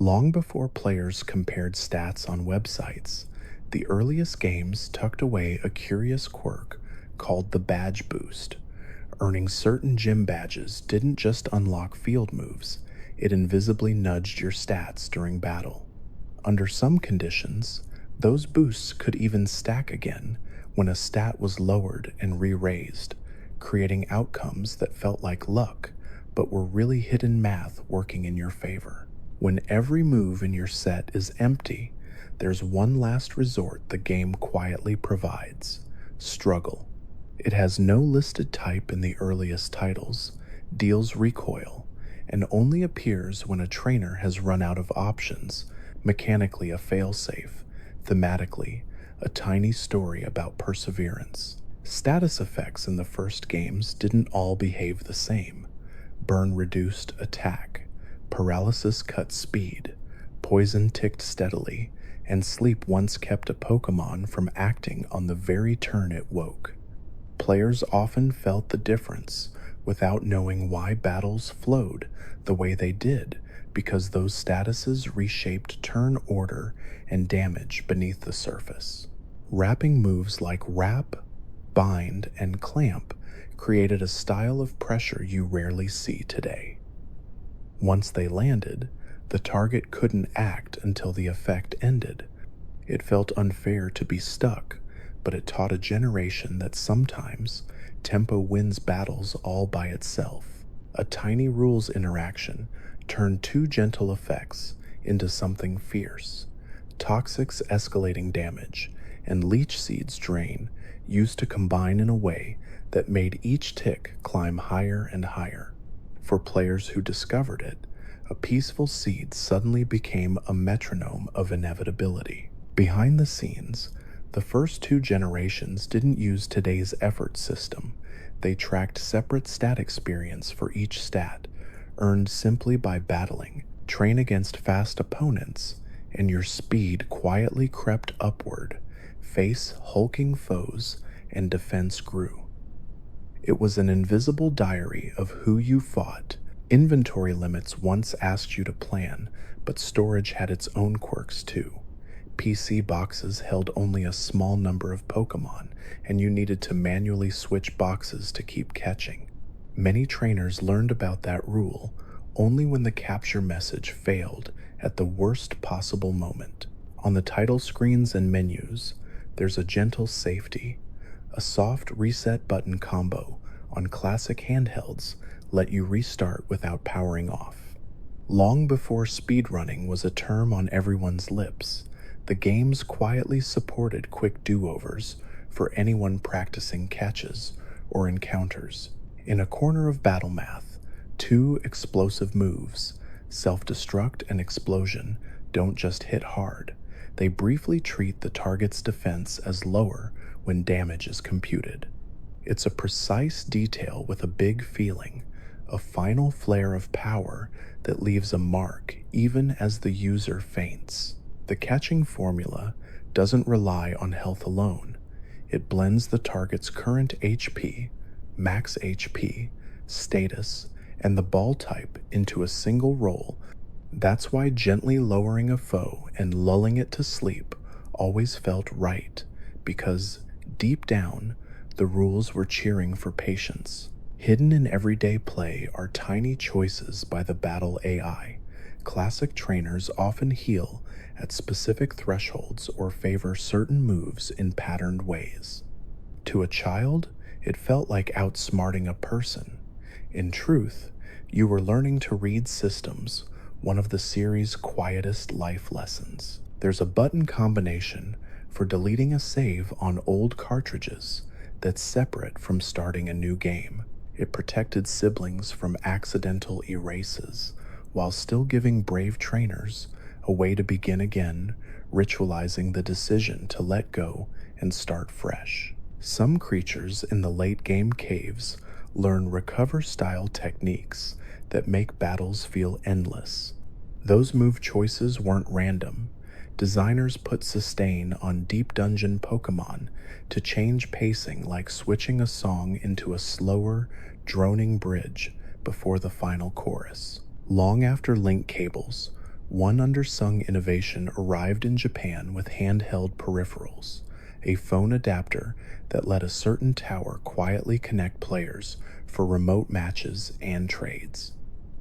Long before players compared stats on websites, the earliest games tucked away a curious quirk called the badge boost. Earning certain gym badges didn't just unlock field moves, it invisibly nudged your stats during battle. Under some conditions, those boosts could even stack again when a stat was lowered and re-raised, creating outcomes that felt like luck but were really hidden math working in your favor. When every move in your set is empty, there's one last resort the game quietly provides: struggle. It has no listed type in the earliest titles, deals recoil, and only appears when a trainer has run out of options, mechanically a failsafe, thematically a tiny story about perseverance. Status effects in the first games didn't all behave the same. Burn reduced attack, paralysis cut speed, poison ticked steadily, and sleep once kept a Pokémon from acting on the very turn it woke. Players often felt the difference without knowing why battles flowed the way they did, because those statuses reshaped turn order and damage beneath the surface. Wrapping moves like Wrap, Bind, and Clamp created a style of pressure you rarely see today. Once they landed, the target couldn't act until the effect ended. It felt unfair to be stuck, but it taught a generation that sometimes tempo wins battles all by itself. A tiny rules interaction turned two gentle effects into something fierce. Toxic's escalating damage and Leech Seed's drain used to combine in a way that made each tick climb higher and higher. For players who discovered it, a peaceful seed suddenly became a metronome of inevitability. Behind the scenes, the first two generations didn't use today's effort system. They tracked separate stat experience for each stat, earned simply by battling. Train against fast opponents, and your speed quietly crept upward. Face hulking foes, and defense grew. It was an invisible diary of who you fought. Inventory limits once asked you to plan, but storage had its own quirks too. PC boxes held only a small number of Pokémon, and you needed to manually switch boxes to keep catching. Many trainers learned about that rule only when the capture message failed at the worst possible moment. On the title screens and menus, there's a gentle safety. A soft reset button combo on classic handhelds let you restart without powering off. Long before speedrunning was a term on everyone's lips, the games quietly supported quick do-overs for anyone practicing catches or encounters. In a corner of battle math, two explosive moves, self-destruct and explosion, don't just hit hard. They briefly treat the target's defense as lower when damage is computed. It's a precise detail with a big feeling, a final flare of power that leaves a mark even as the user faints. The catching formula doesn't rely on health alone. It blends the target's current HP, max HP, status, and the ball type into a single roll. That's why gently lowering a foe and lulling it to sleep always felt right, because deep down, the rules were cheering for patience. Hidden in everyday play are tiny choices by the battle AI. Classic trainers often heal at specific thresholds or favor certain moves in patterned ways. To a child, it felt like outsmarting a person. In truth, you were learning to read systems, one of the series' quietest life lessons. There's a button combination for deleting a save on old cartridges that's separate from starting a new game. It protected siblings from accidental erases, while still giving brave trainers a way to begin again, ritualizing the decision to let go and start fresh. Some creatures in the late-game caves learn recover-style techniques that make battles feel endless. Those move choices weren't random. Designers put sustain on deep dungeon Pokémon to change pacing, like switching a song into a slower, droning bridge before the final chorus. Long after link cables, One undersung innovation arrived in Japan with handheld peripherals, a phone adapter that let a certain tower quietly connect players for remote matches and trades.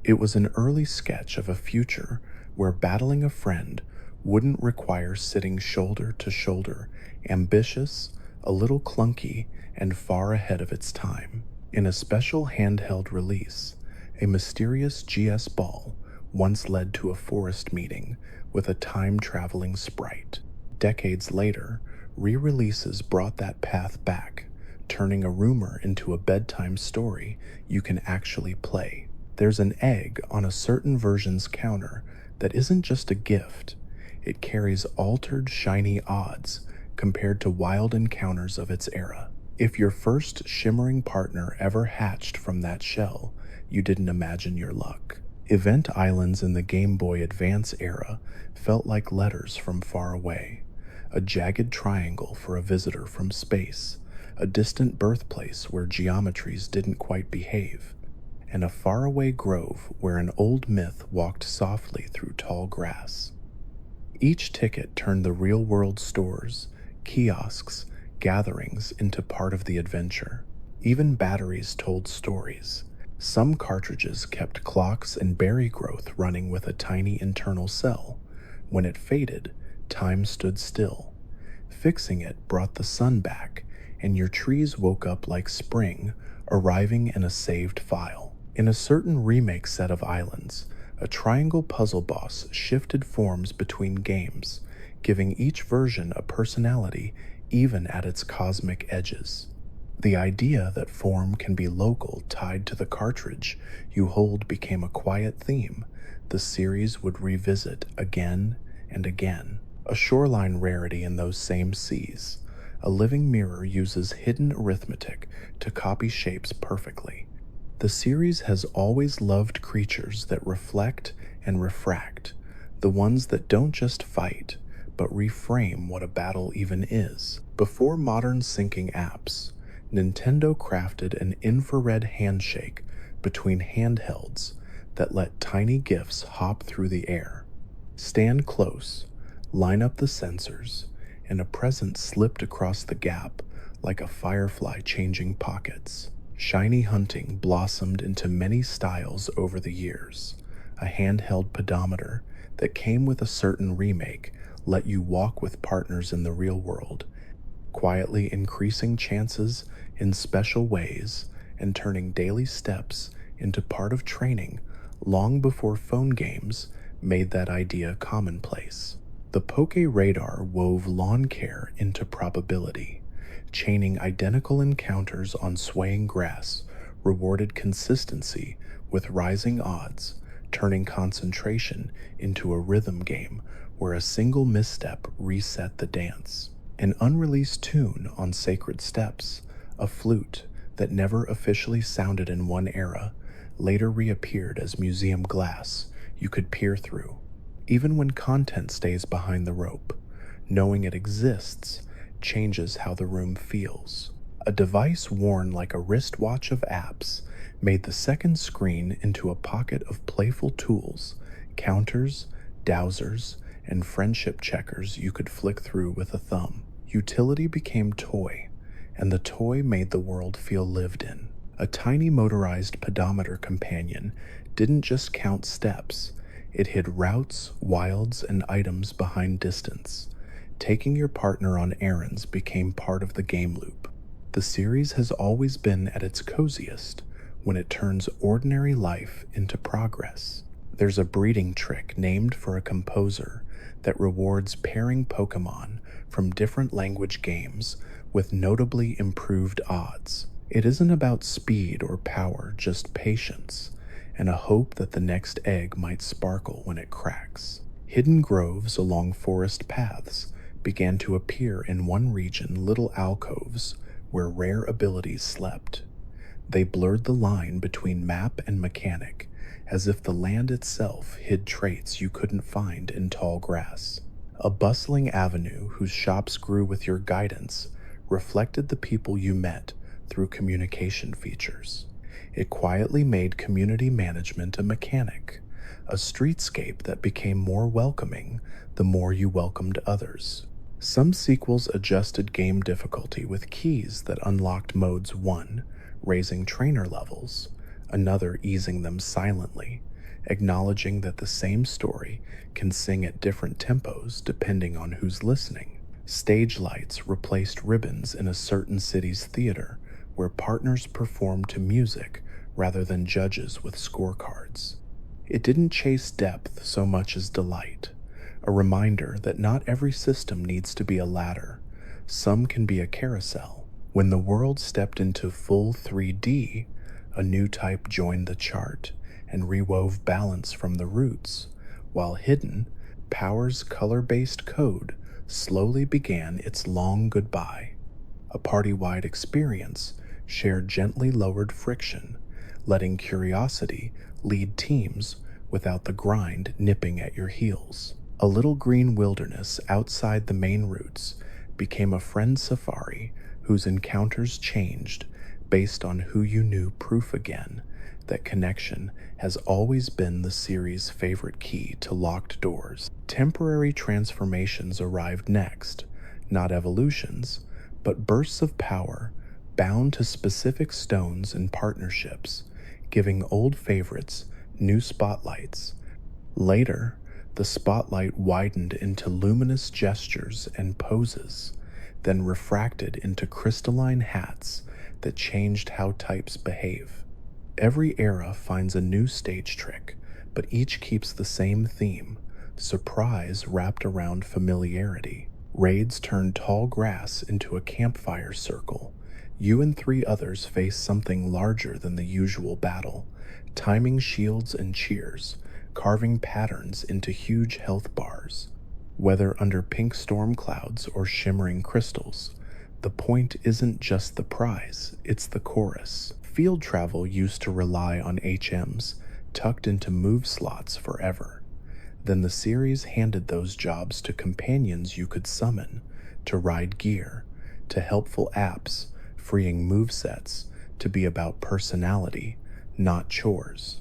It was an early sketch of a future where battling a friend wouldn't require sitting shoulder to shoulder, ambitious, a little clunky, and far ahead of its time. In a special handheld release, a mysterious GS ball once led to a forest meeting with a time-traveling sprite. Decades later, re-releases brought that path back, turning a rumor into a bedtime story you can actually play. There's an egg on a certain version's counter that isn't just a gift, it carries altered shiny odds compared to wild encounters of its era. If your first shimmering partner ever hatched from that shell, you didn't imagine your luck. Event islands in the Game Boy Advance era felt like letters from far away, a jagged triangle for a visitor from space, a distant birthplace where geometries didn't quite behave, and a faraway grove where an old myth walked softly through tall grass. Each ticket turned the real-world stores, kiosks, gatherings into part of the adventure. Even batteries told stories. Some cartridges kept clocks and berry growth running with a tiny internal cell. When it faded, time stood still. Fixing it brought the sun back, and your trees woke up like spring, arriving in a saved file. In a certain remake set of islands, a triangle puzzle boss shifted forms between games, giving each version a personality even at its cosmic edges. The idea that form can be local tied to the cartridge you hold became a quiet theme the series would revisit again and again. A shoreline rarity in those same seas, a living mirror uses hidden arithmetic to copy shapes perfectly. The series has always loved creatures that reflect and refract, the ones that don't just fight, but reframe what a battle even is. Before modern syncing apps, Nintendo crafted an infrared handshake between handhelds that let tiny gifts hop through the air. Stand close, line up the sensors, and a present slipped across the gap like a firefly changing pockets. Shiny hunting blossomed into many styles over the years. A handheld pedometer that came with a certain remake let you walk with partners in the real world, quietly increasing chances in special ways and turning daily steps into part of training long before phone games made that idea commonplace. The Poke Radar wove lawn care into probability. Chaining identical encounters on swaying grass rewarded consistency with rising odds, turning concentration into a rhythm game where a single misstep reset the dance. An unreleased tune on Sacred Steps, a flute that never officially sounded in one era, later reappeared as museum glass you could peer through. Even when content stays behind the rope, knowing it exists changes how the room feels. A device worn like a wristwatch of apps made the second screen into a pocket of playful tools, counters, dowsers, and friendship checkers you could flick through with a thumb. Utility became toy, and the toy made the world feel lived in. A tiny motorized pedometer companion didn't just count steps, it hid routes, wilds, and items behind distance. Taking your partner on errands became part of the game loop. The series has always been at its coziest when it turns ordinary life into progress. There's a breeding trick named for a composer that rewards pairing Pokémon from different language games with notably improved odds. It isn't about speed or power, just patience, and a hope that the next egg might sparkle when it cracks. Hidden groves along forest paths began to appear in one region, little alcoves where rare abilities slept. They blurred the line between map and mechanic, as if the land itself hid traits you couldn't find in tall grass. A bustling avenue whose shops grew with your guidance reflected the people you met through communication features. It quietly made community management a mechanic, a streetscape that became more welcoming the more you welcomed others. Some sequels adjusted game difficulty with keys that unlocked modes, one raising trainer levels, another easing them silently, acknowledging that the same story can sing at different tempos depending on who's listening. Stage lights replaced ribbons in a certain city's theater, where partners performed to music rather than judges with scorecards. It didn't chase depth so much as delight, a reminder that not every system needs to be a ladder. Some can be a carousel. When the world stepped into full 3D, a new type joined the chart and rewove balance from the roots, while Hidden, Power's color-based code slowly began its long goodbye. A party-wide experience shared gently lowered friction, letting curiosity lead teams without the grind nipping at your heels. A little green wilderness outside the main routes became a friend safari whose encounters changed based on who you knew. Proof again that connection has always been the series' favorite key to locked doors. Temporary transformations arrived next, not evolutions, but bursts of power bound to specific stones and partnerships, giving old favorites new spotlights. Later, the spotlight widened into luminous gestures and poses, then refracted into crystalline hats that changed how types behave. Every era finds a new stage trick, but each keeps the same theme: surprise wrapped around familiarity. Raids turn tall grass into a campfire circle. You and three others face something larger than the usual battle, timing shields and cheers, carving patterns into huge health bars. Whether under pink storm clouds or shimmering crystals, the point isn't just the prize, it's the chorus. Field travel used to rely on HMs tucked into move slots forever. Then the series handed those jobs to companions you could summon, to ride gear, to helpful apps, freeing movesets to be about personality, not chores.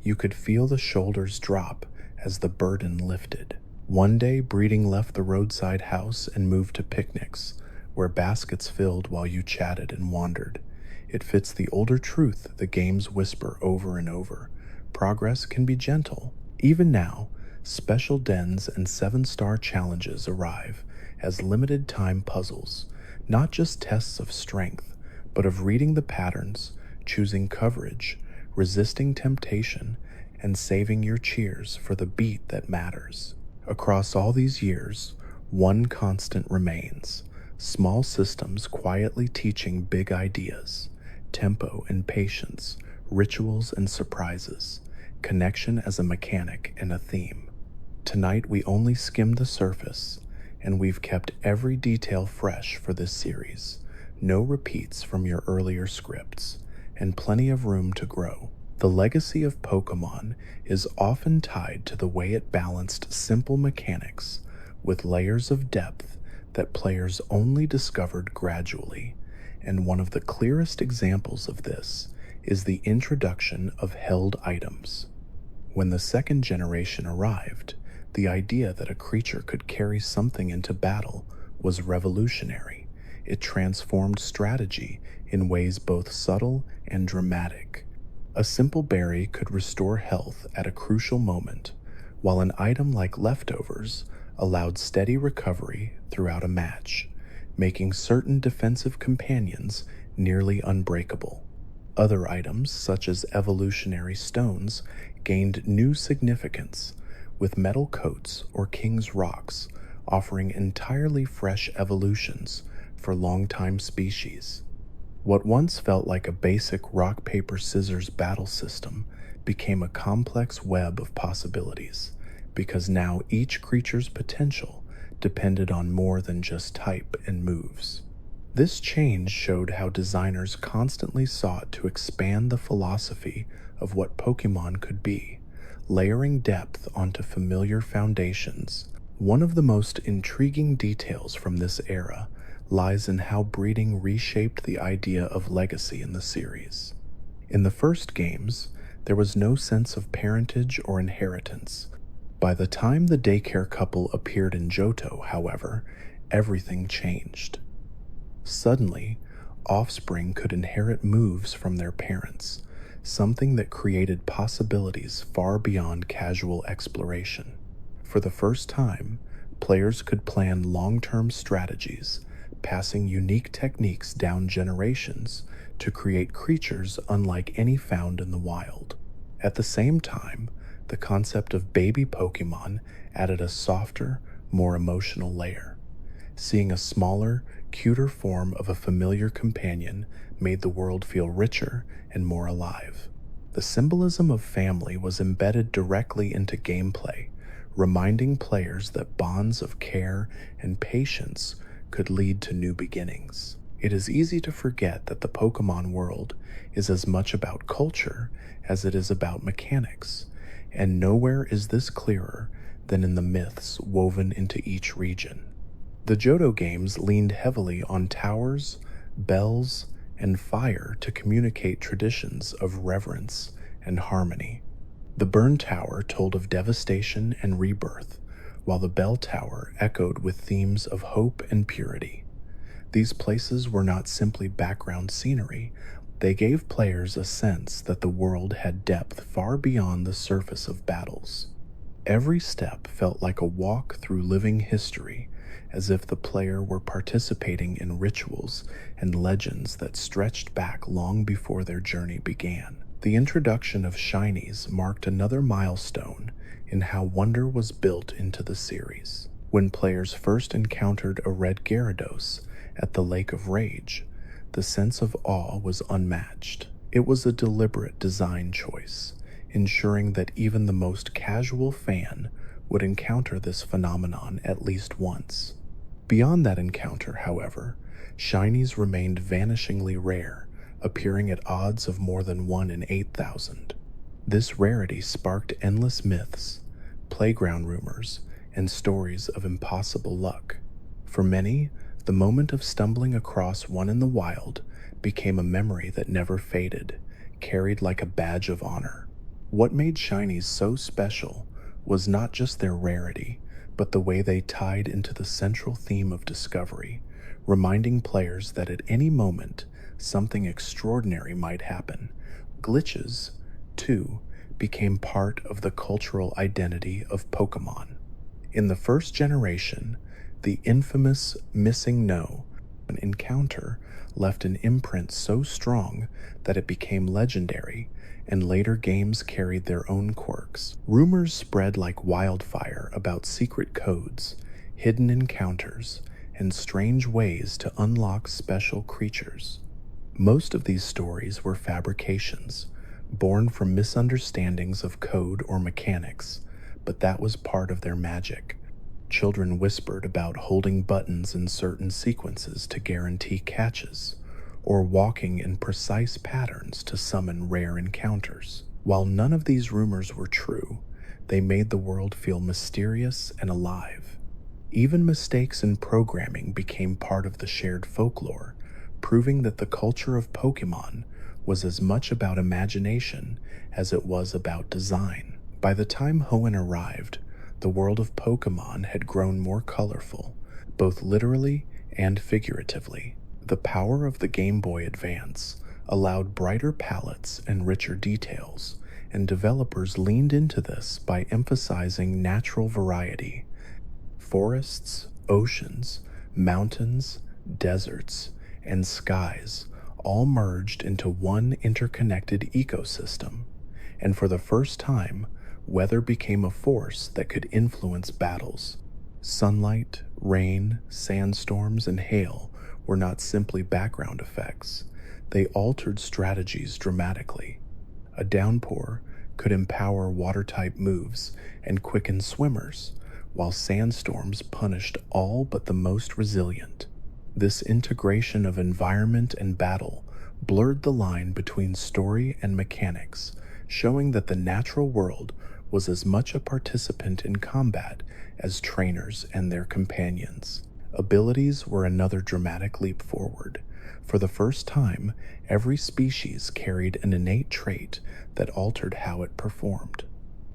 You could feel the shoulders drop as the burden lifted. One day, breeding left the roadside house and moved to picnics, where baskets filled while you chatted and wandered. It fits the older truth the games whisper over and over: progress can be gentle. Even now, special dens and 7-star challenges arrive as limited time puzzles, not just tests of strength, but of reading the patterns, choosing coverage, resisting temptation, and saving your cheers for the beat that matters. Across all these years, one constant remains: small systems quietly teaching big ideas, tempo and patience, rituals and surprises, connection as a mechanic and a theme. Tonight we only skimmed the surface, and we've kept every detail fresh for this series. No repeats from your earlier scripts, and plenty of room to grow. The legacy of Pokémon is often tied to the way it balanced simple mechanics with layers of depth that players only discovered gradually, and one of the clearest examples of this is the introduction of held items. When the second generation arrived, the idea that a creature could carry something into battle was revolutionary. It transformed strategy in ways both subtle and dramatic. A simple berry could restore health at a crucial moment, while an item like leftovers allowed steady recovery throughout a match, making certain defensive companions nearly unbreakable. Other items, such as evolutionary stones, gained new significance, with metal coats or king's rocks offering entirely fresh evolutions for longtime species. What once felt like a basic rock, paper, scissors battle system became a complex web of possibilities, because now each creature's potential depended on more than just type and moves. This change showed how designers constantly sought to expand the philosophy of what Pokémon could be, layering depth onto familiar foundations. One of the most intriguing details from this era lies in how breeding reshaped the idea of legacy in the series. In the first games, There was no sense of parentage or inheritance. By the time the daycare couple appeared in Johto, however, everything changed. Suddenly, offspring could inherit moves from their parents, something that created possibilities far beyond casual exploration. For the first time, players could plan long-term strategies, passing unique techniques down generations to create creatures unlike any found in the wild. At the same time, the concept of baby Pokemon added a softer, more emotional layer. Seeing a smaller, cuter form of a familiar companion made the world feel richer and more alive. The symbolism of family was embedded directly into gameplay, reminding players that bonds of care and patience could lead to new beginnings. It is easy to forget that the Pokemon world is as much about culture as it is about mechanics, and nowhere is this clearer than in the myths woven into each region. The Johto games leaned heavily on towers, bells, and fire to communicate traditions of reverence and harmony. The Burn Tower told of devastation and rebirth, while the Bell Tower echoed with themes of hope and purity. These places were not simply background scenery, they gave players a sense that the world had depth far beyond the surface of battles. Every step felt like a walk through living history, as if the player were participating in rituals and legends that stretched back long before their journey began. The introduction of shinies marked another milestone in how wonder was built into the series. When players first encountered a red Gyarados at the Lake of Rage, the sense of awe was unmatched. It was a deliberate design choice, ensuring that even the most casual fan would encounter this phenomenon at least once. Beyond that encounter, however, shinies remained vanishingly rare, appearing at odds of more than 1 in 8,000. This rarity sparked endless myths, playground rumors, and stories of impossible luck. For many, the moment of stumbling across one in the wild became a memory that never faded, carried like a badge of honor. What made shinies so special was not just their rarity, but the way they tied into the central theme of discovery, reminding players that at any moment, something extraordinary might happen. Glitches, too, became part of the cultural identity of Pokémon. In the first generation, the infamous Missing No encounter left an imprint so strong that it became legendary, and later games carried their own quirks. Rumors spread like wildfire about secret codes, hidden encounters, and strange ways to unlock special creatures. Most of these stories were fabrications, born from misunderstandings of code or mechanics, but that was part of their magic. Children whispered about holding buttons in certain sequences to guarantee catches, or walking in precise patterns to summon rare encounters. While none of these rumors were true, they made the world feel mysterious and alive. Even mistakes in programming became part of the shared folklore, proving that the culture of Pokémon was as much about imagination as it was about design. By the time Hoenn arrived, the world of Pokémon had grown more colorful, both literally and figuratively. The power of the Game Boy Advance allowed brighter palettes and richer details, and developers leaned into this by emphasizing natural variety. Forests, oceans, mountains, deserts, and skies all merged into one interconnected ecosystem, and for the first time, weather became a force that could influence battles. Sunlight, rain, sandstorms, and hail were not simply background effects. They altered strategies dramatically. A downpour could empower water-type moves and quicken swimmers, while sandstorms punished all but the most resilient. This integration of environment and battle blurred the line between story and mechanics, showing that the natural world was as much a participant in combat as trainers and their companions. Abilities were another dramatic leap forward. For the first time, every species carried an innate trait that altered how it performed.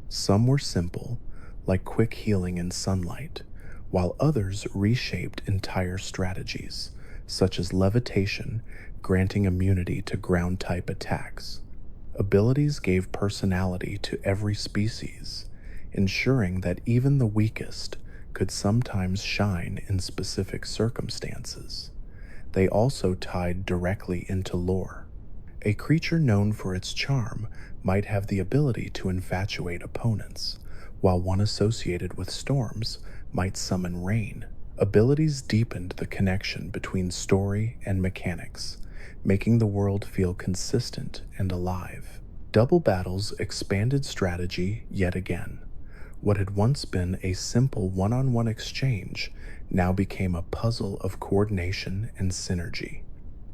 Some were simple, like quick healing in sunlight, while others reshaped entire strategies, such as levitation, granting immunity to ground-type attacks. Abilities gave personality to every species, ensuring that even the weakest could sometimes shine in specific circumstances. They also tied directly into lore. A creature known for its charm might have the ability to infatuate opponents, while one associated with storms might summon rain. Abilities deepened the connection between story and mechanics, making the world feel consistent and alive. Double battles expanded strategy yet again. What had once been a simple one-on-one exchange now became a puzzle of coordination and synergy.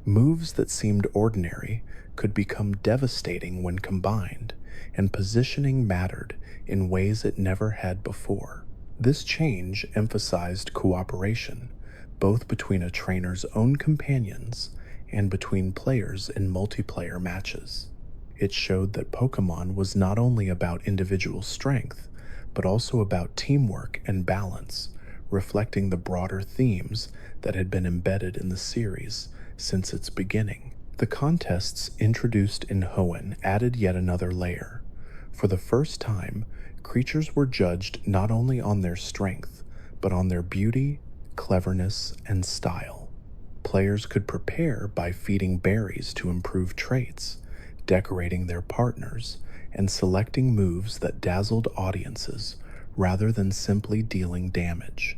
Moves that seemed ordinary could become devastating when combined, and positioning mattered in ways it never had before. This change emphasized cooperation, both between a trainer's own companions and between players in multiplayer matches. It showed that Pokémon was not only about individual strength, but also about teamwork and balance, reflecting the broader themes that had been embedded in the series since its beginning. The contests introduced in Hoenn added yet another layer. For the first time, creatures were judged not only on their strength, but on their beauty, cleverness, and style. Players could prepare by feeding berries to improve traits, decorating their partners, and selecting moves that dazzled audiences rather than simply dealing damage.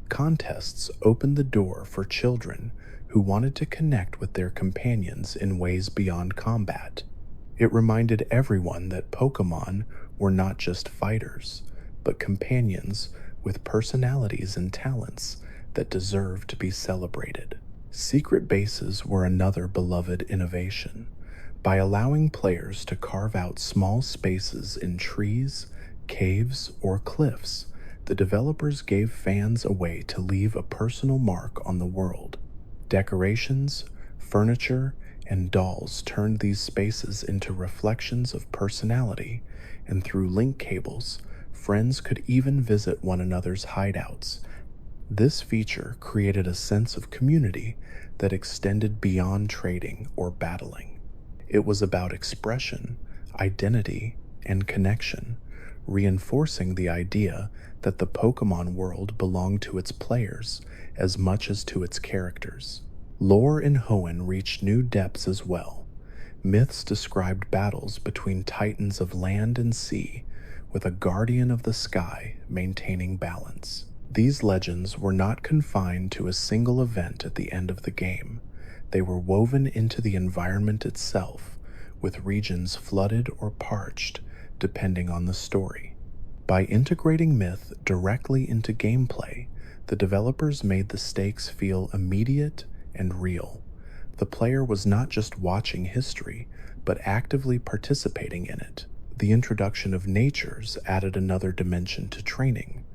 Contests opened the door for children who wanted to connect with their companions in ways beyond combat. It reminded everyone that Pokémon were not just fighters, but companions with personalities and talents that deserved to be celebrated. Secret bases were another beloved innovation. By allowing players to carve out small spaces in trees, caves, or cliffs, the developers gave fans a way to leave a personal mark on the world. Decorations, furniture, and dolls turned these spaces into reflections of personality, and through link cables, friends could even visit one another's hideouts. This feature created a sense of community that extended beyond trading or battling. It was about expression, identity, and connection, reinforcing the idea that the Pokémon world belonged to its players as much as to its characters. Lore in Hoenn reached new depths as well. Myths described battles between titans of land and sea, with a guardian of the sky maintaining balance. These legends were not confined to a single event at the end of the game. They were woven into the environment itself, with regions flooded or parched, depending on the story. By integrating myth directly into gameplay, the developers made the stakes feel immediate and real. The player was not just watching history, but actively participating in it. The introduction of natures added another dimension to training.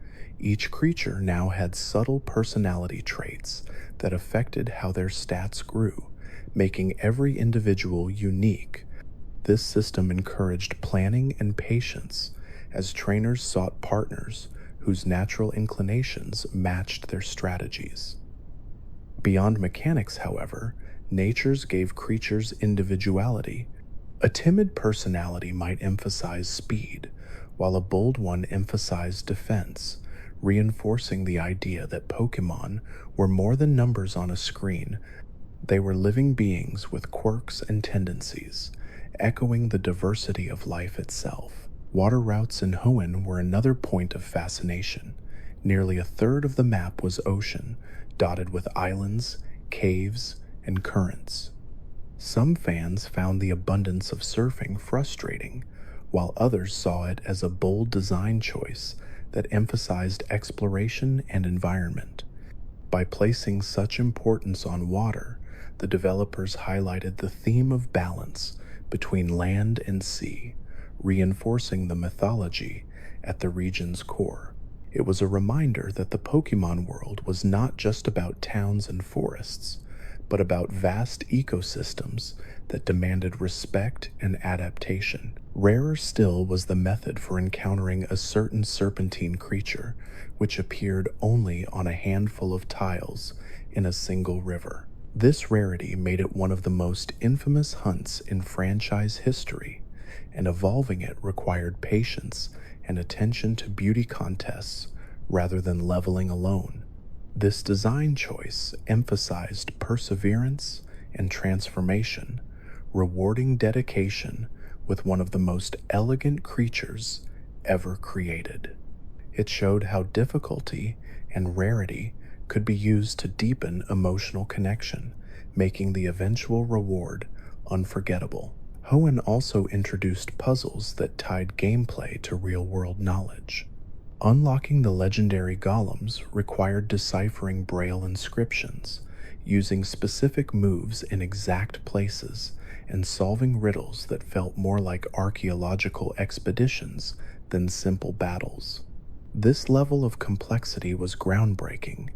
Each creature now had subtle personality traits that affected how their stats grew, making every individual unique. This system encouraged planning and patience, as trainers sought partners whose natural inclinations matched their strategies. Beyond mechanics, however, natures gave creatures individuality. A timid personality might emphasize speed, while a bold one emphasized defense, reinforcing the idea that Pokémon were more than numbers on a screen. They were living beings with quirks and tendencies, echoing the diversity of life itself. Water routes in Hoenn were another point of fascination. Nearly a third of the map was ocean, dotted with islands, caves, and currents. Some fans found the abundance of surfing frustrating, while others saw it as a bold design choice that emphasized exploration and environment. By placing such importance on water, the developers highlighted the theme of balance between land and sea, reinforcing the mythology at the region's core. It was a reminder that the Pokémon world was not just about towns and forests, but about vast ecosystems that demanded respect and adaptation. Rarer still was the method for encountering a certain serpentine creature, which appeared only on a handful of tiles in a single river. This rarity made it one of the most infamous hunts in franchise history, and evolving it required patience and attention to beauty contests rather than leveling alone. This design choice emphasized perseverance and transformation, rewarding dedication with one of the most elegant creatures ever created. It showed how difficulty and rarity could be used to deepen emotional connection, making the eventual reward unforgettable. Hoenn also introduced puzzles that tied gameplay to real-world knowledge. Unlocking the legendary golems required deciphering Braille inscriptions, using specific moves in exact places, and solving riddles that felt more like archaeological expeditions than simple battles. This level of complexity was groundbreaking,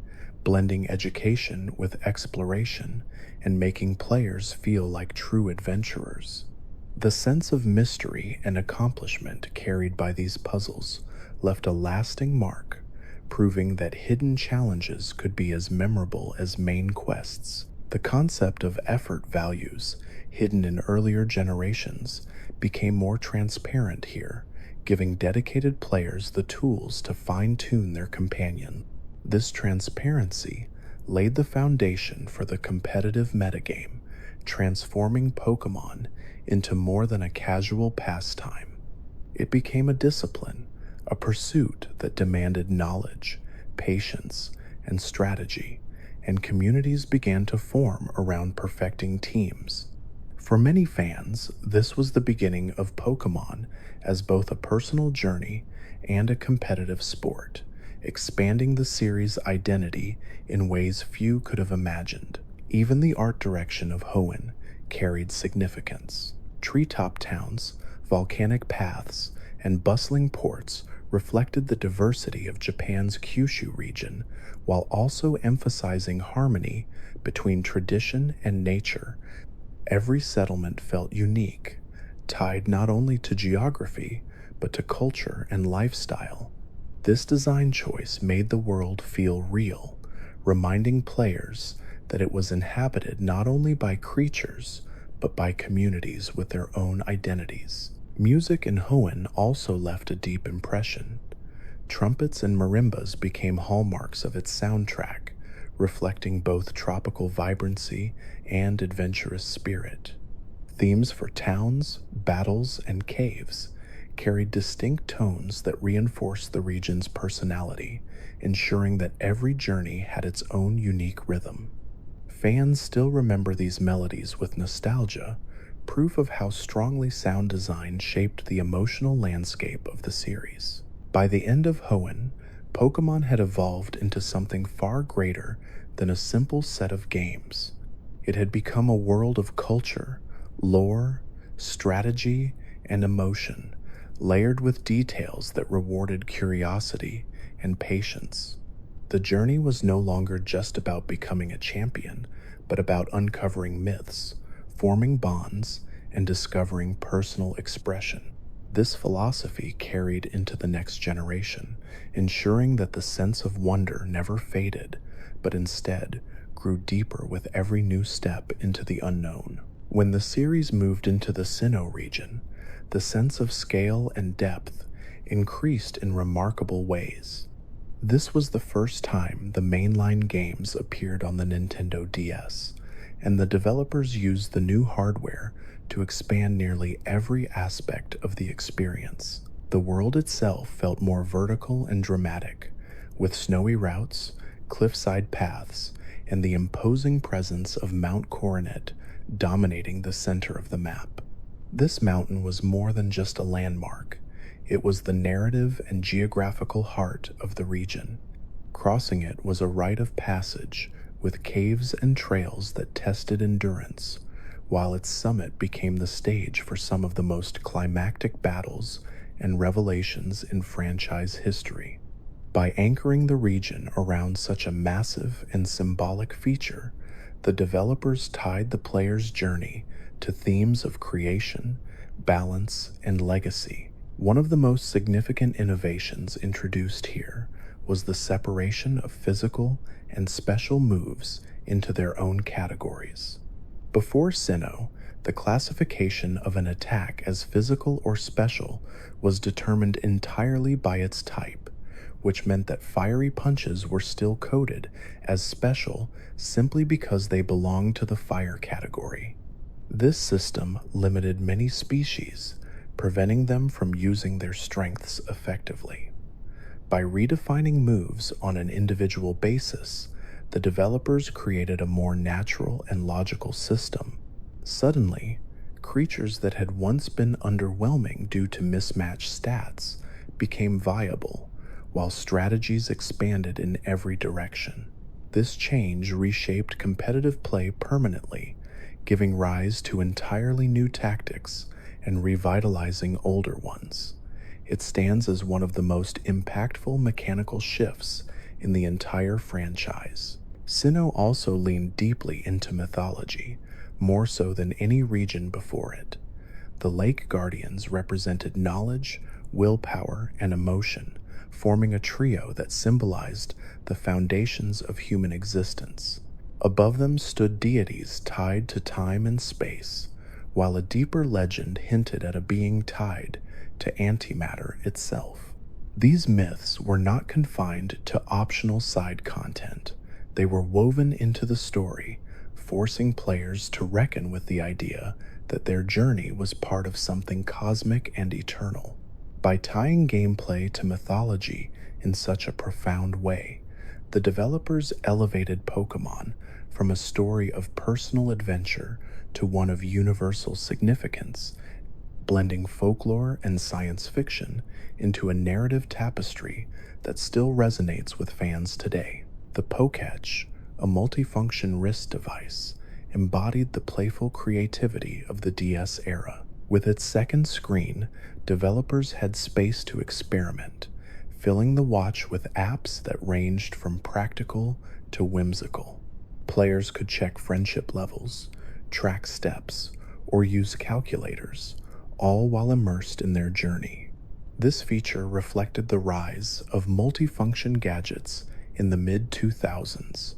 blending education with exploration and making players feel like true adventurers. The sense of mystery and accomplishment carried by these puzzles left a lasting mark, proving that hidden challenges could be as memorable as main quests. The concept of effort values, hidden in earlier generations, became more transparent here, giving dedicated players the tools to fine-tune their companion. This transparency laid the foundation for the competitive metagame, transforming Pokémon into more than a casual pastime. It became a discipline, a pursuit that demanded knowledge, patience, and strategy, and communities began to form around perfecting teams. For many fans, this was the beginning of Pokémon as both a personal journey and a competitive sport, expanding the series' identity in ways few could have imagined. Even the art direction of Hoenn carried significance. Treetop towns, volcanic paths, and bustling ports reflected the diversity of Japan's Kyushu region, while also emphasizing harmony between tradition and nature. Every settlement felt unique, tied not only to geography, but to culture and lifestyle. This design choice made the world feel real, reminding players that it was inhabited not only by creatures, but by communities with their own identities. Music in Hoenn also left a deep impression. Trumpets and marimbas became hallmarks of its soundtrack, reflecting both tropical vibrancy and adventurous spirit. Themes for towns, battles, and caves carried distinct tones that reinforced the region's personality, ensuring that every journey had its own unique rhythm. Fans still remember these melodies with nostalgia, proof of how strongly sound design shaped the emotional landscape of the series. By the end of Hoenn, Pokémon had evolved into something far greater than a simple set of games. It had become a world of culture, lore, strategy, and emotion, layered with details that rewarded curiosity and patience. The journey was no longer just about becoming a champion, but about uncovering myths, forming bonds, and discovering personal expression. This philosophy carried into the next generation, ensuring that the sense of wonder never faded, but instead grew deeper with every new step into the unknown. When the series moved into the Sinnoh region, the sense of scale and depth increased in remarkable ways. This was the first time the mainline games appeared on the Nintendo DS, and the developers used the new hardware to expand nearly every aspect of the experience. The world itself felt more vertical and dramatic, with snowy routes, cliffside paths, and the imposing presence of Mount Coronet dominating the center of the map. This mountain was more than just a landmark. It was the narrative and geographical heart of the region. Crossing it was a rite of passage, with caves and trails that tested endurance, while its summit became the stage for some of the most climactic battles and revelations in franchise history. By anchoring the region around such a massive and symbolic feature, The developers tied the player's journey to themes of creation, balance, and legacy. One of the most significant innovations introduced here was the separation of physical and special moves into their own categories. Before Sinnoh, the classification of an attack as physical or special was determined entirely by its type, which meant that fiery punches were still coded as special simply because they belonged to the fire category. This system limited many species, preventing them from using their strengths effectively. By redefining moves on an individual basis, the developers created a more natural and logical system. Suddenly, creatures that had once been underwhelming due to mismatched stats became viable, while strategies expanded in every direction. This change reshaped competitive play permanently, giving rise to entirely new tactics and revitalizing older ones. It stands as one of the most impactful mechanical shifts in the entire franchise. Sinnoh also leaned deeply into mythology, more so than any region before it. The Lake Guardians represented knowledge, willpower, and emotion, forming a trio that symbolized the foundations of human existence. Above them stood deities tied to time and space, while a deeper legend hinted at a being tied to antimatter itself. These myths were not confined to optional side content. They were woven into the story, forcing players to reckon with the idea that their journey was part of something cosmic and eternal. By tying gameplay to mythology in such a profound way, the developers elevated Pokémon from a story of personal adventure to one of universal significance, blending folklore and science fiction into a narrative tapestry that still resonates with fans today. The Pokétch, a multifunction wrist device, embodied the playful creativity of the DS era. With its second screen, developers had space to experiment, filling the watch with apps that ranged from practical to whimsical. Players could check friendship levels, track steps, or use calculators, all while immersed in their journey. This feature reflected the rise of multifunction gadgets in the mid-2000s,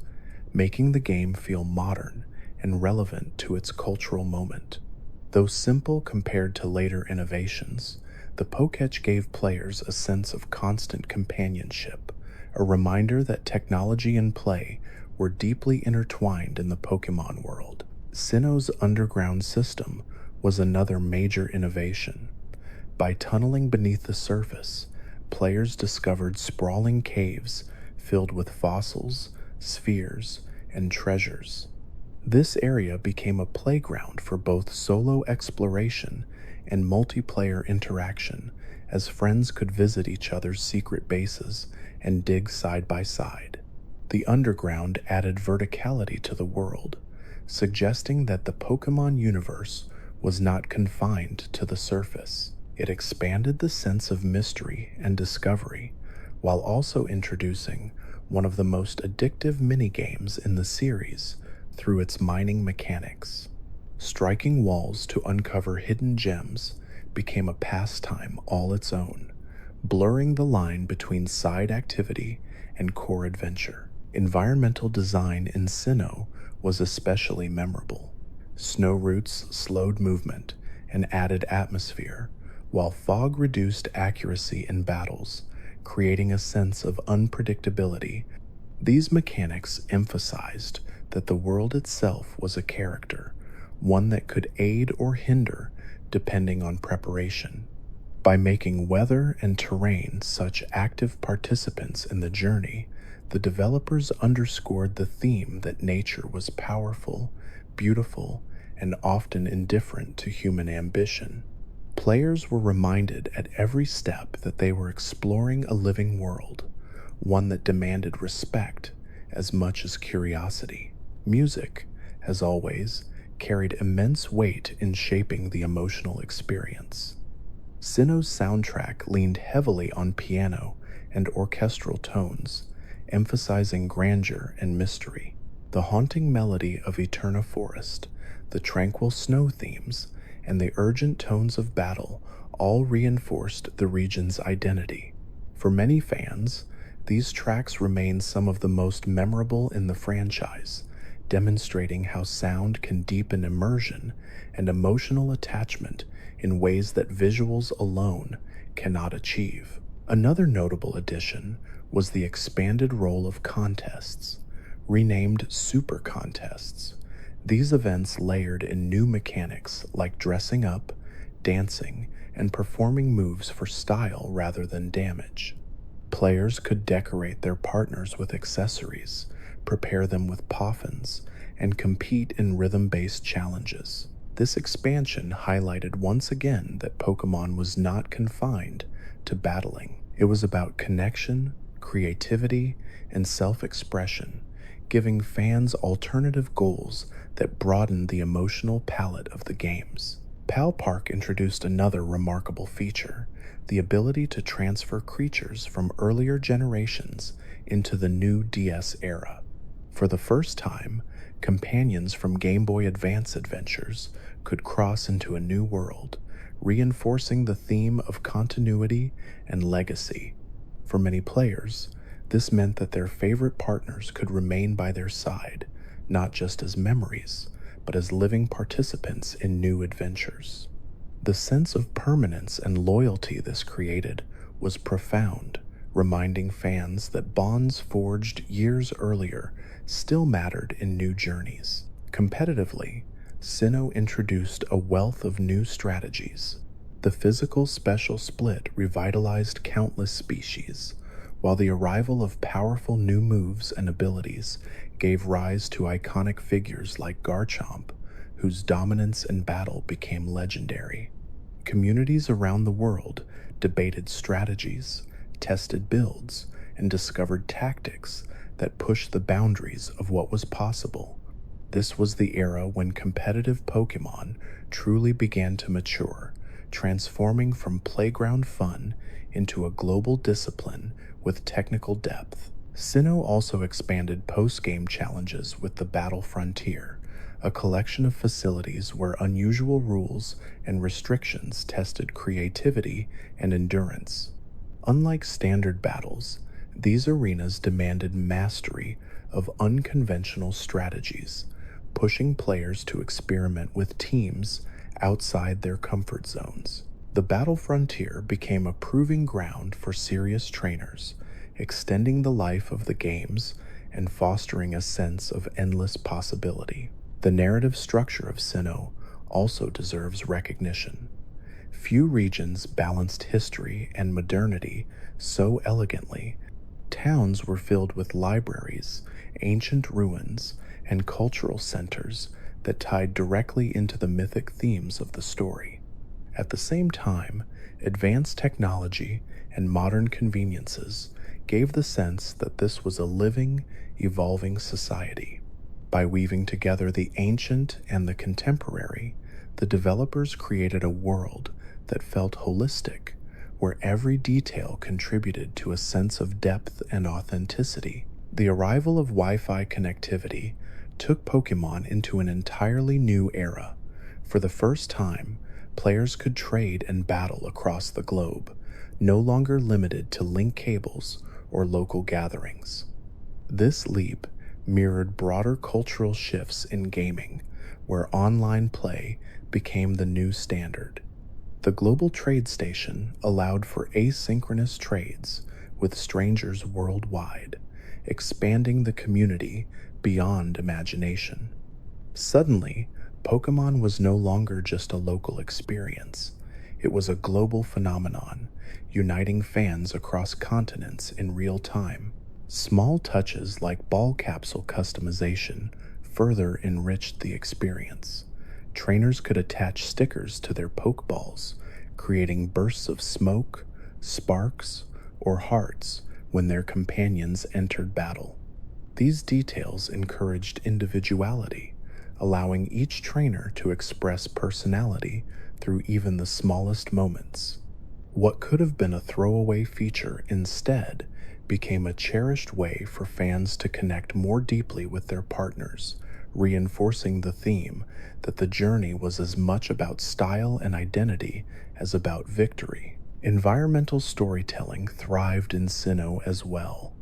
making the game feel modern and relevant to its cultural moment. Though simple compared to later innovations, the Pokétch gave players a sense of constant companionship, a reminder that technology and play were deeply intertwined in the Pokémon world. Sinnoh's underground system was another major innovation. By tunneling beneath the surface, players discovered sprawling caves filled with fossils, spheres, and treasures. This area became a playground for both solo exploration and multiplayer interaction, as friends could visit each other's secret bases and dig side by side. The underground added verticality to the world, suggesting that the Pokémon universe was not confined to the surface. It expanded the sense of mystery and discovery, while also introducing one of the most addictive minigames in the series through its mining mechanics. Striking walls to uncover hidden gems became a pastime all its own, blurring the line between side activity and core adventure. Environmental design in Sinnoh was especially memorable. Snow roots slowed movement and added atmosphere, while fog reduced accuracy in battles, creating a sense of unpredictability. These mechanics emphasized that the world itself was a character, one that could aid or hinder depending on preparation. By making weather and terrain such active participants in the journey, the developers underscored the theme that nature was powerful, beautiful, and often indifferent to human ambition. Players were reminded at every step that they were exploring a living world, one that demanded respect as much as curiosity. Music, as always, carried immense weight in shaping the emotional experience. Sinnoh's soundtrack leaned heavily on piano and orchestral tones, emphasizing grandeur and mystery. The haunting melody of Eterna Forest, the tranquil snow themes, and the urgent tones of battle all reinforced the region's identity. For many fans, these tracks remain some of the most memorable in the franchise, demonstrating how sound can deepen immersion and emotional attachment in ways that visuals alone cannot achieve. Another notable addition was the expanded role of contests, renamed Super Contests. These events layered in new mechanics like dressing up, dancing, and performing moves for style rather than damage. Players could decorate their partners with accessories, prepare them with poffins, and compete in rhythm-based challenges. This expansion highlighted once again that Pokémon was not confined to battling. It was about connection, creativity, and self-expression, giving fans alternative goals that broadened the emotional palette of the games. Pal Park introduced another remarkable feature, the ability to transfer creatures from earlier generations into the new DS era. For the first time, companions from Game Boy Advance adventures could cross into a new world, reinforcing the theme of continuity and legacy. For many players, this meant that their favorite partners could remain by their side, not just as memories, but as living participants in new adventures. The sense of permanence and loyalty this created was profound, reminding fans that bonds forged years earlier still mattered in new journeys. Competitively, Sinnoh introduced a wealth of new strategies. The physical special split revitalized countless species, while the arrival of powerful new moves and abilities gave rise to iconic figures like Garchomp, whose dominance in battle became legendary. Communities around the world debated strategies, tested builds, and discovered tactics that pushed the boundaries of what was possible. This was the era when competitive Pokémon truly began to mature, transforming from playground fun into a global discipline with technical depth. Sinnoh also expanded post-game challenges with the Battle Frontier, a collection of facilities where unusual rules and restrictions tested creativity and endurance. Unlike standard battles, these arenas demanded mastery of unconventional strategies, pushing players to experiment with teams outside their comfort zones. The Battle Frontier became a proving ground for serious trainers, extending the life of the games and fostering a sense of endless possibility. The narrative structure of Sinnoh also deserves recognition. Few regions balanced history and modernity so elegantly. Towns were filled with libraries, ancient ruins, and cultural centers that tied directly into the mythic themes of the story. At the same time, advanced technology and modern conveniences gave the sense that this was a living, evolving society. By weaving together the ancient and the contemporary, the developers created a world that felt holistic, where every detail contributed to a sense of depth and authenticity. The arrival of Wi-Fi connectivity took Pokémon into an entirely new era. For the first time, players could trade and battle across the globe, no longer limited to link cables or local gatherings. This leap mirrored broader cultural shifts in gaming, where online play became the new standard. The global trade station allowed for asynchronous trades with strangers worldwide, expanding the community beyond imagination. Suddenly, Pokémon was no longer just a local experience. It was a global phenomenon, uniting fans across continents in real time. Small touches like ball capsule customization further enriched the experience. Trainers could attach stickers to their Pokeballs, creating bursts of smoke, sparks, or hearts when their companions entered battle. These details encouraged individuality, allowing each trainer to express personality through even the smallest moments. What could have been a throwaway feature instead became a cherished way for fans to connect more deeply with their partners, reinforcing the theme that the journey was as much about style and identity as about victory. Environmental storytelling thrived in Sinnoh as well.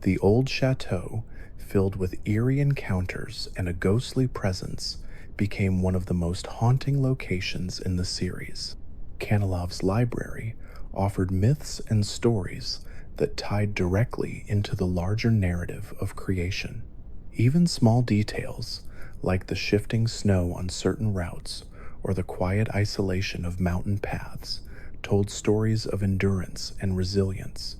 The old chateau, filled with eerie encounters and a ghostly presence, became one of the most haunting locations in the series. Kanilov's library offered myths and stories that tied directly into the larger narrative of creation. Even small details, like the shifting snow on certain routes or the quiet isolation of mountain paths, told stories of endurance and resilience.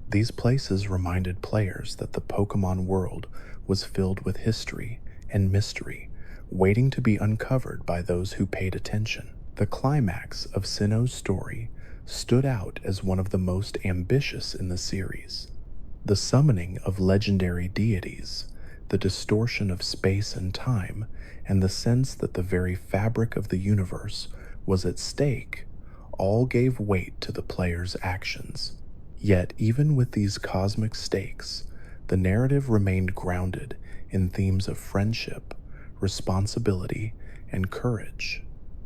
These places reminded players that the Pokemon world was filled with history and mystery, waiting to be uncovered by those who paid attention. The climax of Sinnoh's story stood out as one of the most ambitious in the series. The summoning of legendary deities, the distortion of space and time, and the sense that the very fabric of the universe was at stake all gave weight to the player's actions. Yet, even with these cosmic stakes, the narrative remained grounded in themes of friendship, responsibility, and courage.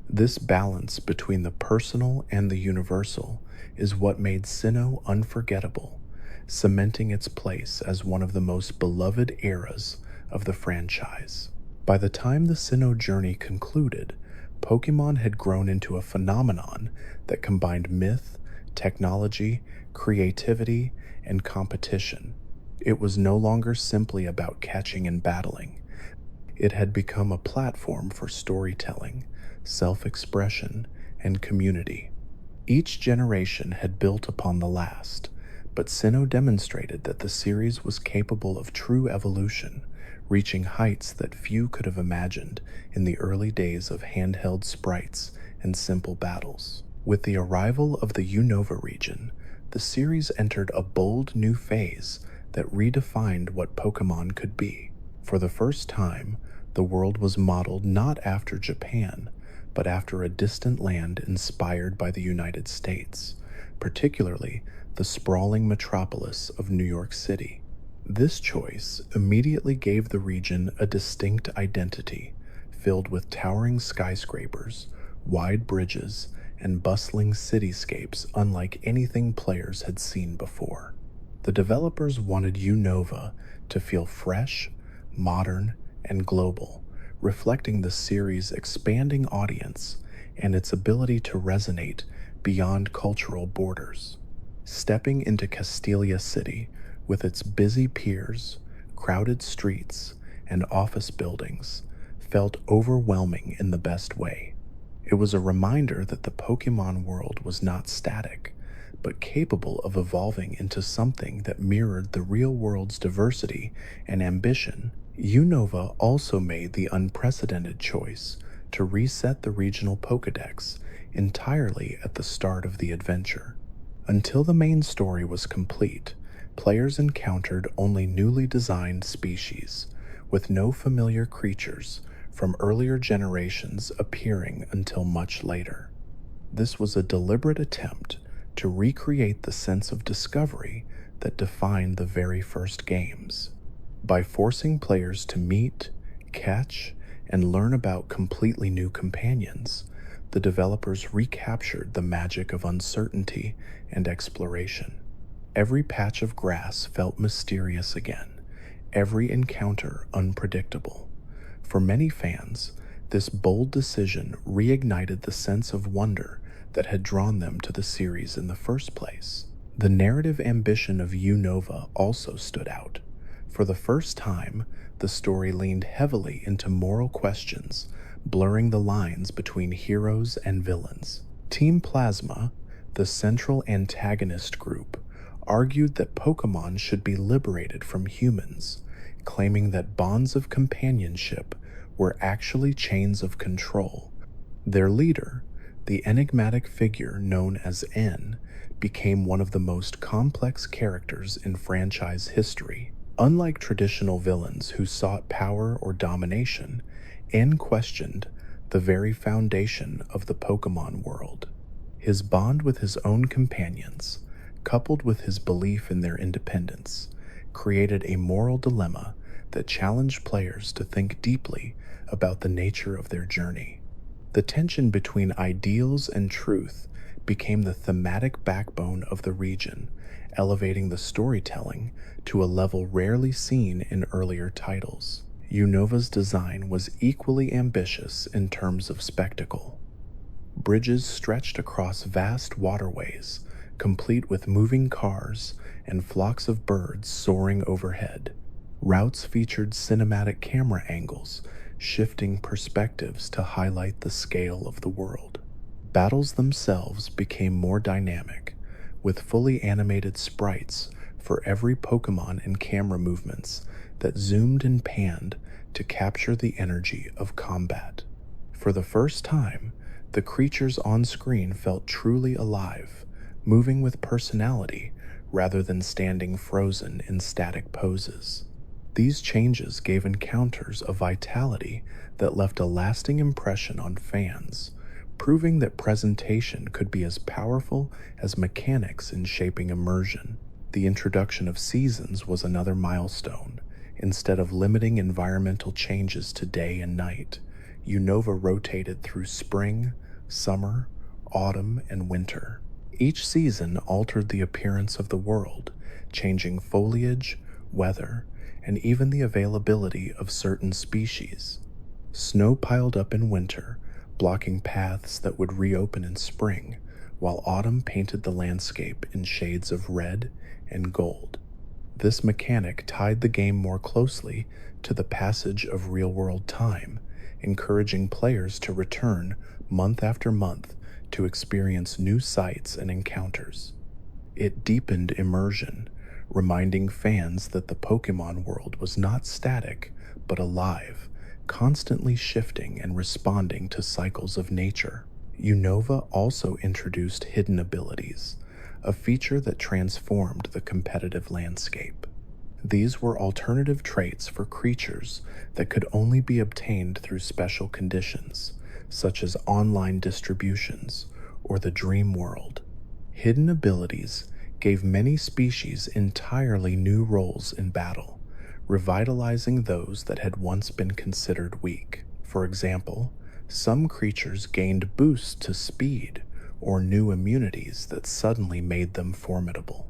This balance between the personal and the universal is what made Sinnoh unforgettable, cementing its place as one of the most beloved eras of the franchise. By the time the Sinnoh journey concluded, Pokemon had grown into a phenomenon that combined myth, technology, creativity, and competition. It was no longer simply about catching and battling. It had become a platform for storytelling, self-expression, and community. Each generation had built upon the last, but Sinnoh demonstrated that the series was capable of true evolution, reaching heights that few could have imagined in the early days of handheld sprites and simple battles. With the arrival of the Unova region, the series entered a bold new phase that redefined what Pokemon could be. For the first time, the world was modeled not after Japan, but after a distant land inspired by the United States, particularly the sprawling metropolis of New York City. This choice immediately gave the region a distinct identity, filled with towering skyscrapers, wide bridges, and bustling cityscapes unlike anything players had seen before. The developers wanted Unova to feel fresh, modern, and global, reflecting the series' expanding audience and its ability to resonate beyond cultural borders. Stepping into Castelia City, with its busy piers, crowded streets, and office buildings, felt overwhelming in the best way. It was a reminder that the Pokemon world was not static, but capable of evolving into something that mirrored the real world's diversity and ambition. Unova also made the unprecedented choice to reset the regional Pokédex entirely at the start of the adventure. Until the main story was complete, players encountered only newly designed species, with no familiar creatures from earlier generations appearing until much later. This was a deliberate attempt to recreate the sense of discovery that defined the very first games. By forcing players to meet, catch, and learn about completely new companions, the developers recaptured the magic of uncertainty and exploration. Every patch of grass felt mysterious again, every encounter unpredictable. For many fans, this bold decision reignited the sense of wonder that had drawn them to the series in the first place. The narrative ambition of Unova also stood out. For the first time, the story leaned heavily into moral questions, blurring the lines between heroes and villains. Team Plasma, the central antagonist group, argued that Pokemon should be liberated from humans, claiming that bonds of companionship were actually chains of control. Their leader, the enigmatic figure known as N, became one of the most complex characters in franchise history. Unlike traditional villains who sought power or domination, N questioned the very foundation of the Pokemon world. His bond with his own companions, coupled with his belief in their independence, created a moral dilemma that challenged players to think deeply about the nature of their journey. The tension between ideals and truth became the thematic backbone of the region, elevating the storytelling to a level rarely seen in earlier titles. Unova's design was equally ambitious in terms of spectacle. Bridges stretched across vast waterways, complete with moving cars and flocks of birds soaring overhead. Routes featured cinematic camera angles, shifting perspectives to highlight the scale of the world. Battles themselves became more dynamic, with fully animated sprites for every Pokémon and camera movements that zoomed and panned to capture the energy of combat. For the first time, the creatures on screen felt truly alive, moving with personality rather than standing frozen in static poses. These changes gave encounters a vitality that left a lasting impression on fans, proving that presentation could be as powerful as mechanics in shaping immersion. The introduction of seasons was another milestone. Instead of limiting environmental changes to day and night, Unova rotated through spring, summer, autumn, and winter. Each season altered the appearance of the world, changing foliage, weather, and even the availability of certain species. Snow piled up in winter, blocking paths that would reopen in spring, while autumn painted the landscape in shades of red and gold. This mechanic tied the game more closely to the passage of real-world time, encouraging players to return month after month to experience new sights and encounters. It deepened immersion, reminding fans that the Pokémon world was not static, but alive, constantly shifting and responding to cycles of nature. Unova also introduced hidden abilities, a feature that transformed the competitive landscape. These were alternative traits for creatures that could only be obtained through special conditions, such as online distributions or the Dream World. Hidden abilities gave many species entirely new roles in battle, revitalizing those that had once been considered weak. For example, some creatures gained boosts to speed or new immunities that suddenly made them formidable.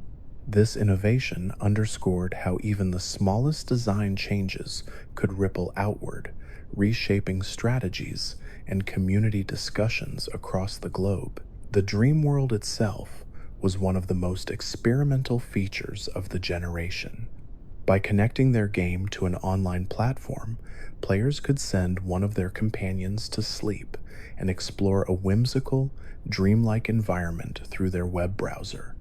This innovation underscored how even the smallest design changes could ripple outward, reshaping strategies and community discussions across the globe. The Dream World itself was one of the most experimental features of the generation. By connecting their game to an online platform, players could send one of their companions to sleep and explore a whimsical, dreamlike environment through their web browser.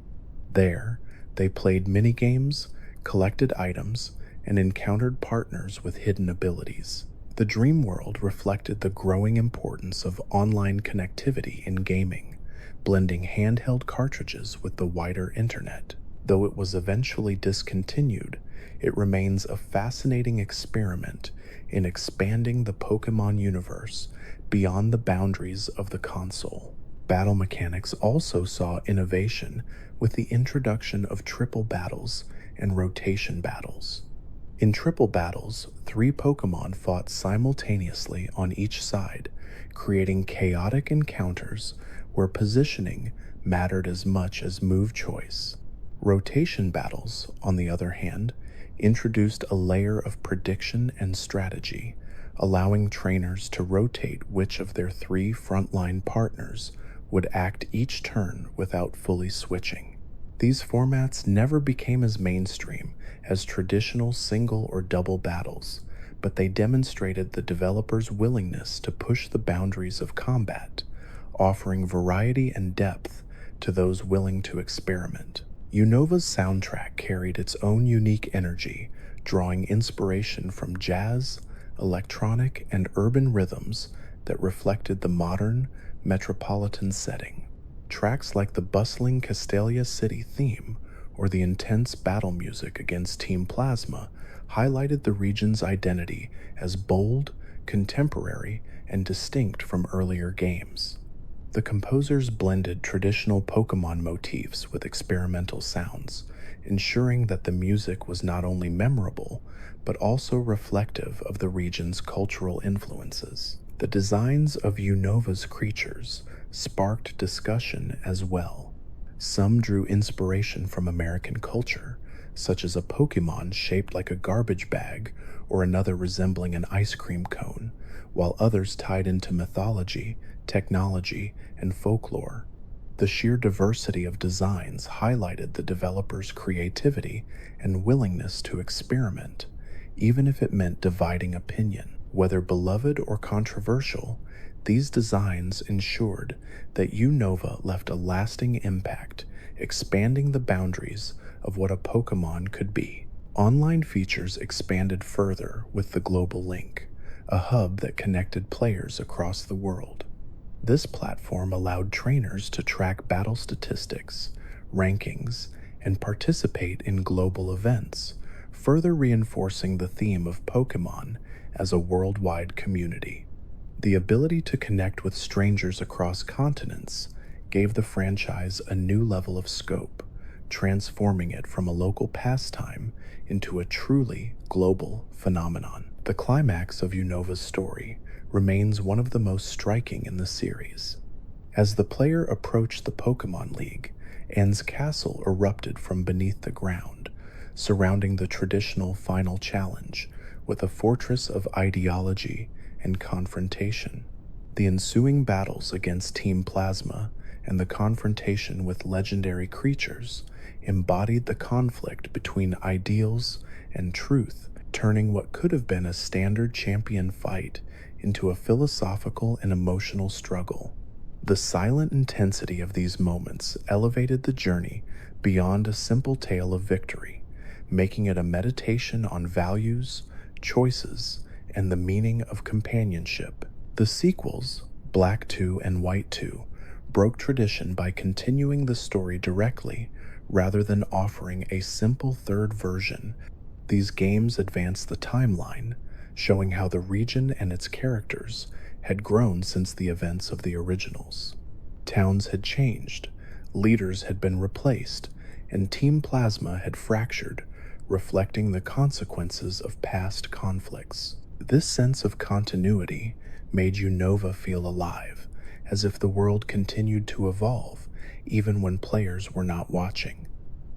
There, they played minigames, collected items, and encountered partners with hidden abilities. The Dream World reflected the growing importance of online connectivity in gaming, blending handheld cartridges with the wider internet. Though it was eventually discontinued, it remains a fascinating experiment in expanding the Pokémon universe beyond the boundaries of the console. Battle mechanics also saw innovation with the introduction of triple battles and rotation battles. In triple battles, 3 Pokémon fought simultaneously on each side, creating chaotic encounters where positioning mattered as much as move choice. Rotation battles, on the other hand, introduced a layer of prediction and strategy, allowing trainers to rotate which of their 3 frontline partners would act each turn without fully switching. These formats never became as mainstream as traditional single or double battles, but they demonstrated the developers' willingness to push the boundaries of combat, offering variety and depth to those willing to experiment. Unova's soundtrack carried its own unique energy, drawing inspiration from jazz, electronic, and urban rhythms that reflected the modern, metropolitan setting. Tracks like the bustling Castelia City theme or the intense battle music against Team Plasma highlighted the region's identity as bold, contemporary, and distinct from earlier games. The composers blended traditional Pokemon motifs with experimental sounds, ensuring that the music was not only memorable, but also reflective of the region's cultural influences. The designs of Unova's creatures sparked discussion as well. Some drew inspiration from American culture, such as a Pokemon shaped like a garbage bag or another resembling an ice cream cone, while others tied into mythology, technology, and folklore. The sheer diversity of designs highlighted the developers' creativity and willingness to experiment, even if it meant dividing opinion. Whether beloved or controversial, these designs ensured that Unova left a lasting impact, expanding the boundaries of what a Pokemon could be. Online features expanded further with the Global Link, a hub that connected players across the world. This platform allowed trainers to track battle statistics, rankings, and participate in global events, further reinforcing the theme of Pokemon as a worldwide community. The ability to connect with strangers across continents gave the franchise a new level of scope, transforming it from a local pastime into a truly global phenomenon. The climax of Unova's story remains one of the most striking in the series. As the player approached the Pokemon League, Ann's castle erupted from beneath the ground, surrounding the traditional final challenge with a fortress of ideology and confrontation. The ensuing battles against Team Plasma and the confrontation with legendary creatures embodied the conflict between ideals and truth, turning what could have been a standard champion fight into a philosophical and emotional struggle. The silent intensity of these moments elevated the journey beyond a simple tale of victory, making it a meditation on values, choices, and the meaning of companionship. The sequels, Black 2 and White 2, broke tradition by continuing the story directly rather than offering a simple third version. These games advanced the timeline, showing how the region and its characters had grown since the events of the originals. Towns had changed, leaders had been replaced, and Team Plasma had fractured, reflecting the consequences of past conflicts. This sense of continuity made Unova feel alive, as if the world continued to evolve even when players were not watching.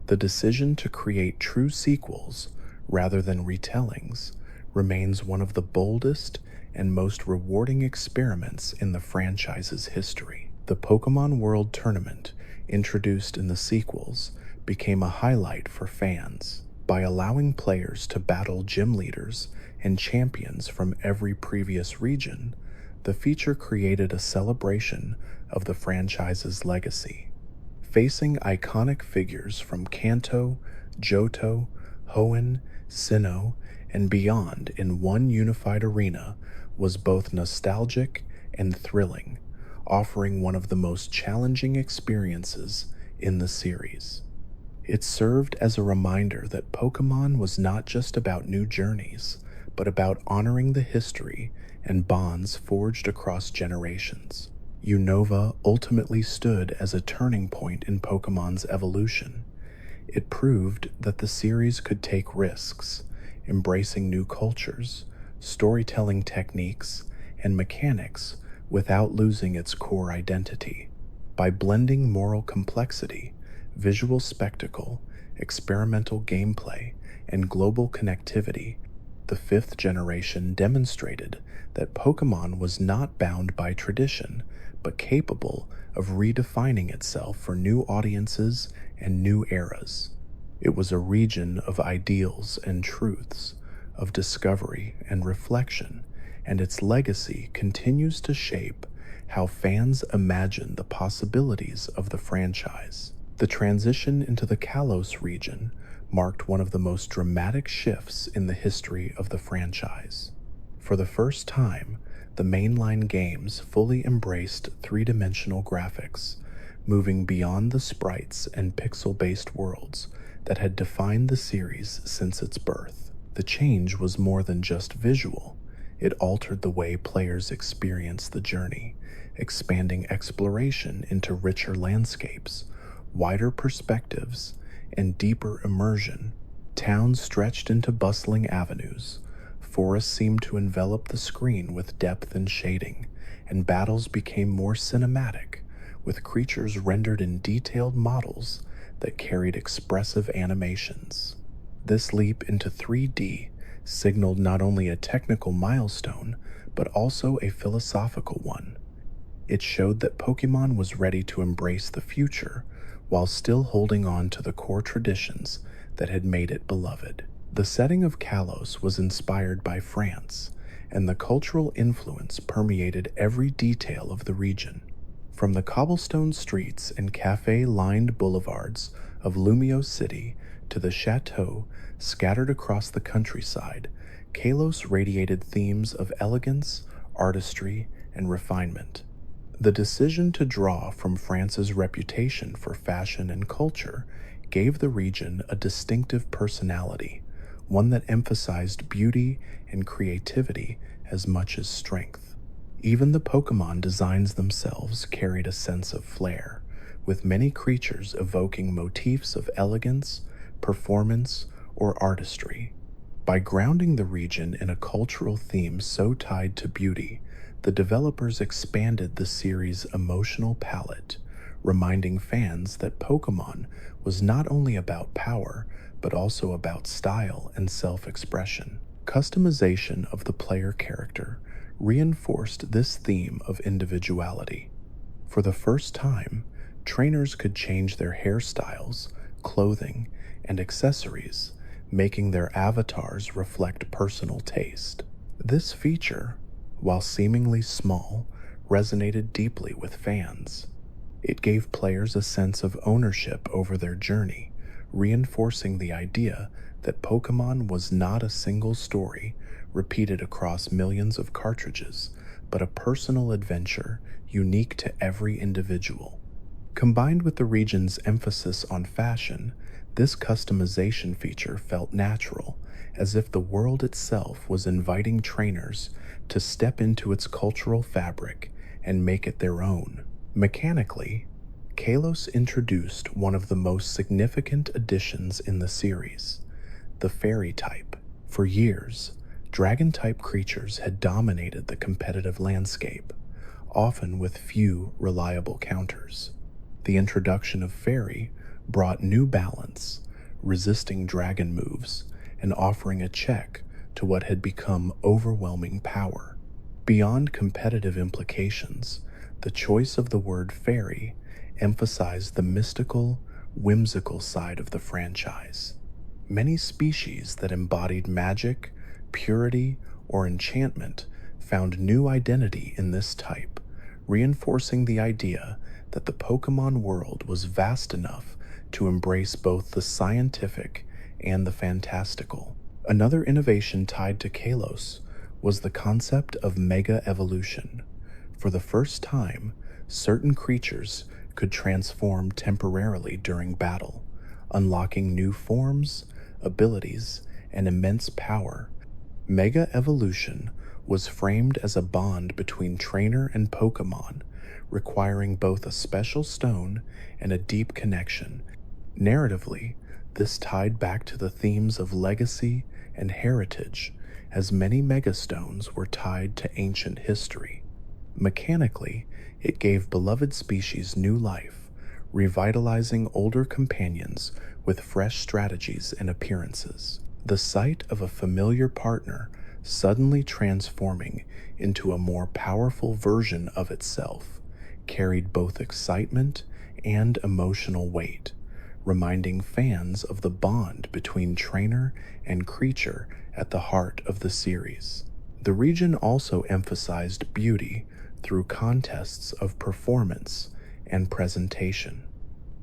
The decision to create true sequels rather than retellings remains one of the boldest and most rewarding experiments in the franchise's history. The Pokemon World Tournament, introduced in the sequels, became a highlight for fans. By allowing players to battle gym leaders and champions from every previous region, the feature created a celebration of the franchise's legacy. Facing iconic figures from Kanto, Johto, Hoenn, Sinnoh, and beyond in one unified arena was both nostalgic and thrilling, offering one of the most challenging experiences in the series. It served as a reminder that Pokemon was not just about new journeys, but about honoring the history and bonds forged across generations. Unova ultimately stood as a turning point in Pokemon's evolution. It proved that the series could take risks, embracing new cultures, storytelling techniques, and mechanics without losing its core identity. By blending moral complexity, visual spectacle, experimental gameplay, and global connectivity, the fifth generation demonstrated that Pokemon was not bound by tradition, but capable of redefining itself for new audiences and new eras. It was a region of ideals and truths, of discovery and reflection, and its legacy continues to shape how fans imagine the possibilities of the franchise. The transition into the Kalos region marked one of the most dramatic shifts in the history of the franchise. For the first time, the mainline games fully embraced three-dimensional graphics, moving beyond the sprites and pixel-based worlds that had defined the series since its birth. The change was more than just visual. It altered the way players experienced the journey, expanding exploration into richer landscapes, wider perspectives, and deeper immersion. Towns stretched into bustling avenues, forests seemed to envelop the screen with depth and shading, and battles became more cinematic, with creatures rendered in detailed models that carried expressive animations. This leap into 3D signaled not only a technical milestone, but also a philosophical one. It showed that Pokemon was ready to embrace the future while still holding on to the core traditions that had made it beloved. The setting of Kalos was inspired by France, and the cultural influence permeated every detail of the region. From the cobblestone streets and cafe-lined boulevards of Lumio City to the chateaux scattered across the countryside, Kalos radiated themes of elegance, artistry, and refinement. The decision to draw from France's reputation for fashion and culture gave the region a distinctive personality, one that emphasized beauty and creativity as much as strength. Even the Pokemon designs themselves carried a sense of flair, with many creatures evoking motifs of elegance, performance, or artistry. By grounding the region in a cultural theme so tied to beauty, the developers expanded the series' emotional palette, reminding fans that Pokemon was not only about power, but also about style and self-expression. Customization of the player character reinforced this theme of individuality. For the first time, trainers could change their hairstyles, clothing, and accessories, making their avatars reflect personal taste. This feature, while seemingly small, resonated deeply with fans. It gave players a sense of ownership over their journey, reinforcing the idea that Pokemon was not a single story repeated across millions of cartridges, but a personal adventure unique to every individual. Combined with the region's emphasis on fashion, this customization feature felt natural, as if the world itself was inviting trainers to step into its cultural fabric and make it their own. Mechanically, Kalos introduced one of the most significant additions in the series, the Fairy type. For years, Dragon-type creatures had dominated the competitive landscape, often with few reliable counters. The introduction of Fairy brought new balance, resisting dragon moves and offering a check to what had become overwhelming power. Beyond competitive implications, the choice of the word fairy emphasized the mystical, whimsical side of the franchise. Many species that embodied magic, purity, or enchantment found new identity in this type, reinforcing the idea that the Pokemon world was vast enough to embrace both the scientific and the fantastical. Another innovation tied to Kalos was the concept of mega evolution. For the first time, certain creatures could transform temporarily during battle, unlocking new forms, abilities, and immense power. Mega evolution was framed as a bond between trainer and Pokemon, requiring both a special stone and a deep connection. Narratively, this tied back to the themes of legacy and heritage, as many megastones were tied to ancient history. Mechanically, it gave beloved species new life, revitalizing older companions with fresh strategies and appearances. The sight of a familiar partner suddenly transforming into a more powerful version of itself carried both excitement and emotional weight, reminding fans of the bond between trainer and creature at the heart of the series. The region also emphasized beauty through contests of performance and presentation.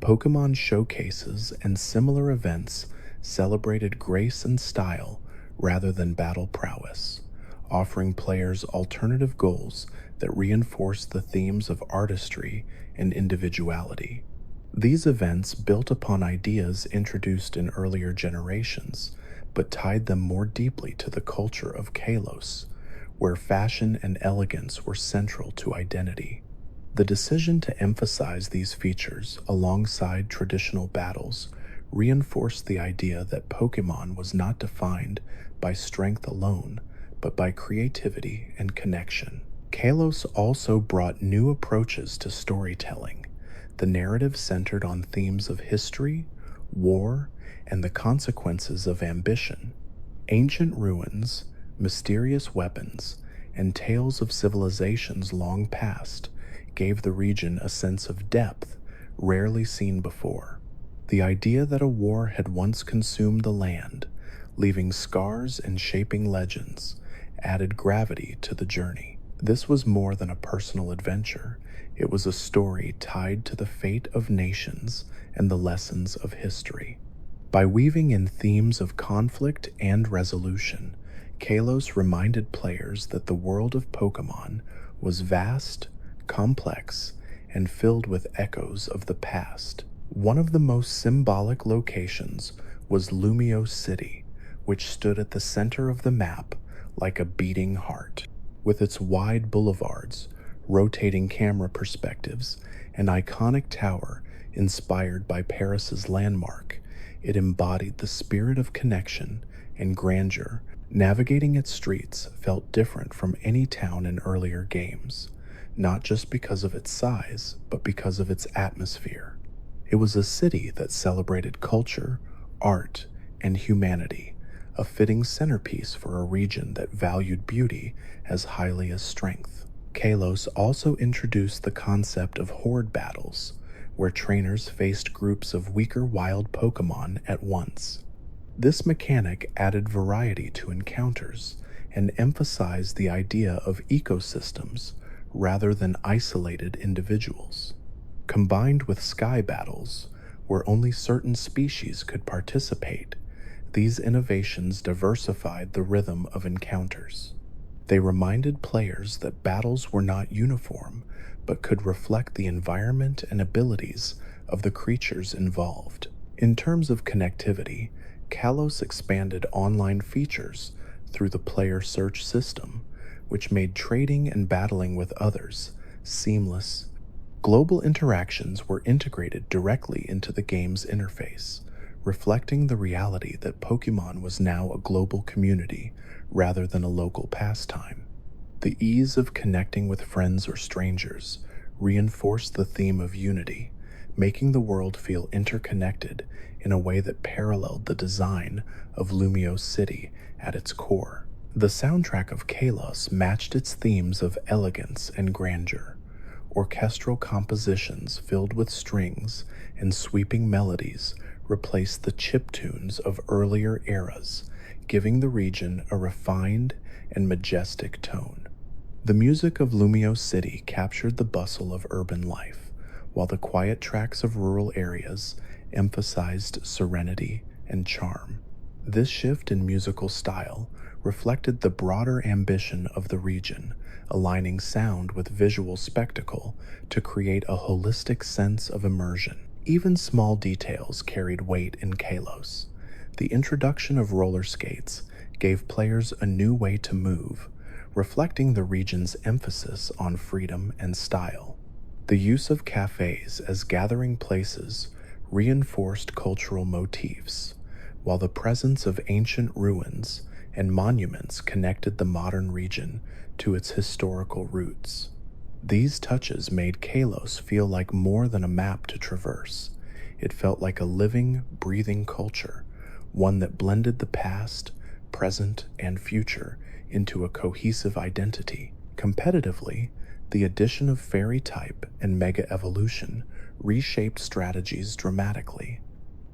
Pokemon showcases and similar events celebrated grace and style rather than battle prowess, offering players alternative goals that reinforce the themes of artistry and individuality. These events built upon ideas introduced in earlier generations, but tied them more deeply to the culture of Kalos, where fashion and elegance were central to identity. The decision to emphasize these features alongside traditional battles reinforced the idea that Pokemon was not defined by strength alone, but by creativity and connection. Kalos also brought new approaches to storytelling. The narrative centered on themes of history, war, and the consequences of ambition. Ancient ruins, mysterious weapons, and tales of civilizations long past gave the region a sense of depth rarely seen before. The idea that a war had once consumed the land, leaving scars and shaping legends, added gravity to the journey. This was more than a personal adventure. It was a story tied to the fate of nations and the lessons of history. By weaving in themes of conflict and resolution, Kalos reminded players that the world of Pokemon was vast, complex, and filled with echoes of the past. One of the most symbolic locations was Lumio City, which stood at the center of the map like a beating heart. With its wide boulevards, rotating camera perspectives, and iconic tower inspired by Paris's landmark, it embodied the spirit of connection and grandeur. Navigating its streets felt different from any town in earlier games, not just because of its size, but because of its atmosphere. It was a city that celebrated culture, art, and humanity, a fitting centerpiece for a region that valued beauty as highly as strength. Kalos also introduced the concept of horde battles, where trainers faced groups of weaker wild Pokemon at once. This mechanic added variety to encounters and emphasized the idea of ecosystems rather than isolated individuals. Combined with sky battles, where only certain species could participate, these innovations diversified the rhythm of encounters. They reminded players that battles were not uniform, but could reflect the environment and abilities of the creatures involved. In terms of connectivity, Kalos expanded online features through the player search system, which made trading and battling with others seamless. Global interactions were integrated directly into the game's interface, reflecting the reality that Pokemon was now a global community rather than a local pastime. The ease of connecting with friends or strangers reinforced the theme of unity, making the world feel interconnected in a way that paralleled the design of Lumio City at its core. The soundtrack of Kalos matched its themes of elegance and grandeur. Orchestral compositions filled with strings and sweeping melodies replaced the chiptunes of earlier eras, giving the region a refined and majestic tone. The music of Lumio City captured the bustle of urban life, while the quiet tracks of rural areas emphasized serenity and charm. This shift in musical style reflected the broader ambition of the region, aligning sound with visual spectacle to create a holistic sense of immersion. Even small details carried weight in Kalos. The introduction of roller skates gave players a new way to move, reflecting the region's emphasis on freedom and style. The use of cafes as gathering places reinforced cultural motifs, while the presence of ancient ruins and monuments connected the modern region to its historical roots. These touches made Kalos feel like more than a map to traverse. It felt like a living, breathing culture, one that blended the past, present, and future into a cohesive identity. Competitively, the addition of fairy type and mega evolution reshaped strategies dramatically.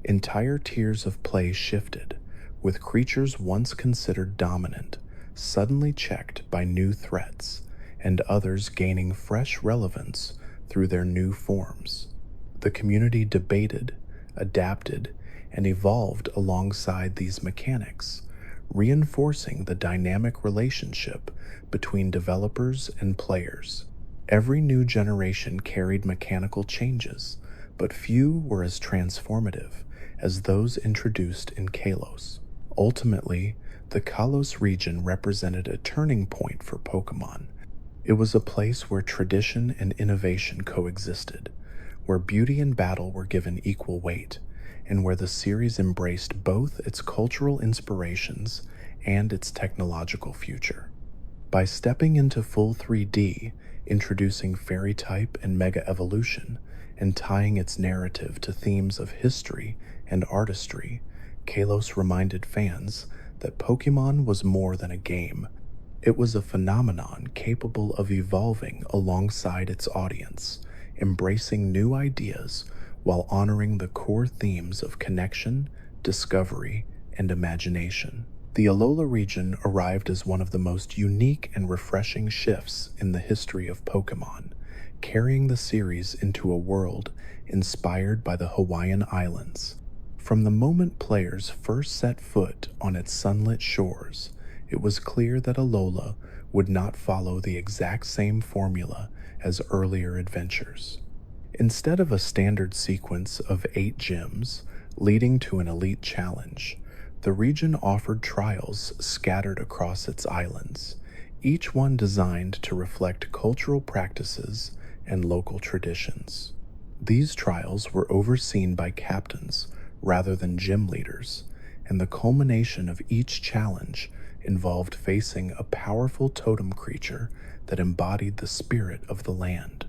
Entire tiers of play shifted, with creatures once considered dominant suddenly checked by new threats, and others gaining fresh relevance through their new forms. The community debated, adapted, and evolved alongside these mechanics, reinforcing the dynamic relationship between developers and players. Every new generation carried mechanical changes, but few were as transformative as those introduced in Kalos. Ultimately, The Kalos region represented a turning point for Pokemon. It was a place where tradition and innovation coexisted, where beauty and battle were given equal weight, and where the series embraced both its cultural inspirations and its technological future. By stepping into full 3D, introducing fairy type and mega evolution, and tying its narrative to themes of history and artistry, Kalos reminded fans that Pokemon was more than a game. It was a phenomenon capable of evolving alongside its audience, embracing new ideas while honoring the core themes of connection, discovery, and imagination. The Alola region arrived as one of the most unique and refreshing shifts in the history of Pokemon, carrying the series into a world inspired by the Hawaiian Islands. From the moment players first set foot on its sunlit shores, it was clear that Alola would not follow the exact same formula as earlier adventures. Instead of a standard sequence of 8 gyms leading to an elite challenge, the region offered trials scattered across its islands, each one designed to reflect cultural practices and local traditions. These trials were overseen by captains rather than gym leaders, and the culmination of each challenge involved facing a powerful totem creature that embodied the spirit of the land.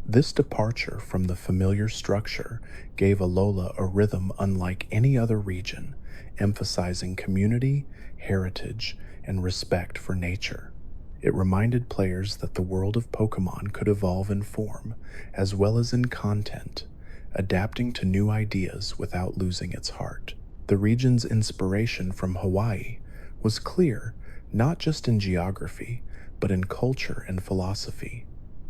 This departure from the familiar structure gave Alola a rhythm unlike any other region, emphasizing community, heritage, and respect for nature. It reminded players that the world of Pokemon could evolve in form as well as in content, adapting to new ideas without losing its heart. The region's inspiration from Hawaii was clear, not just in geography, but in culture and philosophy.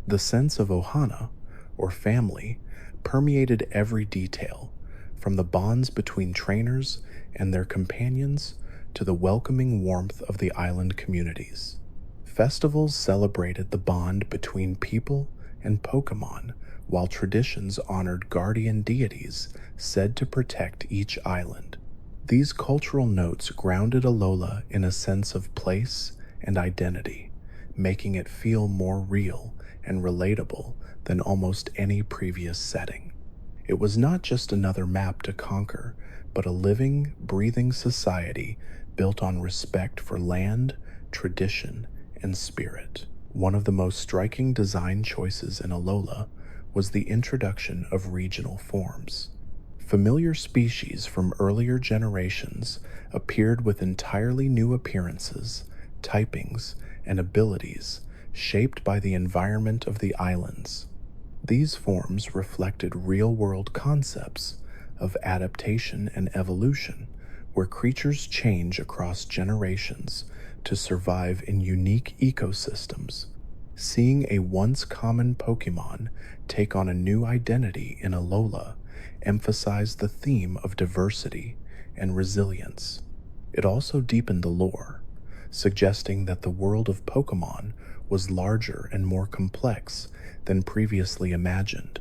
The sense of ohana, or family, permeated every detail, from the bonds between trainers and their companions to the welcoming warmth of the island communities. Festivals celebrated the bond between people and Pokemon, while traditions honored guardian deities said to protect each island. These cultural notes grounded Alola in a sense of place and identity, making it feel more real and relatable than almost any previous setting. It was not just another map to conquer, but a living, breathing society built on respect for land, tradition, and spirit. One of the most striking design choices in Alola was the introduction of regional forms. Familiar species from earlier generations appeared with entirely new appearances, typings, and abilities shaped by the environment of the islands. These forms reflected real-world concepts of adaptation and evolution, where creatures change across generations to survive in unique ecosystems. Seeing a once common Pokemon take on a new identity in Alola emphasized the theme of diversity and resilience. It also deepened the lore, suggesting that the world of Pokemon was larger and more complex than previously imagined,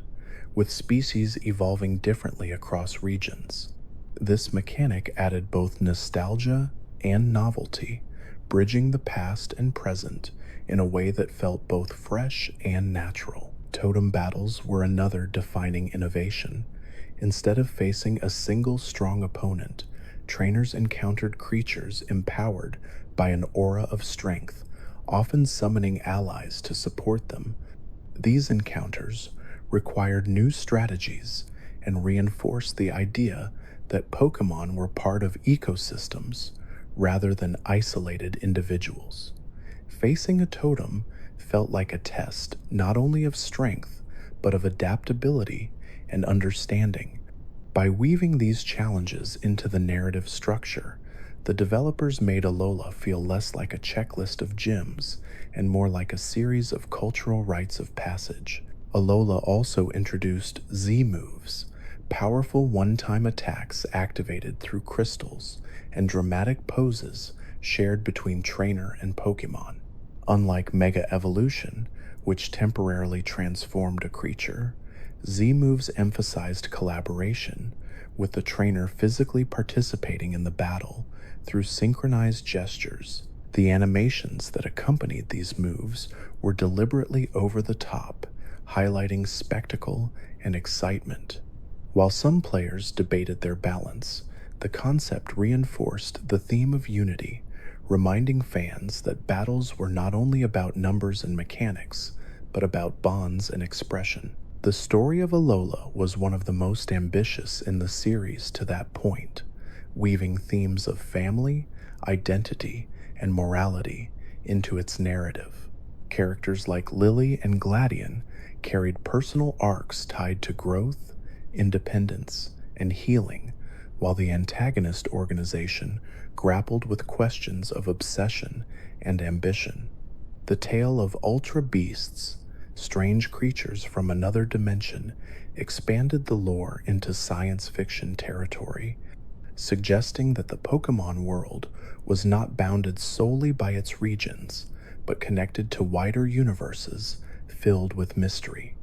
with species evolving differently across regions. This mechanic added both nostalgia and novelty, bridging the past and present in a way that felt both fresh and natural. Totem battles were another defining innovation. Instead of facing a single strong opponent, trainers encountered creatures empowered by an aura of strength, often summoning allies to support them. These encounters required new strategies and reinforced the idea that Pokemon were part of ecosystems rather than isolated individuals. Facing a totem felt like a test not only of strength, but of adaptability and understanding. By weaving these challenges into the narrative structure, the developers made Alola feel less like a checklist of gyms and more like a series of cultural rites of passage. Alola also introduced Z-moves, powerful one-time attacks activated through crystals, and dramatic poses shared between trainer and Pokemon. Unlike Mega Evolution, which temporarily transformed a creature, Z moves emphasized collaboration, with the trainer physically participating in the battle through synchronized gestures. The animations that accompanied these moves were deliberately over the top, highlighting spectacle and excitement. While some players debated their balance, the concept reinforced the theme of unity, reminding fans that battles were not only about numbers and mechanics, but about bonds and expression. The story of Alola was one of the most ambitious in the series to that point, weaving themes of family, identity, and morality into its narrative. Characters like Lily and Gladion carried personal arcs tied to growth, independence, and healing, while the antagonist organization grappled with questions of obsession and ambition. The tale of Ultra Beasts, strange creatures from another dimension, expanded the lore into science fiction territory, suggesting that the Pokémon world was not bounded solely by its regions, but connected to wider universes filled with mystery.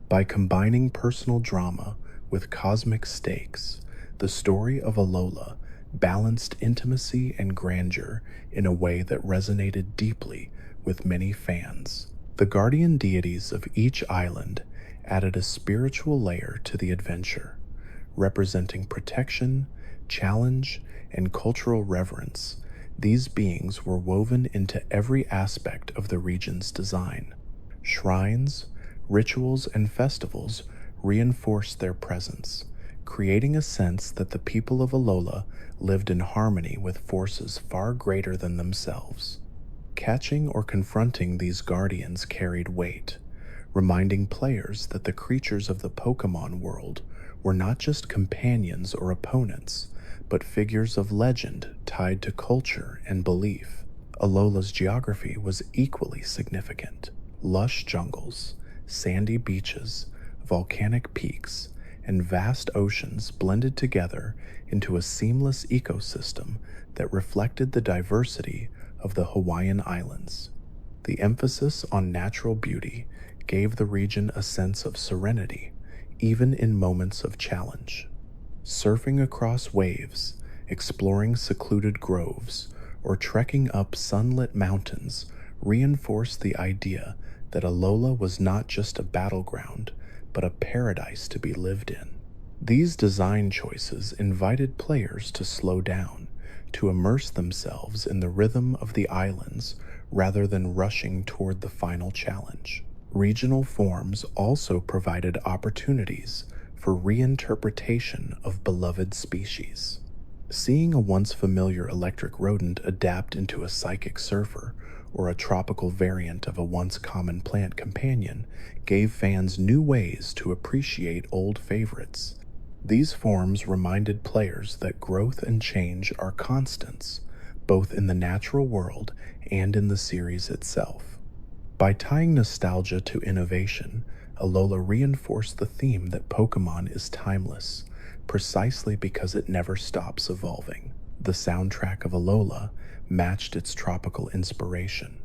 By combining personal drama with cosmic stakes, the story of Alola balanced intimacy and grandeur in a way that resonated deeply with many fans. The guardian deities of each island added a spiritual layer to the adventure, representing protection, challenge, and cultural reverence. These beings were woven into every aspect of the region's design. Shrines, rituals, and festivals reinforced their presence, creating a sense that the people of Alola lived in harmony with forces far greater than themselves. Catching or confronting these guardians carried weight, reminding players that the creatures of the Pokémon world were not just companions or opponents, but figures of legend tied to culture and belief. Alola's geography was equally significant. Lush jungles, sandy beaches, volcanic peaks, and vast oceans blended together into a seamless ecosystem that reflected the diversity of the Hawaiian Islands. The emphasis on natural beauty gave the region a sense of serenity, even in moments of challenge. Surfing across waves, exploring secluded groves, or trekking up sunlit mountains reinforced the idea that Alola was not just a battleground, but a paradise to be lived in. These design choices invited players to slow down, to immerse themselves in the rhythm of the islands rather than rushing toward the final challenge. Regional forms also provided opportunities for reinterpretation of beloved species. Seeing a once familiar electric rodent adapt into a psychic surfer or a tropical variant of a once common plant companion gave fans new ways to appreciate old favorites. These forms reminded players that growth and change are constants, both in the natural world and in the series itself. By tying nostalgia to innovation, Alola reinforced the theme that Pokémon is timeless, precisely because it never stops evolving. The soundtrack of Alola matched its tropical inspiration.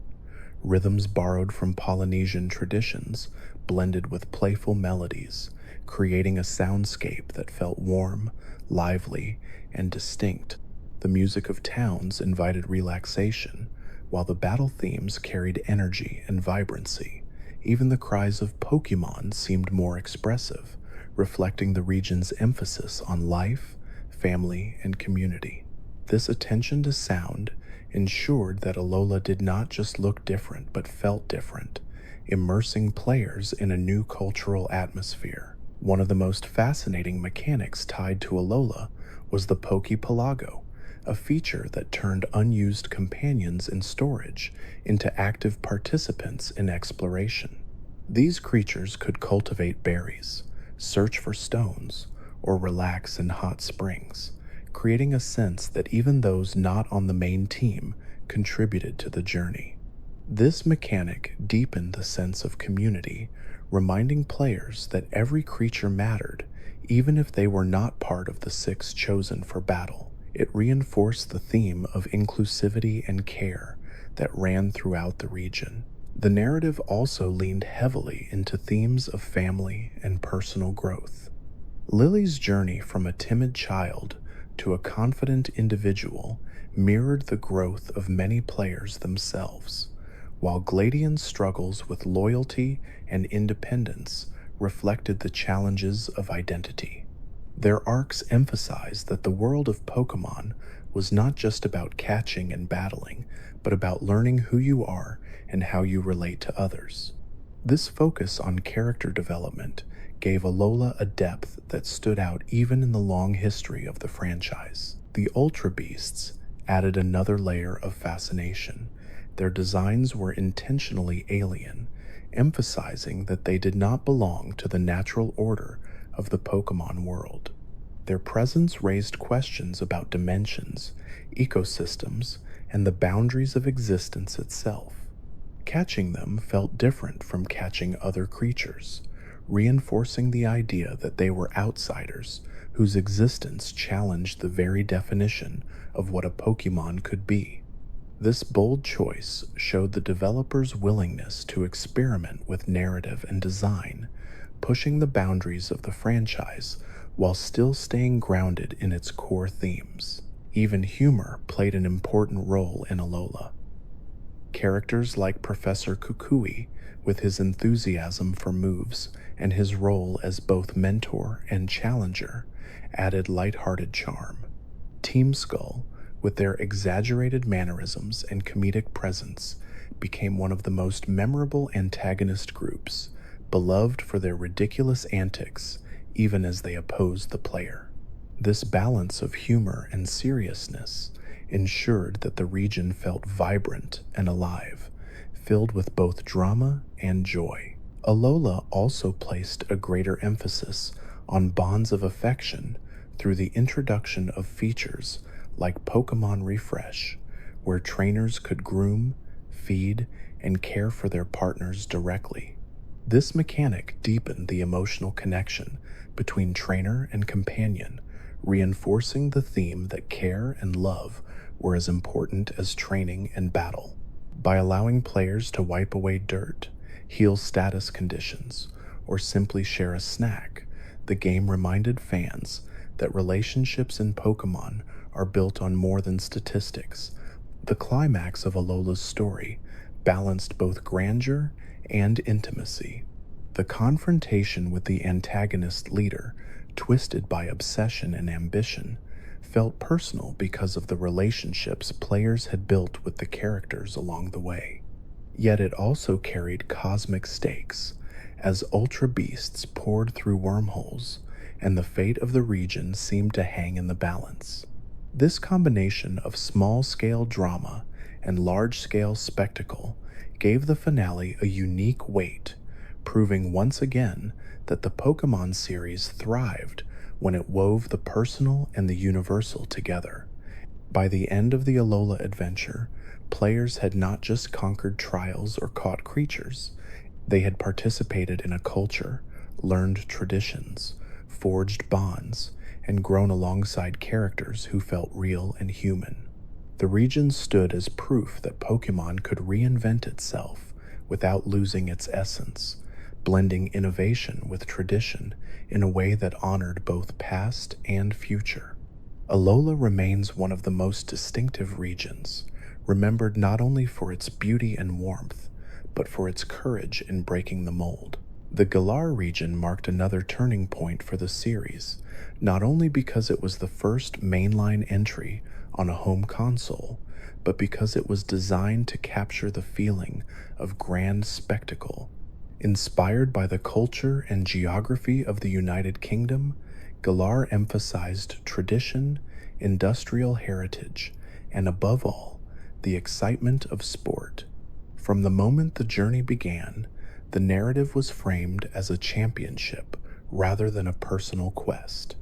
Rhythms borrowed from Polynesian traditions blended with playful melodies, creating a soundscape that felt warm, lively, and distinct. The music of towns invited relaxation, while the battle themes carried energy and vibrancy. Even the cries of Pokémon seemed more expressive, reflecting the region's emphasis on life, family, and community. This attention to sound ensured that Alola did not just look different but felt different, immersing players in a new cultural atmosphere. One of the most fascinating mechanics tied to Alola was the Poképelago, a feature that turned unused companions in storage into active participants in exploration. These creatures could cultivate berries, search for stones, or relax in hot springs, creating a sense that even those not on the main team contributed to the journey. This mechanic deepened the sense of community, reminding players that every creature mattered, even if they were not part of the 6 chosen for battle. It reinforced the theme of inclusivity and care that ran throughout the region. The narrative also leaned heavily into themes of family and personal growth. Lily's journey from a timid child to a confident individual mirrored the growth of many players themselves, while Gladian's struggles with loyalty and independence reflected the challenges of identity. Their arcs emphasized that the world of Pokemon was not just about catching and battling, but about learning who you are and how you relate to others. This focus on character development gave Alola a depth that stood out even in the long history of the franchise. The Ultra Beasts added another layer of fascination. Their designs were intentionally alien, emphasizing that they did not belong to the natural order of the Pokemon world. Their presence raised questions about dimensions, ecosystems, and the boundaries of existence itself. Catching them felt different from catching other creatures, reinforcing the idea that they were outsiders whose existence challenged the very definition of what a Pokemon could be. This bold choice showed the developers' willingness to experiment with narrative and design, pushing the boundaries of the franchise while still staying grounded in its core themes. Even humor played an important role in Alola. Characters like Professor Kukui, with his enthusiasm for moves and his role as both mentor and challenger, added lighthearted charm. Team Skull, with their exaggerated mannerisms and comedic presence, became one of the most memorable antagonist groups, beloved for their ridiculous antics even as they opposed the player. This balance of humor and seriousness ensured that the region felt vibrant and alive, filled with both drama and joy. Alola also placed a greater emphasis on bonds of affection through the introduction of features like Pokemon Refresh, where trainers could groom, feed, and care for their partners directly. This mechanic deepened the emotional connection between trainer and companion, reinforcing the theme that care and love were as important as training and battle. By allowing players to wipe away dirt, heal status conditions, or simply share a snack, the game reminded fans that relationships in Pokemon are built on more than statistics. The climax of Alola's story balanced both grandeur and intimacy. The confrontation with the antagonist leader, twisted by obsession and ambition, felt personal because of the relationships players had built with the characters along the way. Yet it also carried cosmic stakes, as Ultra Beasts poured through wormholes, and the fate of the region seemed to hang in the balance. This combination of small-scale drama and large-scale spectacle gave the finale a unique weight, proving once again that the Pokemon series thrived when it wove the personal and the universal together. By the end of the Alola adventure, players had not just conquered trials or caught creatures, they had participated in a culture, learned traditions, forged bonds, and grown alongside characters who felt real and human. The region stood as proof that Pokemon could reinvent itself without losing its essence, blending innovation with tradition in a way that honored both past and future. Alola remains one of the most distinctive regions, remembered not only for its beauty and warmth, but for its courage in breaking the mold. The Galar region marked another turning point for the series, not only because it was the first mainline entry on a home console, but because it was designed to capture the feeling of grand spectacle. Inspired by the culture and geography of the United Kingdom, Galar emphasized tradition, industrial heritage, and above all, the excitement of sport. From the moment the journey began, the narrative was framed as a championship rather than a personal quest.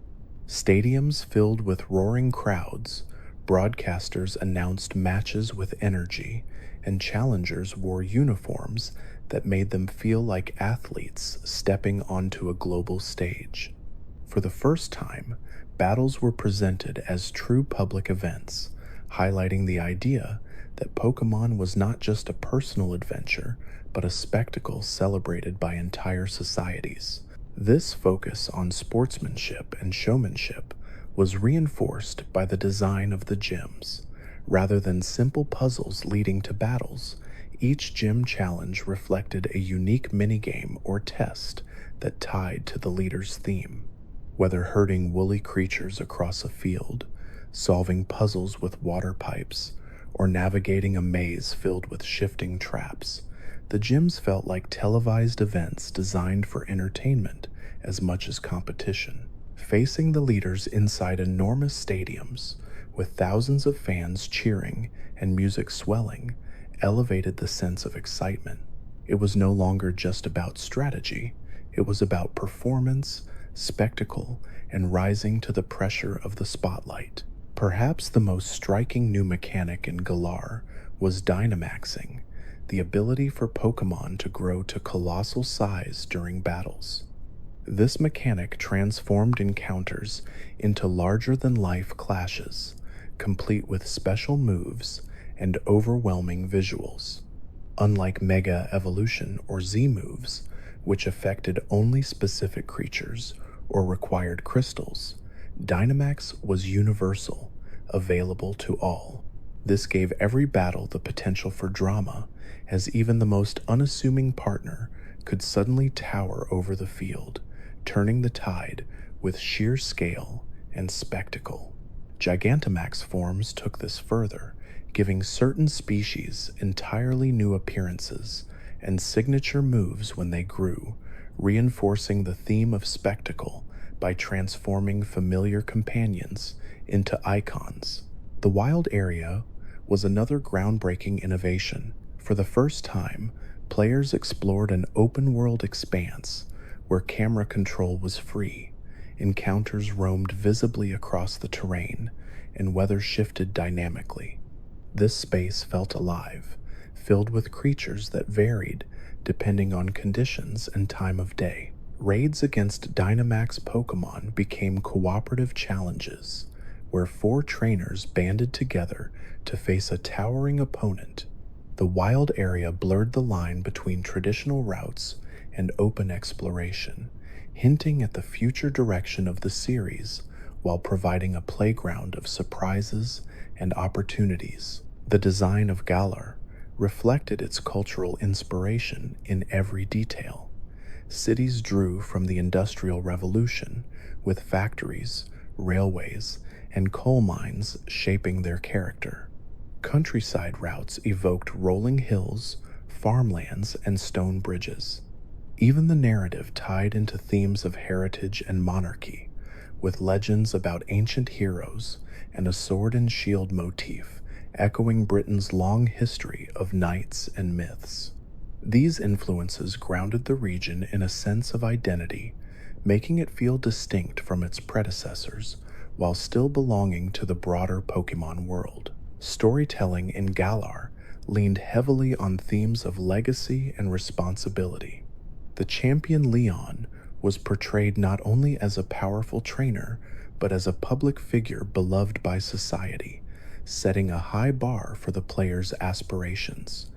Stadiums filled with roaring crowds, broadcasters announced matches with energy, and challengers wore uniforms that made them feel like athletes stepping onto a global stage. For the first time, battles were presented as true public events, highlighting the idea that Pokemon was not just a personal adventure, but a spectacle celebrated by entire societies. This focus on sportsmanship and showmanship was reinforced by the design of the gyms. Rather than simple puzzles leading to battles, each gym challenge reflected a unique minigame or test that tied to the leader's theme. Whether herding woolly creatures across a field, solving puzzles with water pipes, or navigating a maze filled with shifting traps, the gyms felt like televised events designed for entertainment as much as competition. Facing the leaders inside enormous stadiums, with thousands of fans cheering and music swelling, elevated the sense of excitement. It was no longer just about strategy, it was about performance, spectacle, and rising to the pressure of the spotlight. Perhaps the most striking new mechanic in Galar was Dynamaxing, the ability for Pokemon to grow to colossal size during battles. This mechanic transformed encounters into larger-than-life clashes, complete with special moves and overwhelming visuals. Unlike Mega Evolution or Z moves, which affected only specific creatures or required crystals, Dynamax was universal, available to all. This gave every battle the potential for drama, as even the most unassuming partner could suddenly tower over the field, turning the tide with sheer scale and spectacle. Gigantamax forms took this further, giving certain species entirely new appearances and signature moves when they grew, reinforcing the theme of spectacle by transforming familiar companions into icons. The wild area was another groundbreaking innovation. For the first time, players explored an open-world expanse where camera control was free, encounters roamed visibly across the terrain, and weather shifted dynamically. This space felt alive, filled with creatures that varied depending on conditions and time of day. Raids against Dynamax Pokemon became cooperative challenges, where 4 trainers banded together to face a towering opponent. The wild area blurred the line between traditional routes and open exploration, hinting at the future direction of the series while providing a playground of surprises and opportunities. The design of Galar reflected its cultural inspiration in every detail. Cities drew from the Industrial Revolution, with factories, railways, and coal mines shaping their character. Countryside routes evoked rolling hills, farmlands, and stone bridges. Even the narrative tied into themes of heritage and monarchy, with legends about ancient heroes and a sword and shield motif echoing Britain's long history of knights and myths. These influences grounded the region in a sense of identity, making it feel distinct from its predecessors while still belonging to the broader Pokémon world. Storytelling in Galar leaned heavily on themes of legacy and responsibility. The champion Leon was portrayed not only as a powerful trainer, but as a public figure beloved by society, setting a high bar for the player's aspirations.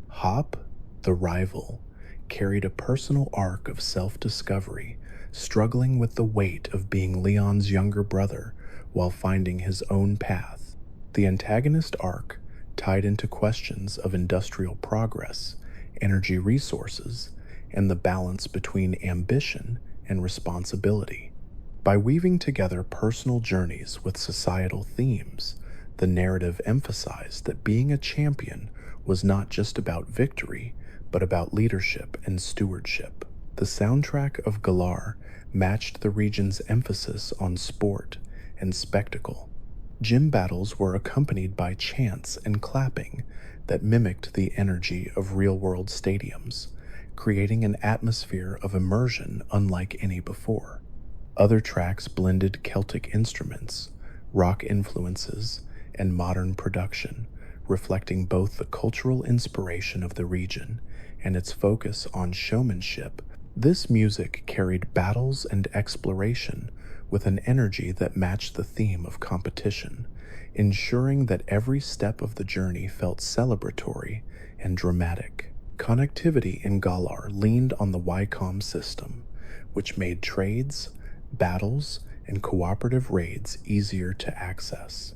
Hop, the rival, carried a personal arc of self-discovery, struggling with the weight of being Leon's younger brother while finding his own path. The antagonist arc tied into questions of industrial progress, energy resources, and the balance between ambition and responsibility. By weaving together personal journeys with societal themes, the narrative emphasized that being a champion was not just about victory, but about leadership and stewardship. The soundtrack of Galar matched the region's emphasis on sport and spectacle. Gym battles were accompanied by chants and clapping that mimicked the energy of real-world stadiums, creating an atmosphere of immersion unlike any before. Other tracks blended Celtic instruments, rock influences, and modern production, reflecting both the cultural inspiration of the region and its focus on showmanship. This music carried battles and exploration with an energy that matched the theme of competition, ensuring that every step of the journey felt celebratory and dramatic. Connectivity in Galar leaned on the Wycom system, which made trades, battles, and cooperative raids easier to access.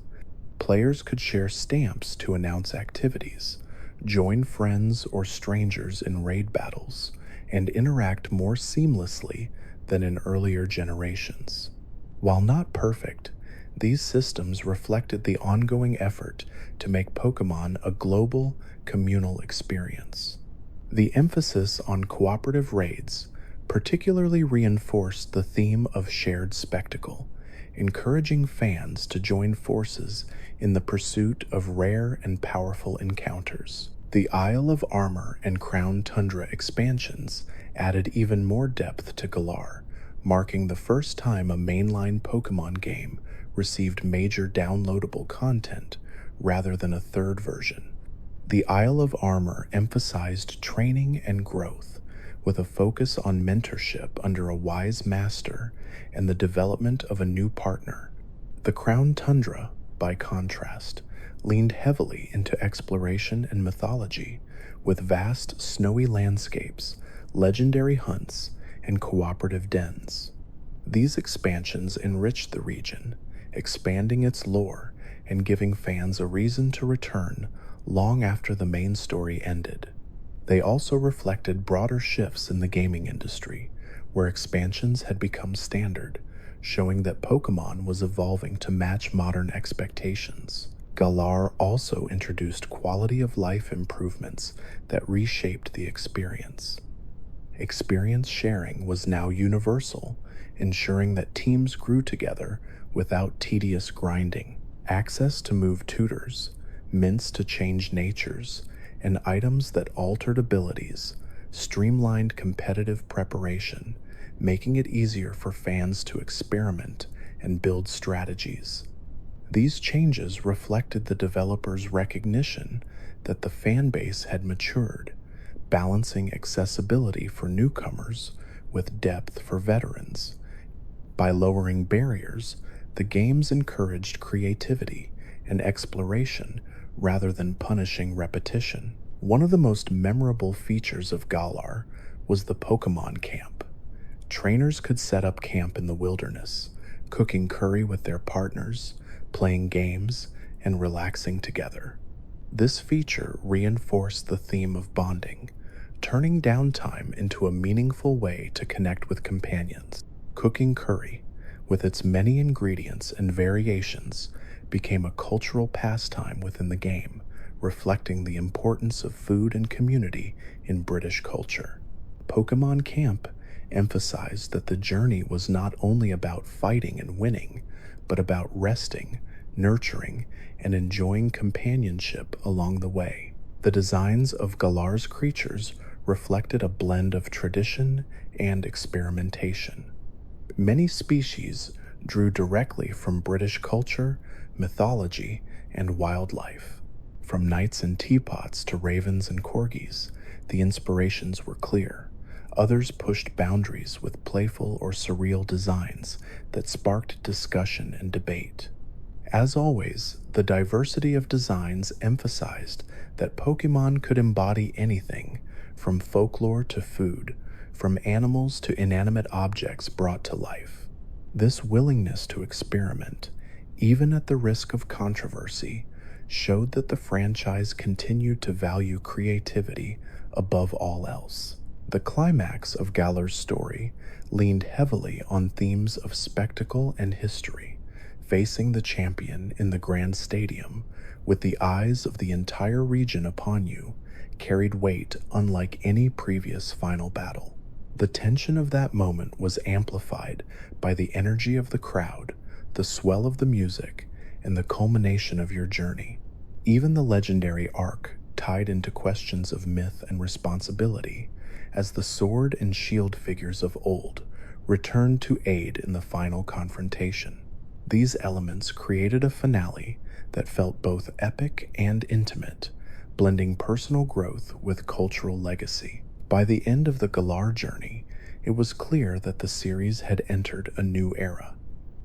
Players could share stamps to announce activities, join friends or strangers in raid battles, and interact more seamlessly than in earlier generations. While not perfect, these systems reflected the ongoing effort to make Pokémon a global, communal experience. The emphasis on cooperative raids particularly reinforced the theme of shared spectacle, encouraging fans to join forces in the pursuit of rare and powerful encounters. The Isle of Armor and Crown Tundra expansions added even more depth to Galar, marking the first time a mainline Pokémon game received major downloadable content rather than a third version. The Isle of Armor emphasized training and growth, with a focus on mentorship under a wise master and the development of a new partner. The Crown Tundra, by contrast, leaned heavily into exploration and mythology, with vast snowy landscapes, legendary hunts, and cooperative dens. These expansions enriched the region, expanding its lore and giving fans a reason to return long after the main story ended. They also reflected broader shifts in the gaming industry, where expansions had become standard, showing that Pokémon was evolving to match modern expectations. Galar also introduced quality of life improvements that reshaped the experience. Experience sharing was now universal, ensuring that teams grew together without tedious grinding. Access to move tutors, mints to change natures, and items that altered abilities streamlined competitive preparation, making it easier for fans to experiment and build strategies. These changes reflected the developers' recognition that the fan base had matured, balancing accessibility for newcomers with depth for veterans. By lowering barriers, the games encouraged creativity and exploration rather than punishing repetition. One of the most memorable features of Galar was the Pokémon camp. Trainers could set up camp in the wilderness, cooking curry with their partners, playing games, and relaxing together. This feature reinforced the theme of bonding, turning downtime into a meaningful way to connect with companions. Cooking curry, with its many ingredients and variations, became a cultural pastime within the game, reflecting the importance of food and community in British culture. Pokémon Camp emphasized that the journey was not only about fighting and winning, but about resting, nurturing, and enjoying companionship along the way. The designs of Galar's creatures reflected a blend of tradition and experimentation. Many species drew directly from British culture, mythology, and wildlife. From knights and teapots to ravens and corgis, the inspirations were clear. Others pushed boundaries with playful or surreal designs that sparked discussion and debate. As always, the diversity of designs emphasized that Pokémon could embody anything, from folklore to food, from animals to inanimate objects brought to life. This willingness to experiment, even at the risk of controversy, showed that the franchise continued to value creativity above all else. The climax of Galar's story leaned heavily on themes of spectacle and history, facing the champion in the Grand Stadium with the eyes of the entire region upon you carried weight unlike any previous final battle. The tension of that moment was amplified by the energy of the crowd, the swell of the music, and the culmination of your journey. Even the legendary arc tied into questions of myth and responsibility, as the sword and shield figures of old returned to aid in the final confrontation. These elements created a finale that felt both epic and intimate, blending personal growth with cultural legacy. By the end of the Galar journey, it was clear that the series had entered a new era.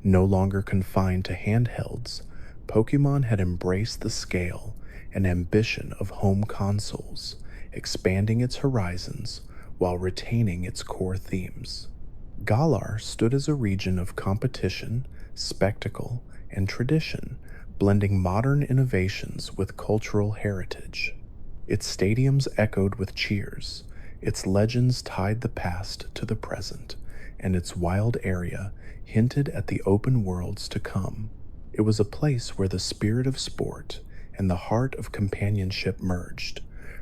No longer confined to handhelds, Pokémon had embraced the scale and ambition of home consoles, expanding its horizons while retaining its core themes. Galar stood as a region of competition, spectacle, and tradition, blending modern innovations with cultural heritage. Its stadiums echoed with cheers, its legends tied the past to the present, and its wild area hinted at the open worlds to come. It was a place where the spirit of sport and the heart of companionship merged,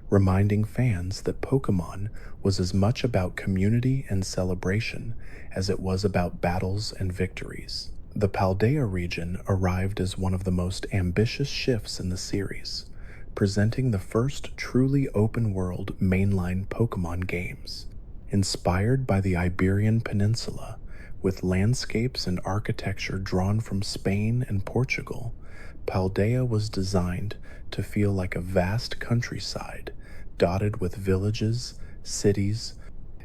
reminding fans that Pokémon was as much about community and celebration as it was about battles and victories. The Paldea region arrived as one of the most ambitious shifts in the series, presenting the first truly open-world mainline Pokémon games. Inspired by the Iberian Peninsula, with landscapes and architecture drawn from Spain and Portugal, Paldea was designed to feel like a vast countryside dotted with villages, cities,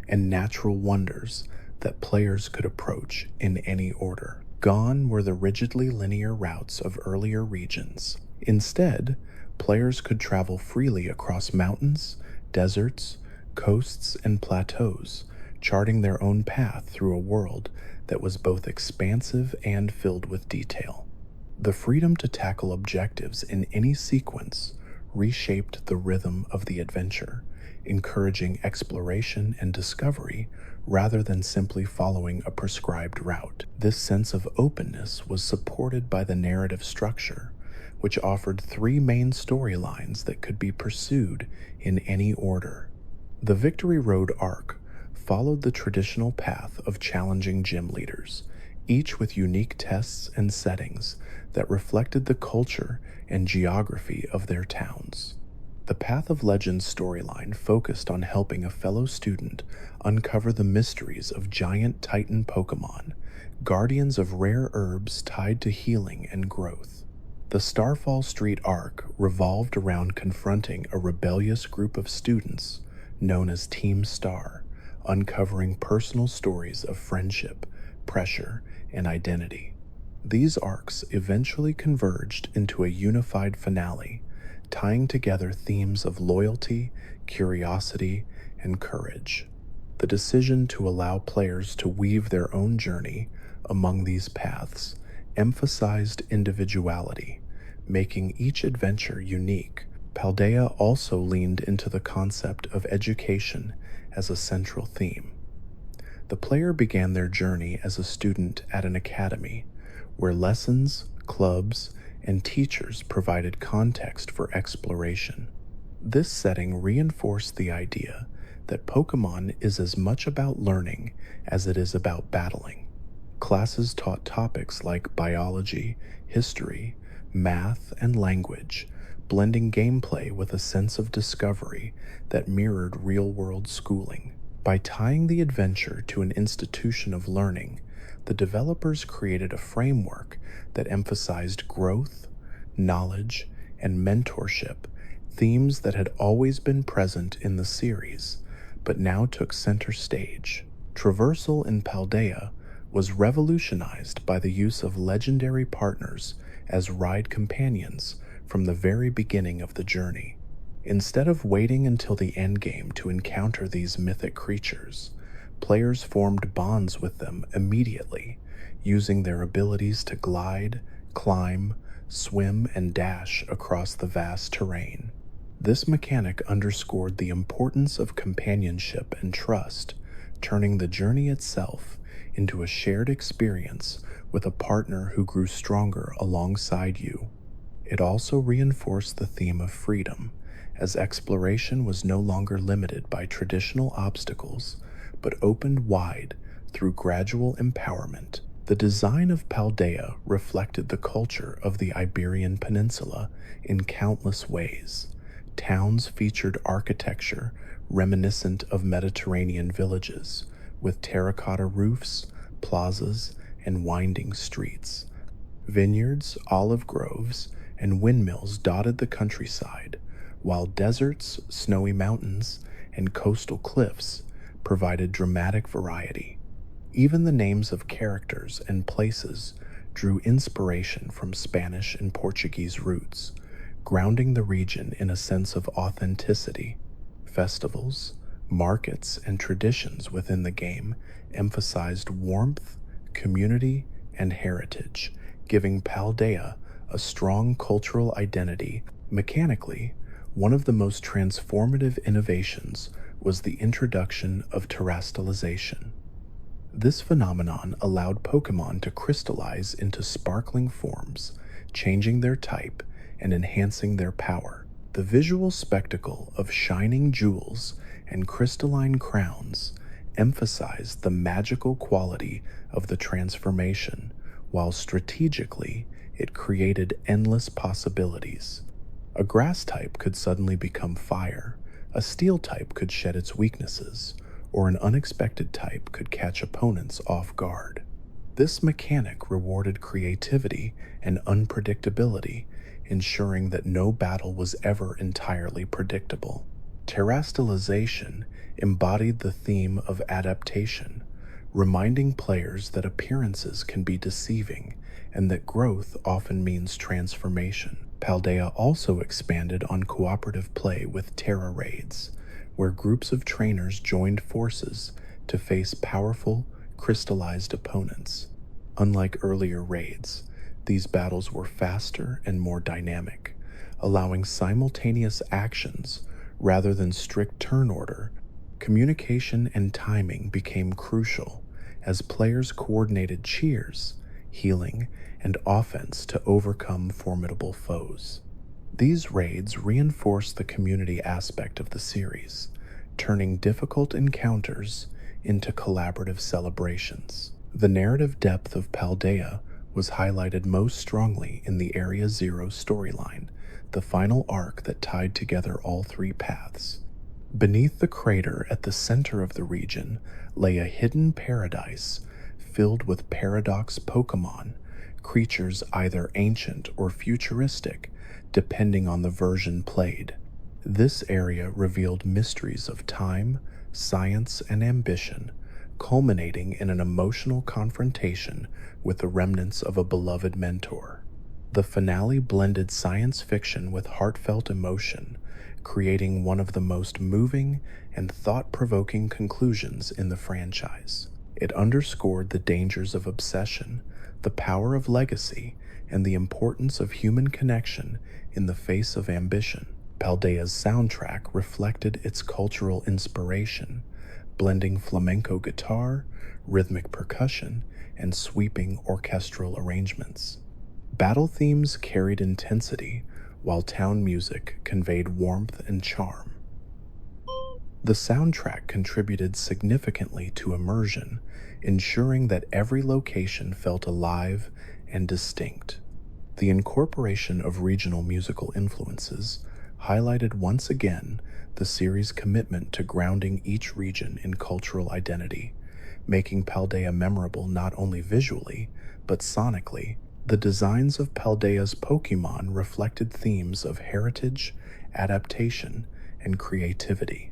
and natural wonders that players could approach in any order. Gone were the rigidly linear routes of earlier regions. Instead, players could travel freely across mountains, deserts, coasts, and plateaus, charting their own path through a world that was both expansive and filled with detail. The freedom to tackle objectives in any sequence reshaped the rhythm of the adventure, encouraging exploration and discovery rather than simply following a prescribed route. This sense of openness was supported by the narrative structure, which offered three main storylines that could be pursued in any order. The Victory Road arc followed the traditional path of challenging gym leaders, each with unique tests and settings that reflected the culture and geography of their towns. The Path of Legends storyline focused on helping a fellow student uncover the mysteries of giant Titan Pokémon, guardians of rare herbs tied to healing and growth. The Starfall Street arc revolved around confronting a rebellious group of students known as Team Star, uncovering personal stories of friendship, pressure, and identity. These arcs eventually converged into a unified finale, tying together themes of loyalty, curiosity, and courage. The decision to allow players to weave their own journey among these paths emphasized individuality, making each adventure unique. Paldea also leaned into the concept of education as a central theme. The player began their journey as a student at an academy, where lessons, clubs, and teachers provided context for exploration. This setting reinforced the idea that Pokémon is as much about learning as it is about battling. Classes taught topics like biology, history, math, and language, blending gameplay with a sense of discovery that mirrored real-world schooling. By tying the adventure to an institution of learning, the developers created a framework that emphasized growth, knowledge, and mentorship, themes that had always been present in the series, but now took center stage. Traversal in Paldea was revolutionized by the use of legendary partners as ride companions from the very beginning of the journey. Instead of waiting until the endgame to encounter these mythic creatures, players formed bonds with them immediately, using their abilities to glide, climb, swim, and dash across the vast terrain. This mechanic underscored the importance of companionship and trust, turning the journey itself into a shared experience with a partner who grew stronger alongside you. It also reinforced the theme of freedom, as exploration was no longer limited by traditional obstacles, but opened wide through gradual empowerment. The design of Paldea reflected the culture of the Iberian Peninsula in countless ways. Towns featured architecture reminiscent of Mediterranean villages, with terracotta roofs, plazas, and winding streets. Vineyards, olive groves, and windmills dotted the countryside, while deserts, snowy mountains, and coastal cliffs provided dramatic variety. Even the names of characters and places drew inspiration from Spanish and Portuguese roots, grounding the region in a sense of authenticity. Festivals, markets, and traditions within the game emphasized warmth, community, and heritage, giving Paldea a strong cultural identity. Mechanically, one of the most transformative innovations was the introduction of terastallization. This phenomenon allowed Pokémon to crystallize into sparkling forms, changing their type and enhancing their power. The visual spectacle of shining jewels and crystalline crowns emphasized the magical quality of the transformation, while strategically it created endless possibilities. A grass type could suddenly become fire, a steel type could shed its weaknesses, or an unexpected type could catch opponents off guard. This mechanic rewarded creativity and unpredictability, ensuring that no battle was ever entirely predictable. Terastallization embodied the theme of adaptation, reminding players that appearances can be deceiving and that growth often means transformation. Paldea also expanded on cooperative play with Terra raids, where groups of trainers joined forces to face powerful, crystallized opponents. Unlike earlier raids, these battles were faster and more dynamic, allowing simultaneous actions rather than strict turn order. Communication and timing became crucial as players coordinated cheers, healing, and offense to overcome formidable foes. These raids reinforced the community aspect of the series, turning difficult encounters into collaborative celebrations. The narrative depth of Paldea was highlighted most strongly in the Area Zero storyline, the final arc that tied together all three paths. Beneath the crater at the center of the region lay a hidden paradise filled with paradox Pokémon, creatures either ancient or futuristic, depending on the version played. This area revealed mysteries of time, science, and ambition, culminating in an emotional confrontation with the remnants of a beloved mentor. The finale blended science fiction with heartfelt emotion, creating one of the most moving and thought-provoking conclusions in the franchise. It underscored the dangers of obsession, the power of legacy, and the importance of human connection in the face of ambition. Paldea's soundtrack reflected its cultural inspiration, blending flamenco guitar, rhythmic percussion, and sweeping orchestral arrangements. Battle themes carried intensity, while town music conveyed warmth and charm. The soundtrack contributed significantly to immersion, ensuring that every location felt alive and distinct. The incorporation of regional musical influences highlighted once again the series' commitment to grounding each region in cultural identity, making Paldea memorable not only visually, but sonically. The designs of Paldea's Pokémon reflected themes of heritage, adaptation, and creativity.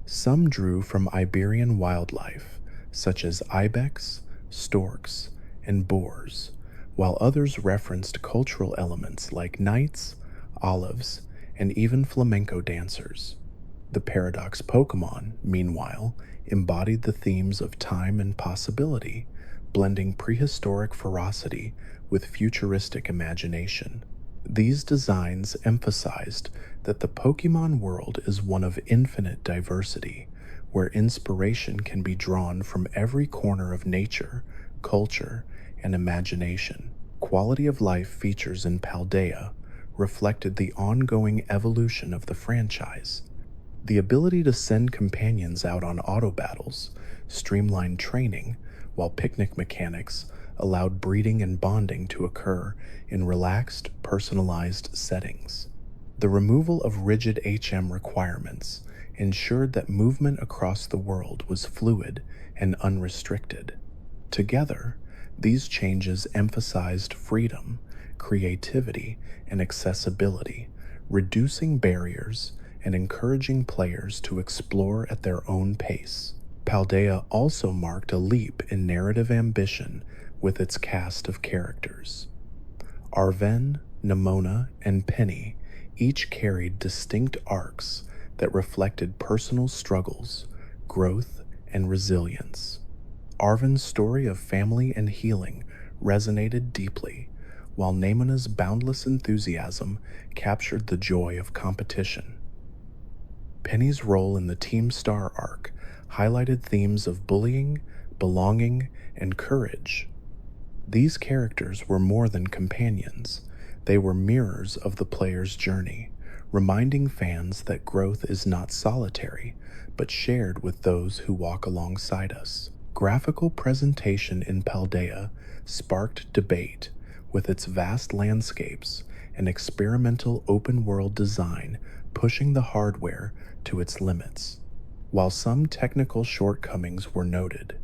Some drew from Iberian wildlife, such as ibex, storks, and boars, while others referenced cultural elements like knights, olives, and even flamenco dancers. The Paradox Pokémon, meanwhile, embodied the themes of time and possibility, blending prehistoric ferocity with futuristic imagination. These designs emphasized that the Pokémon world is one of infinite diversity, where inspiration can be drawn from every corner of nature, culture, and imagination. Quality of life features in Paldea reflected the ongoing evolution of the franchise. The ability to send companions out on auto battles streamlined training, while picnic mechanics allowed breeding and bonding to occur in relaxed, personalized settings. The removal of rigid HM requirements ensured that movement across the world was fluid and unrestricted. Together, these changes emphasized freedom, creativity, and accessibility, reducing barriers and encouraging players to explore at their own pace. Paldea also marked a leap in narrative ambition with its cast of characters. Arven, Nimona, and Penny each carried distinct arcs that reflected personal struggles, growth, and resilience. Arven's story of family and healing resonated deeply, while Nimona's boundless enthusiasm captured the joy of competition. Penny's role in the Team Star arc highlighted themes of bullying, belonging, and courage. These characters were more than companions. They were mirrors of the player's journey, reminding fans that growth is not solitary, but shared with those who walk alongside us. Graphical presentation in Paldea sparked debate, with its vast landscapes and experimental open-world design pushing the hardware to its limits. While some technical shortcomings were noted,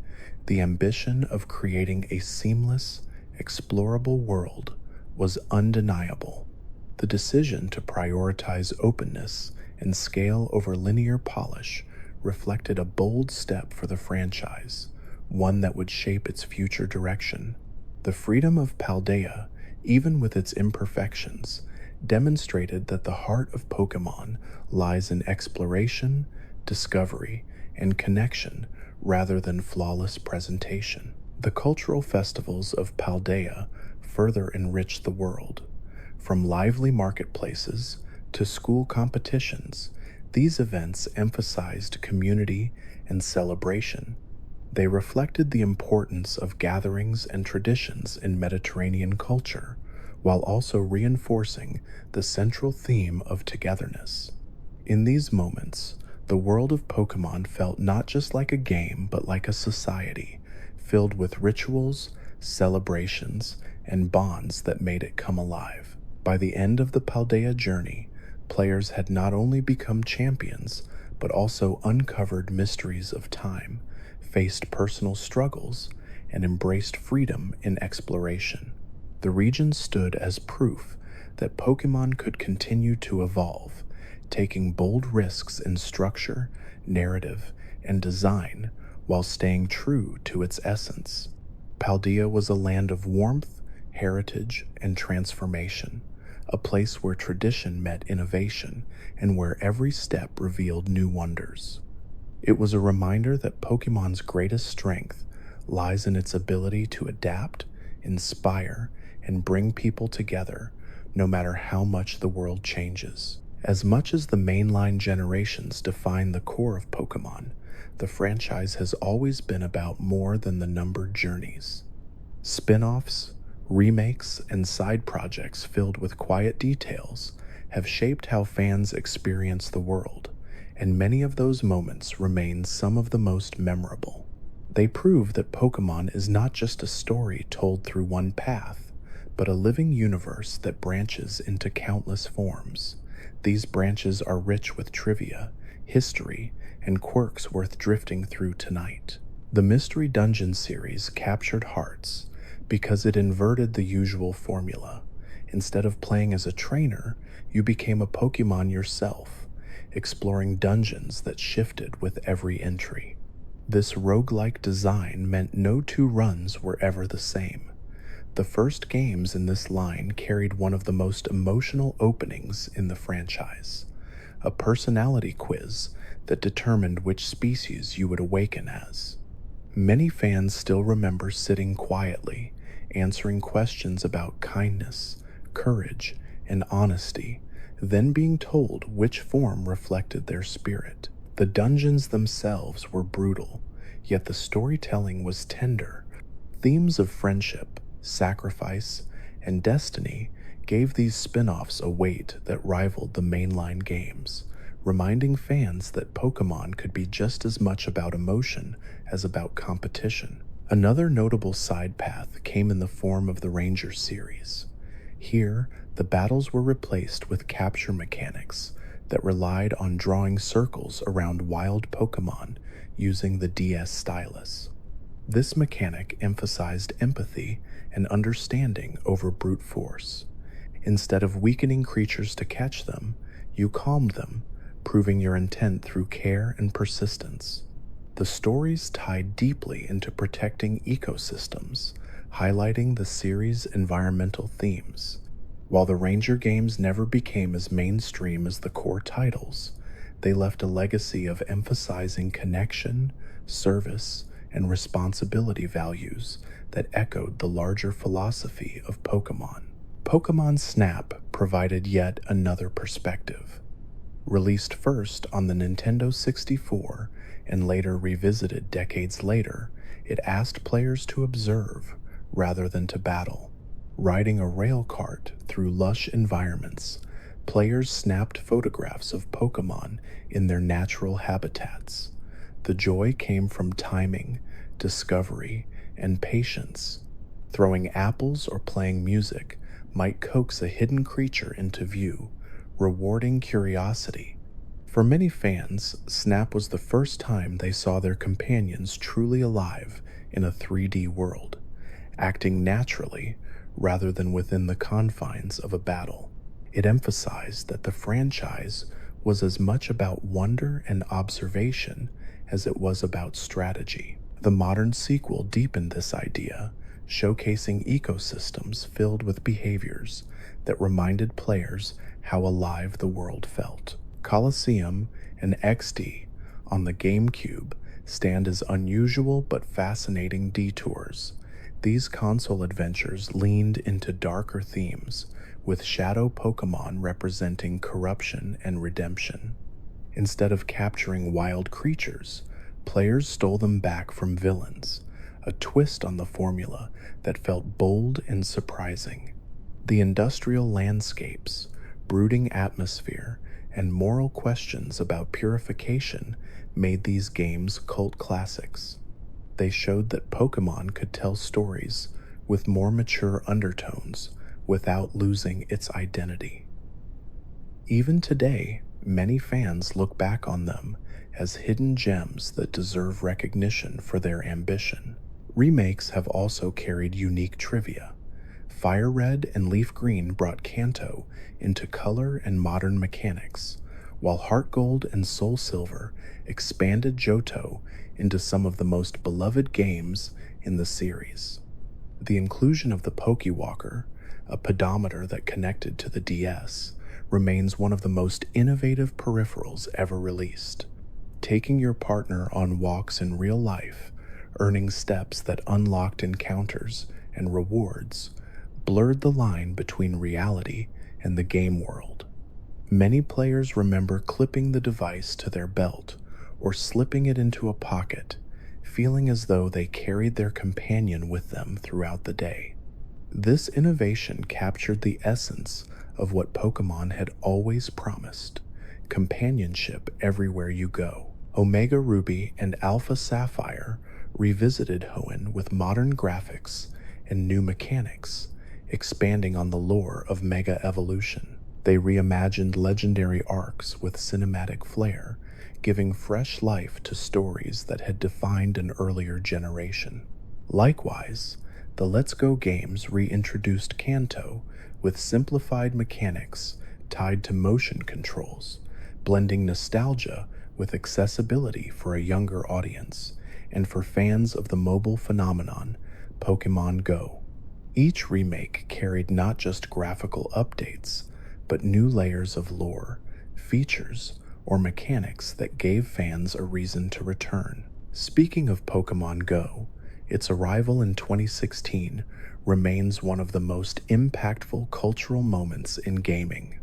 the ambition of creating a seamless, explorable world was undeniable. The decision to prioritize openness and scale over linear polish reflected a bold step for the franchise, one that would shape its future direction. The freedom of Paldea, even with its imperfections, demonstrated that the heart of Pokémon lies in exploration, discovery, and connection rather than flawless presentation. The cultural festivals of Paldea further enriched the world. From lively marketplaces to school competitions, these events emphasized community and celebration. They reflected the importance of gatherings and traditions in Mediterranean culture, while also reinforcing the central theme of togetherness. In these moments, the world of Pokémon felt not just like a game, but like a society, filled with rituals, celebrations, and bonds that made it come alive. By the end of the Paldea journey, players had not only become champions, but also uncovered mysteries of time, faced personal struggles, and embraced freedom in exploration. The region stood as proof that Pokémon could continue to evolve, taking bold risks in structure, narrative, and design while staying true to its essence. Paldea was a land of warmth, heritage, and transformation, a place where tradition met innovation and where every step revealed new wonders. It was a reminder that Pokémon's greatest strength lies in its ability to adapt, inspire, and bring people together, no matter how much the world changes. As much as the mainline generations define the core of Pokémon, the franchise has always been about more than the numbered journeys. Spin-offs, remakes, and side projects filled with quiet details have shaped how fans experience the world, and many of those moments remain some of the most memorable. They prove that Pokémon is not just a story told through one path, but a living universe that branches into countless forms. These branches are rich with trivia, history, and quirks worth drifting through tonight. The Mystery Dungeon series captured hearts because it inverted the usual formula. Instead of playing as a trainer, you became a Pokémon yourself, exploring dungeons that shifted with every entry. This roguelike design meant no two runs were ever the same. The first games in this line carried one of the most emotional openings in the franchise, a personality quiz that determined which species you would awaken as. Many fans still remember sitting quietly, answering questions about kindness, courage, and honesty, then being told which form reflected their spirit. The dungeons themselves were brutal, yet the storytelling was tender. Themes of friendship, sacrifice, and destiny gave these spin-offs a weight that rivaled the mainline games, reminding fans that Pokémon could be just as much about emotion as about competition. Another notable side path came in the form of the Ranger series. Here, the battles were replaced with capture mechanics that relied on drawing circles around wild Pokémon using the DS stylus. This mechanic emphasized empathy and understanding over brute force. Instead of weakening creatures to catch them, you calmed them, proving your intent through care and persistence. The stories tied deeply into protecting ecosystems, highlighting the series' environmental themes. While the Ranger games never became as mainstream as the core titles, they left a legacy of emphasizing connection, service, and responsibility values that echoed the larger philosophy of Pokémon. Pokémon Snap provided yet another perspective. Released first on the Nintendo 64 and later revisited decades later, it asked players to observe rather than to battle. Riding a rail cart through lush environments, players snapped photographs of Pokémon in their natural habitats. The joy came from timing, discovery, and patience. Throwing apples or playing music might coax a hidden creature into view, rewarding curiosity. For many fans, Snap was the first time they saw their companions truly alive in a 3D world, acting naturally rather than within the confines of a battle. It emphasized that the franchise was as much about wonder and observation as it was about strategy. The modern sequel deepened this idea, showcasing ecosystems filled with behaviors that reminded players how alive the world felt. Colosseum and XD on the GameCube stand as unusual but fascinating detours. These console adventures leaned into darker themes, with shadow Pokémon representing corruption and redemption. Instead of capturing wild creatures, players stole them back from villains, a twist on the formula that felt bold and surprising. The industrial landscapes, brooding atmosphere, and moral questions about purification made these games cult classics. They showed that Pokémon could tell stories with more mature undertones without losing its identity. Even today, many fans look back on them as hidden gems that deserve recognition for their ambition. Remakes have also carried unique trivia. Fire Red and Leaf Green brought Kanto into color and modern mechanics, while Heart Gold and Soul Silver expanded Johto into some of the most beloved games in the series. The inclusion of the Pokewalker, a pedometer that connected to the DS, remains one of the most innovative peripherals ever released. Taking your partner on walks in real life, earning steps that unlocked encounters and rewards, blurred the line between reality and the game world. Many players remember clipping the device to their belt or slipping it into a pocket, feeling as though they carried their companion with them throughout the day. This innovation captured the essence of what Pokémon had always promised: companionship everywhere you go. Omega Ruby and Alpha Sapphire revisited Hoenn with modern graphics and new mechanics, expanding on the lore of Mega Evolution. They reimagined legendary arcs with cinematic flair, giving fresh life to stories that had defined an earlier generation. Likewise, the Let's Go games reintroduced Kanto with simplified mechanics tied to motion controls, blending nostalgia with accessibility for a younger audience, and for fans of the mobile phenomenon, Pokémon Go. Each remake carried not just graphical updates, but new layers of lore, features, or mechanics that gave fans a reason to return. Speaking of Pokémon Go, its arrival in 2016 remains one of the most impactful cultural moments in gaming.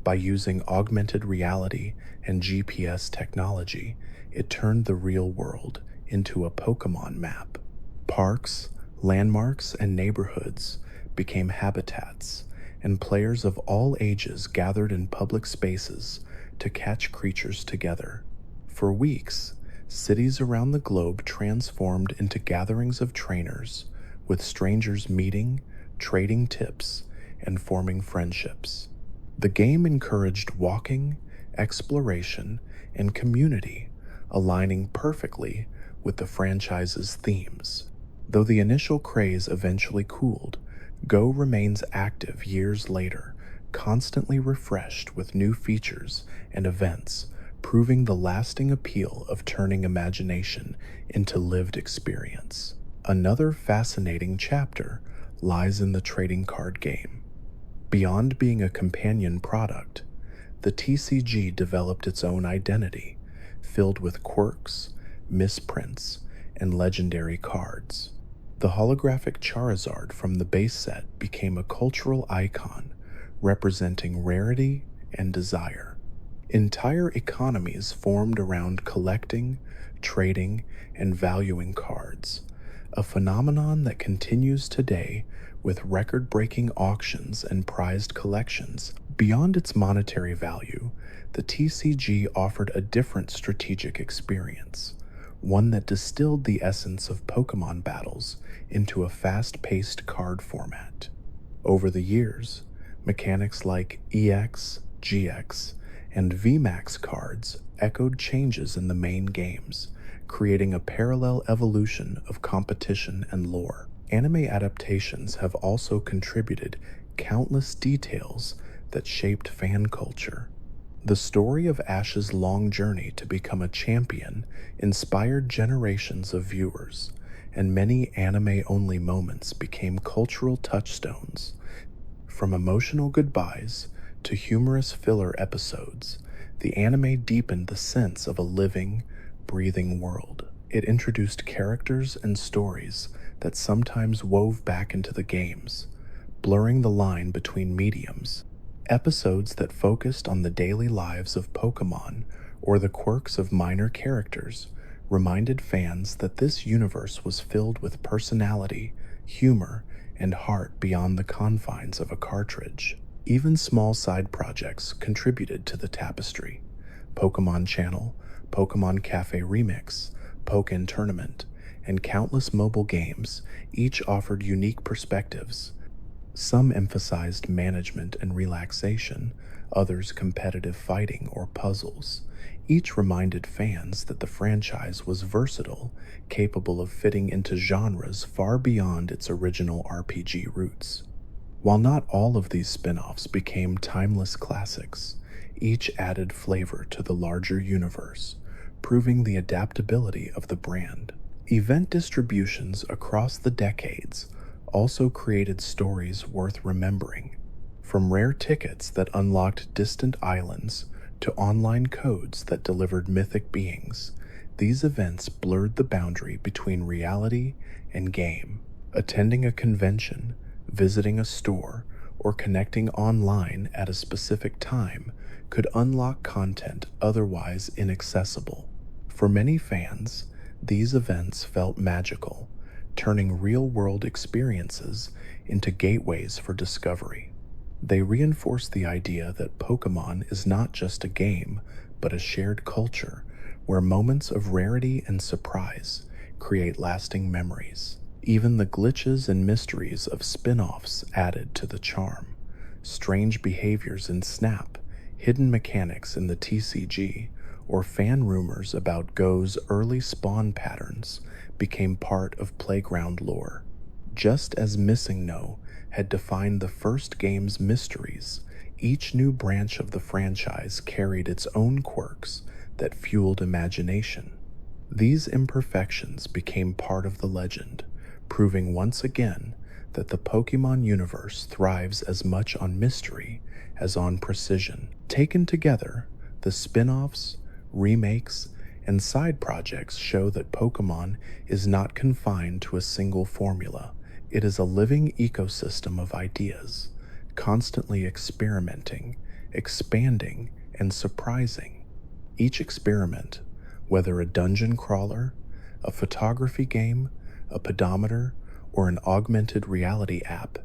By using augmented reality and GPS technology, it turned the real world into a Pokémon map. Parks, landmarks, and neighborhoods became habitats, and players of all ages gathered in public spaces to catch creatures together. For weeks, cities around the globe transformed into gatherings of trainers, with strangers meeting, trading tips, and forming friendships. The game encouraged walking, exploration, and community, aligning perfectly with the franchise's themes. Though the initial craze eventually cooled, Go remains active years later, constantly refreshed with new features and events, proving the lasting appeal of turning imagination into lived experience. Another fascinating chapter lies in the trading card game. Beyond being a companion product, the TCG developed its own identity, filled with quirks, misprints, and legendary cards. The holographic Charizard from the base set became a cultural icon representing rarity and desire. Entire economies formed around collecting, trading, and valuing cards, a phenomenon that continues today with record-breaking auctions and prized collections. Beyond its monetary value, the TCG offered a different strategic experience, one that distilled the essence of Pokémon battles into a fast-paced card format. Over the years, mechanics like EX, GX, and VMAX cards echoed changes in the main games, creating a parallel evolution of competition and lore. Anime adaptations have also contributed countless details that shaped fan culture. The story of Ash's long journey to become a champion inspired generations of viewers, and many anime-only moments became cultural touchstones. From emotional goodbyes to humorous filler episodes, the anime deepened the sense of a living, breathing world. It introduced characters and stories that sometimes wove back into the games, blurring the line between mediums. Episodes that focused on the daily lives of Pokémon or the quirks of minor characters reminded fans that this universe was filled with personality, humor, and heart beyond the confines of a cartridge. Even small side projects contributed to the tapestry. Pokémon Channel, Pokémon Cafe Remix, Pokken Tournament, and countless mobile games each offered unique perspectives. Some emphasized management and relaxation, others competitive fighting or puzzles. Each reminded fans that the franchise was versatile, capable of fitting into genres far beyond its original RPG roots. While not all of these spin-offs became timeless classics, each added flavor to the larger universe, proving the adaptability of the brand. Event distributions across the decades also created stories worth remembering. From rare tickets that unlocked distant islands to online codes that delivered mythic beings, these events blurred the boundary between reality and game. Attending a convention, visiting a store, or connecting online at a specific time could unlock content otherwise inaccessible. For many fans, these events felt magical, turning real-world experiences into gateways for discovery. They reinforce the idea that Pokémon is not just a game, but a shared culture where moments of rarity and surprise create lasting memories. Even the glitches and mysteries of spin-offs added to the charm. Strange behaviors in Snap, hidden mechanics in the TCG, or fan rumors about Go's early spawn patterns became part of playground lore. Just as Sinnoh had defined the first game's mysteries, each new branch of the franchise carried its own quirks that fueled imagination. These imperfections became part of the legend, proving once again that the Pokémon universe thrives as much on mystery as on precision. Taken together, the spin-offs, remakes, and side projects show that Pokémon is not confined to a single formula. It is a living ecosystem of ideas, constantly experimenting, expanding, and surprising. Each experiment, whether a dungeon crawler, a photography game, a pedometer, or an augmented reality app,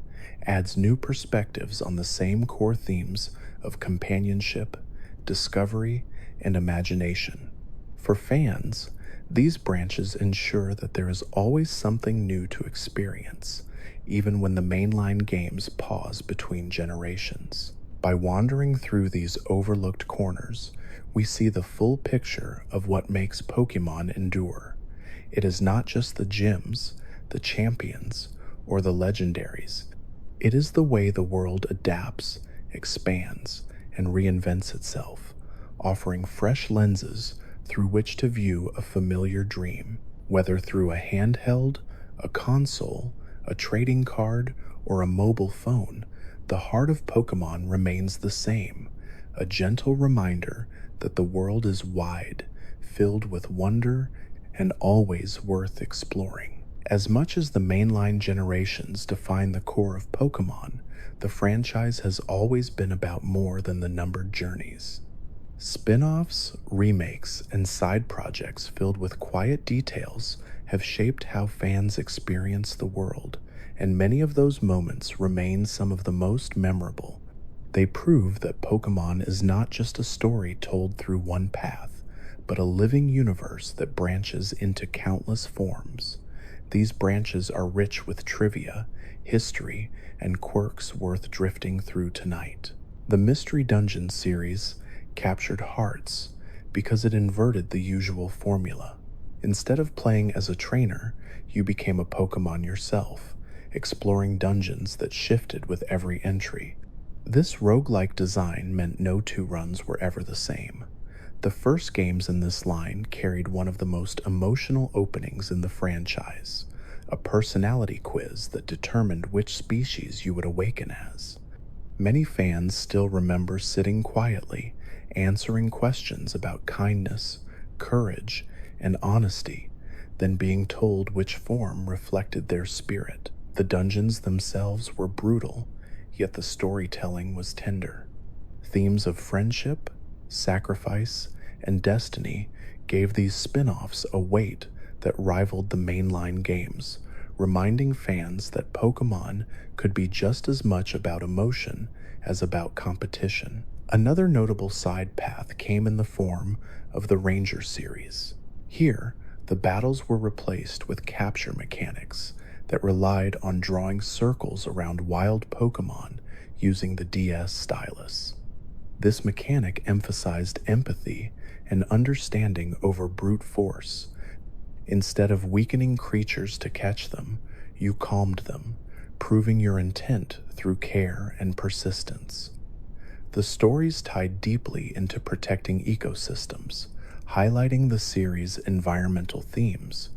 adds new perspectives on the same core themes of companionship, discovery, and imagination. For fans, these branches ensure that there is always something new to experience, even when the mainline games pause between generations. By wandering through these overlooked corners, we see the full picture of what makes Pokémon endure. It is not just the gyms, the champions, or the legendaries. It is the way the world adapts, expands, and reinvents itself, offering fresh lenses through which to view a familiar dream. Whether through a handheld, A console, a trading card, or a mobile phone, the heart of Pokemon remains the same, a gentle reminder that the world is wide, filled with wonder, and always worth exploring. As much as the mainline generations define the core of Pokemon, the franchise has always been about more than the numbered journeys. Spin-offs, remakes, and side projects filled with quiet details have shaped how fans experience the world, and many of those moments remain some of the most memorable. They prove that Pokemon is not just a story told through one path, but a living universe that branches into countless forms. These branches are rich with trivia, history, and quirks worth drifting through tonight. The Mystery Dungeon series captured hearts because it inverted the usual formula. Instead of playing as a trainer, you became a Pokemon yourself, exploring dungeons that shifted with every entry. This roguelike design meant no two runs were ever the same. The first games in this line carried one of the most emotional openings in the franchise, a personality quiz that determined which species you would awaken as. Many fans still remember sitting quietly, answering questions about kindness, courage, and honesty, then being told which form reflected their spirit. The dungeons themselves were brutal, yet the storytelling was tender. Themes of friendship, sacrifice, and destiny gave these spin-offs a weight that rivaled the mainline games, reminding fans that Pokemon could be just as much about emotion as about competition. Another notable side path came in the form of the Ranger series. Here, the battles were replaced with capture mechanics that relied on drawing circles around wild Pokemon using the DS stylus. This mechanic emphasized empathy and understanding over brute force. Instead of weakening creatures to catch them, you calmed them, proving your intent through care and persistence. The stories tied deeply into protecting ecosystems, highlighting the series' environmental themes.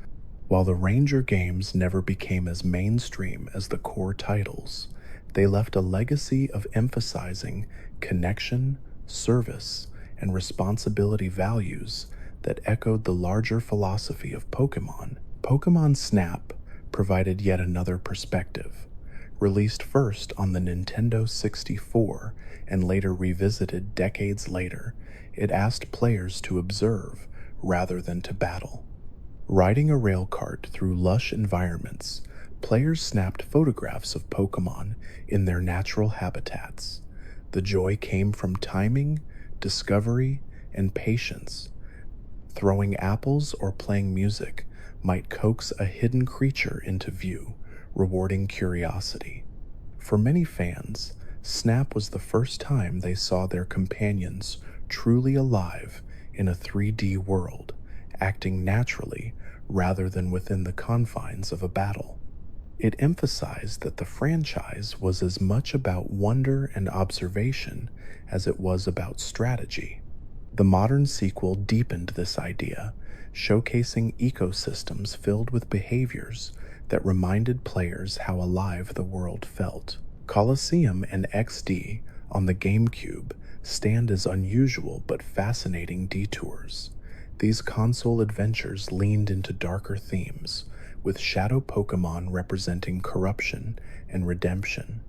While the Ranger games never became as mainstream as the core titles, they left a legacy of emphasizing connection, service, and responsibility values that echoed the larger philosophy of Pokemon. Pokemon Snap provided yet another perspective. Released first on the Nintendo 64 and later revisited decades later, it asked players to observe rather than to battle. Riding a rail cart through lush environments, players snapped photographs of Pokemon in their natural habitats. The joy came from timing, discovery, and patience. Throwing apples or playing music might coax a hidden creature into view, rewarding curiosity. For many fans, Snap was the first time they saw their companions truly alive in a 3D world, acting naturally rather than within the confines of a battle. It emphasized that the franchise was as much about wonder and observation as it was about strategy. The modern sequel deepened this idea, showcasing ecosystems filled with behaviors that reminded players how alive the world felt. Colosseum and XD on the GameCube stand as unusual but fascinating detours. These console adventures leaned into darker themes, with shadow Pokemon representing corruption and redemption.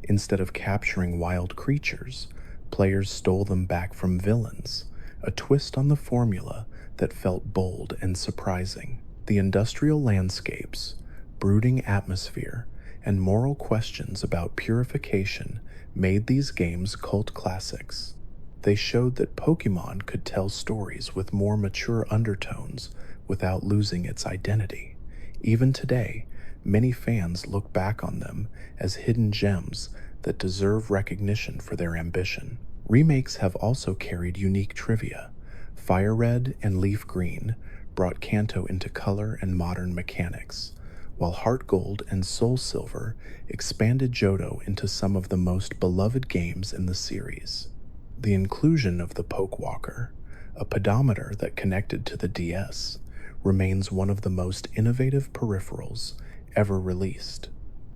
Instead of capturing wild creatures, players stole them back from villains, a twist on the formula that felt bold and surprising. The industrial landscapes, brooding atmosphere, and moral questions about purification made these games cult classics. They showed that Pokemon could tell stories with more mature undertones without losing its identity. Even today, many fans look back on them as hidden gems that deserve recognition for their ambition. Remakes have also carried unique trivia. Fire Red and Leaf Green brought Kanto into color and modern mechanics, while Heart Gold and Soul Silver expanded Johto into some of the most beloved games in the series. The inclusion of the Pokewalker, a pedometer that connected to the DS, remains one of the most innovative peripherals ever released.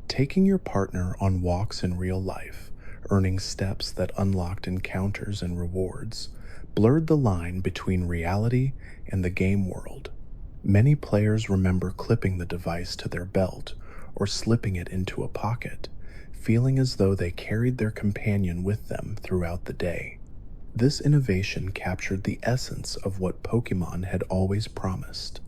Taking your partner on walks in real life, earning steps that unlocked encounters and rewards, blurred the line between reality and the game world. Many players remember clipping the device to their belt or slipping it into a pocket, feeling as though they carried their companion with them throughout the day. This innovation captured the essence of what Pokémon had always promised: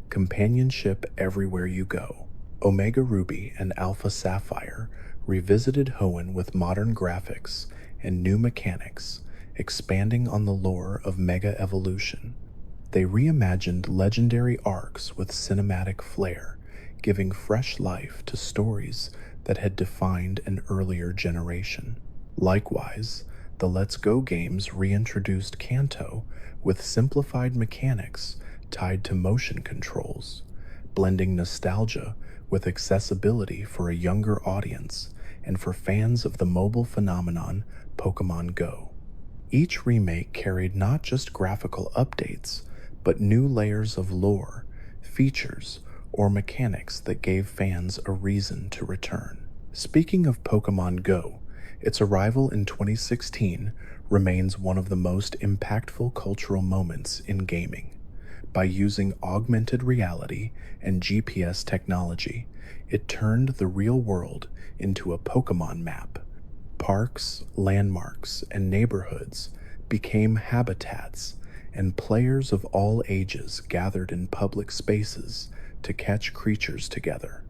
companionship everywhere you go. Omega Ruby and Alpha Sapphire revisited Hoenn with modern graphics and new mechanics, expanding on the lore of Mega Evolution. They reimagined legendary arcs with cinematic flair, giving fresh life to stories that had defined an earlier generation. Likewise, the Let's Go games reintroduced Kanto with simplified mechanics tied to motion controls, blending nostalgia with accessibility for a younger audience and for fans of the mobile phenomenon Pokémon Go. Each remake carried not just graphical updates, but new layers of lore, features, or mechanics that gave fans a reason to return. Speaking of Pokémon Go, its arrival in 2016 remains one of the most impactful cultural moments in gaming. By using augmented reality and GPS technology, it turned the real world into a Pokémon map. Parks, landmarks, and neighborhoods became habitats, and players of all ages gathered in public spaces to catch creatures together.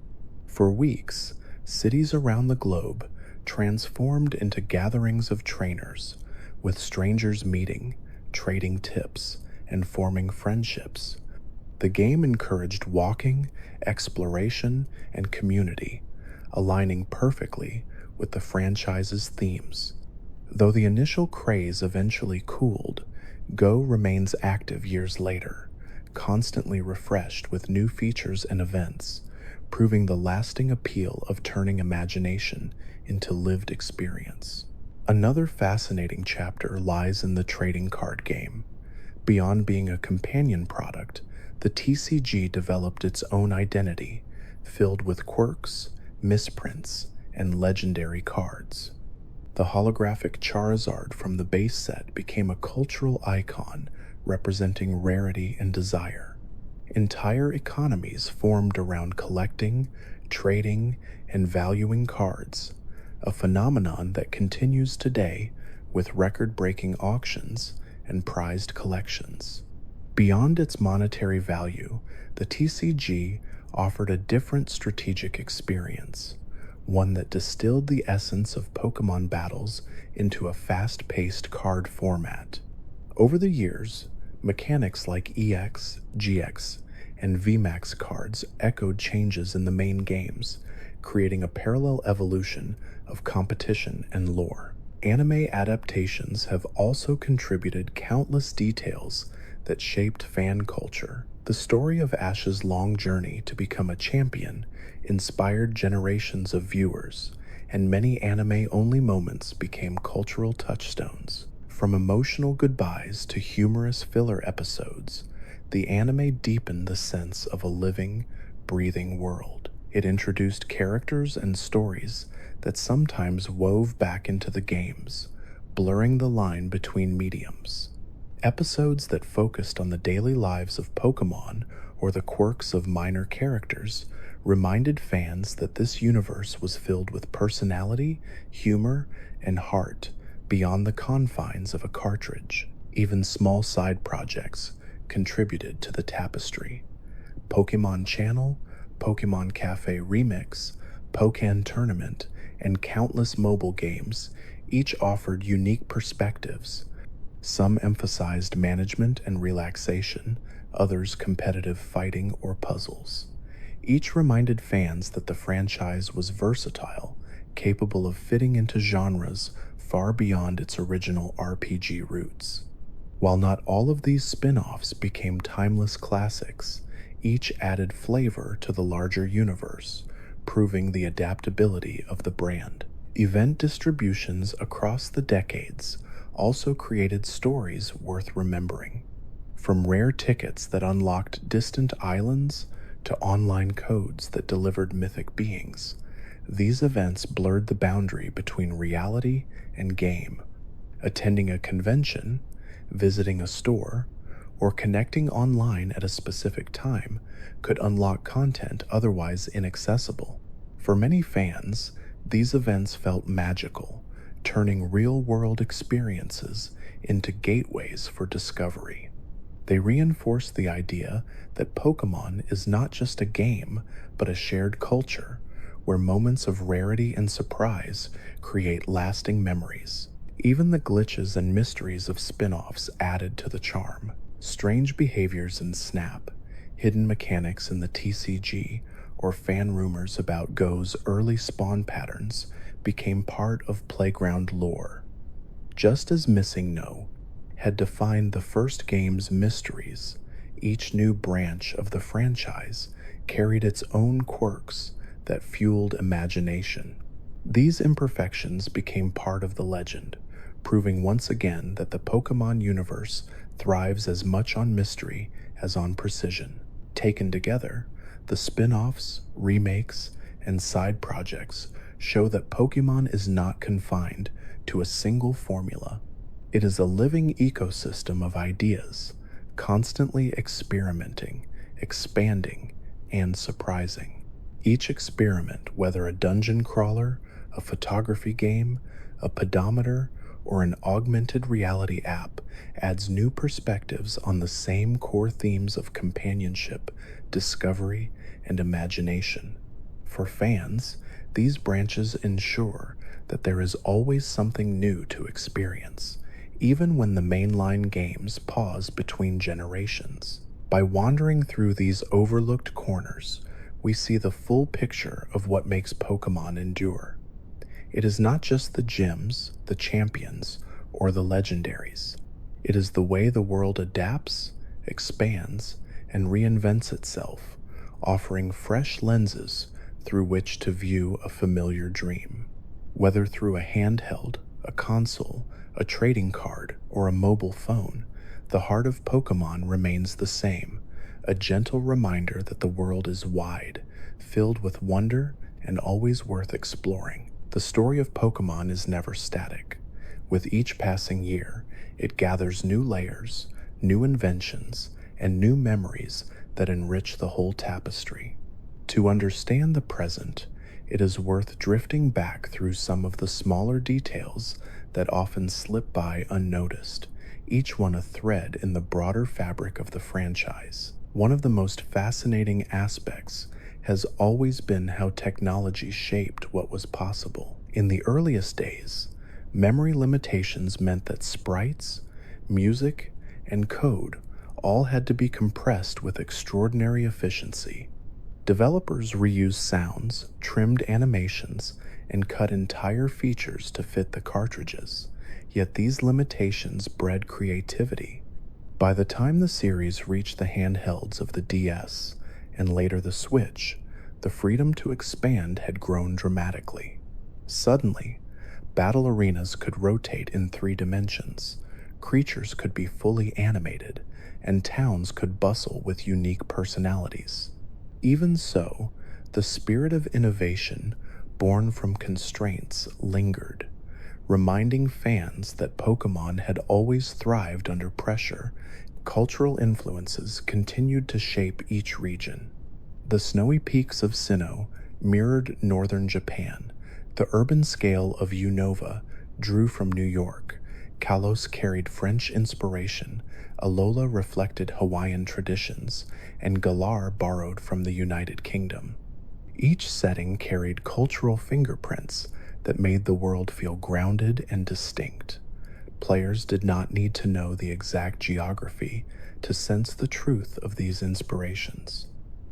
For weeks, cities around the globe transformed into gatherings of trainers, with strangers meeting, trading tips, and forming friendships. The game encouraged walking, exploration, and community, aligning perfectly with the franchise's themes. Though the initial craze eventually cooled, Go remains active years later, constantly refreshed with new features and events, proving the lasting appeal of turning imagination into lived experience. Another fascinating chapter lies in the trading card game. Beyond being a companion product, the TCG developed its own identity, filled with quirks, misprints, and legendary cards. The holographic Charizard from the base set became a cultural icon representing rarity and desire. Entire economies formed around collecting, trading, and valuing cards, a phenomenon that continues today with record-breaking auctions and prized collections. Beyond its monetary value, the TCG offered a different strategic experience, one that distilled the essence of Pokémon battles into a fast-paced card format. Over the years, mechanics like EX, GX, and VMAX cards echoed changes in the main games, creating a parallel evolution of competition and lore. Anime adaptations have also contributed countless details that shaped fan culture. The story of Ash's long journey to become a champion inspired generations of viewers, and many anime-only moments became cultural touchstones. From emotional goodbyes to humorous filler episodes, the anime deepened the sense of a living, breathing world. It introduced characters and stories that sometimes wove back into the games, blurring the line between mediums. Episodes that focused on the daily lives of Pokémon or the quirks of minor characters reminded fans that this universe was filled with personality, humor, and heart beyond the confines of a cartridge. Even small side projects contributed to the tapestry. Pokémon Channel, Pokémon Cafe Remix, Pokémon Tournament, and countless mobile games each offered unique perspectives. Some emphasized management and relaxation, others competitive fighting or puzzles. Each reminded fans that the franchise was versatile, capable of fitting into genres far beyond its original RPG roots. While not all of these spin-offs became timeless classics, each added flavor to the larger universe, proving the adaptability of the brand. Event distributions across the decades also created stories worth remembering. From rare tickets that unlocked distant islands to online codes that delivered mythic beings. These events blurred the boundary between reality and game. Attending a convention, visiting a store, or connecting online at a specific time could unlock content otherwise inaccessible. For many fans, these events felt magical, turning real-world experiences into gateways for discovery. They reinforced the idea that Pokémon is not just a game, but a shared culture, where moments of rarity and surprise create lasting memories. Even the glitches and mysteries of spin-offs added to the charm. Strange behaviors in Snap, hidden mechanics in the TCG, or fan rumors about Go's early spawn patterns became part of playground lore. Just as Missing No had defined the first game's mysteries, each new branch of the franchise carried its own quirks that fueled imagination. These imperfections became part of the legend, proving once again that the Pokémon universe thrives as much on mystery as on precision. Taken together, the spin-offs, remakes, and side projects show that Pokémon is not confined to a single formula. It is a living ecosystem of ideas, constantly experimenting, expanding, and surprising. Each experiment, whether a dungeon crawler, a photography game, a pedometer, or an augmented reality app, adds new perspectives on the same core themes of companionship, discovery, and imagination. For fans, these branches ensure that there is always something new to experience, even when the mainline games pause between generations. By wandering through these overlooked corners, we see the full picture of what makes Pokémon endure. It is not just the gyms, the champions, or the legendaries. It is the way the world adapts, expands, and reinvents itself, offering fresh lenses through which to view a familiar dream. Whether through a handheld, a console, a trading card, or a mobile phone, the heart of Pokémon remains the same, a gentle reminder that the world is wide, filled with wonder, and always worth exploring. The story of Pokémon is never static. With each passing year, it gathers new layers, new inventions, and new memories that enrich the whole tapestry. To understand the present, it is worth drifting back through some of the smaller details that often slip by unnoticed, each one a thread in the broader fabric of the franchise. One of the most fascinating aspects has always been how technology shaped what was possible. In the earliest days, memory limitations meant that sprites, music, and code all had to be compressed with extraordinary efficiency. Developers reused sounds, trimmed animations, and cut entire features to fit the cartridges, yet these limitations bred creativity. By the time the series reached the handhelds of the DS, and later the Switch, the freedom to expand had grown dramatically. Suddenly, battle arenas could rotate in 3 dimensions, creatures could be fully animated, and towns could bustle with unique personalities. Even so, the spirit of innovation, born from constraints, lingered, reminding fans that Pokémon had always thrived under pressure. Cultural influences continued to shape each region. The snowy peaks of Sinnoh mirrored northern Japan. The urban scale of Unova drew from New York. Kalos carried French inspiration, Alola reflected Hawaiian traditions, and Galar borrowed from the United Kingdom. Each setting carried cultural fingerprints that made the world feel grounded and distinct. Players did not need to know the exact geography to sense the truth of these inspirations.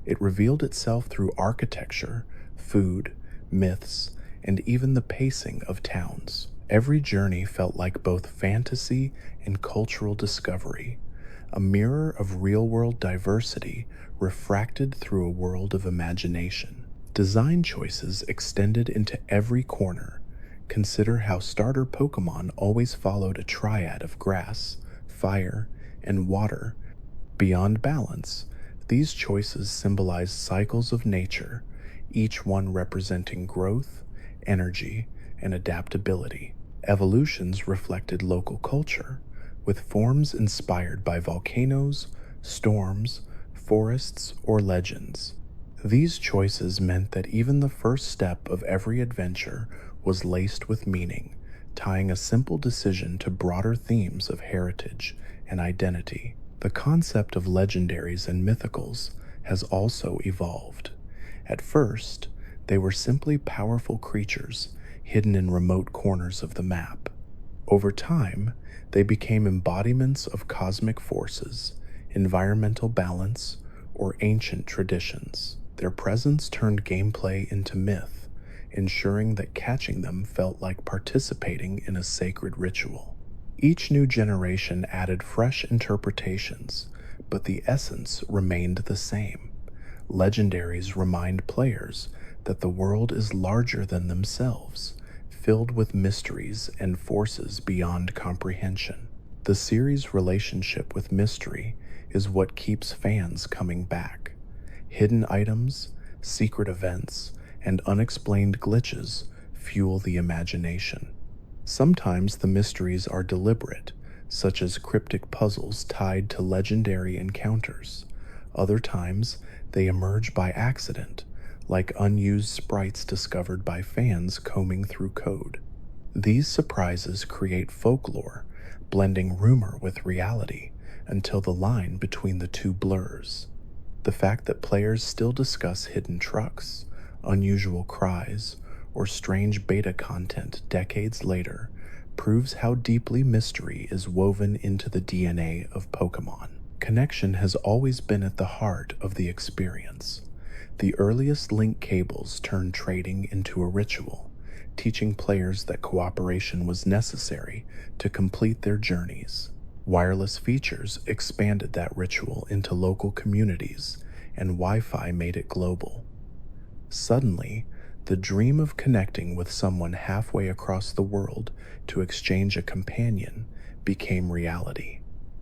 It revealed itself through architecture, food, myths, and even the pacing of towns. Every journey felt like both fantasy and cultural discovery, a mirror of real-world diversity refracted through a world of imagination. Design choices extended into every corner. Consider how starter Pokémon always followed a triad of grass, fire, and water. Beyond balance, These choices symbolize cycles of nature, each one representing growth, energy, and adaptability. Evolutions reflected local culture, with forms inspired by volcanoes, storms, forests, or legends. These choices meant that even the first step of every adventure was laced with meaning, tying a simple decision to broader themes of heritage and identity. The concept of legendaries and mythicals has also evolved. At first, they were simply powerful creatures hidden in remote corners of the map. Over time, they became embodiments of cosmic forces, environmental balance, or ancient traditions. Their presence turned gameplay into myth, ensuring that catching them felt like participating in a sacred ritual. Each new generation added fresh interpretations, but the essence remained the same. Legendaries remind players that the world is larger than themselves, filled with mysteries and forces beyond comprehension. The series' relationship with mystery is what keeps fans coming back. Hidden items, secret events, and unexplained glitches fuel the imagination. Sometimes the mysteries are deliberate, such as cryptic puzzles tied to legendary encounters. Other times, they emerge by accident, like unused sprites discovered by fans combing through code. These surprises create folklore, blending rumor with reality until the line between the two blurs. The fact that players still discuss hidden trucks, unusual cries, or strange beta content decades later proves how deeply mystery is woven into the DNA of Pokémon. Connection has always been at the heart of the experience. The earliest link cables turned trading into a ritual, teaching players that cooperation was necessary to complete their journeys. Wireless features expanded that ritual into local communities, and Wi-Fi made it global. Suddenly, the dream of connecting with someone halfway across the world to exchange a companion became reality.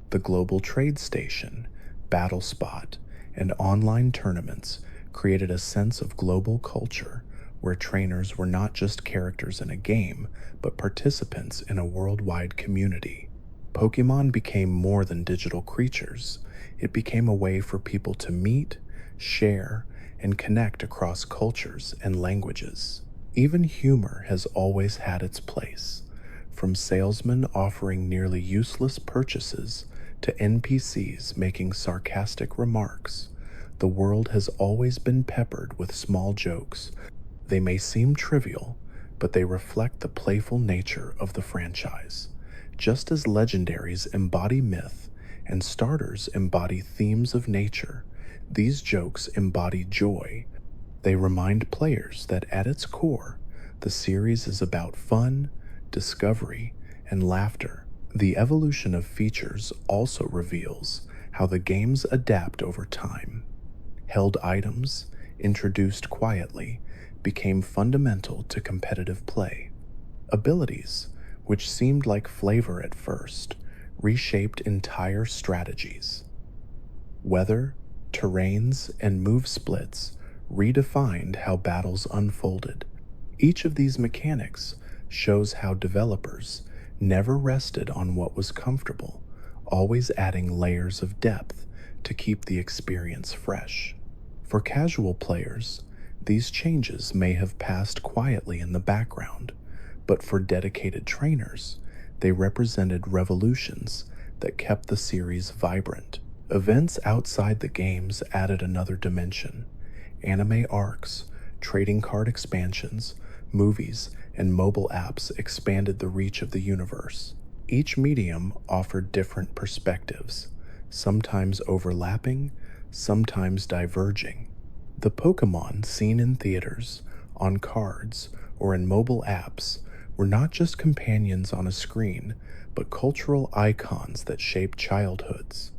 The global trade station, battle spot, and online tournaments created a sense of global culture where trainers were not just characters in a game, but participants in a worldwide community. Pokemon became more than digital creatures. It became a way for people to meet, share, and connect across cultures and languages. Even humor has always had its place, from salesmen offering nearly useless purchases to NPCs making sarcastic remarks. The world has always been peppered with small jokes. They may seem trivial, but they reflect the playful nature of the franchise. Just as legendaries embody myth and starters embody themes of nature, these jokes embody joy. They remind players that at its core, the series is about fun, discovery, and laughter. The evolution of features also reveals how the games adapt over time. Held items, introduced quietly, became fundamental to competitive play. Abilities, which seemed like flavor at first, reshaped entire strategies. Weather, terrains, and move splits redefined how battles unfolded. Each of these mechanics shows how developers never rested on what was comfortable, always adding layers of depth to keep the experience fresh. For casual players, these changes may have passed quietly in the background, but for dedicated trainers, they represented revolutions that kept the series vibrant. Events outside the games added another dimension. Anime arcs, trading card expansions, movies, and mobile apps expanded the reach of the universe. Each medium offered different perspectives, sometimes overlapping, sometimes diverging. The Pokémon seen in theaters, on cards, or in mobile apps were not just companions on a screen, but cultural icons that shaped childhoods.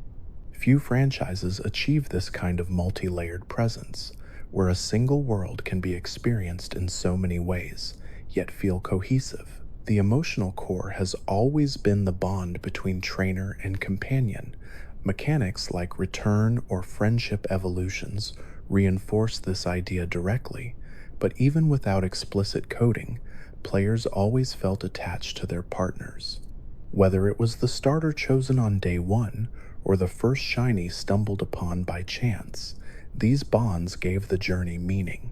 Few franchises achieve this kind of multi-layered presence, where a single world can be experienced in so many ways, yet feel cohesive. The emotional core has always been the bond between trainer and companion, Mechanics like return or friendship evolutions reinforce this idea directly, but even without explicit coding, players always felt attached to their partners. Whether it was the starter chosen on day one or the first shiny stumbled upon by chance, these bonds gave the journey meaning.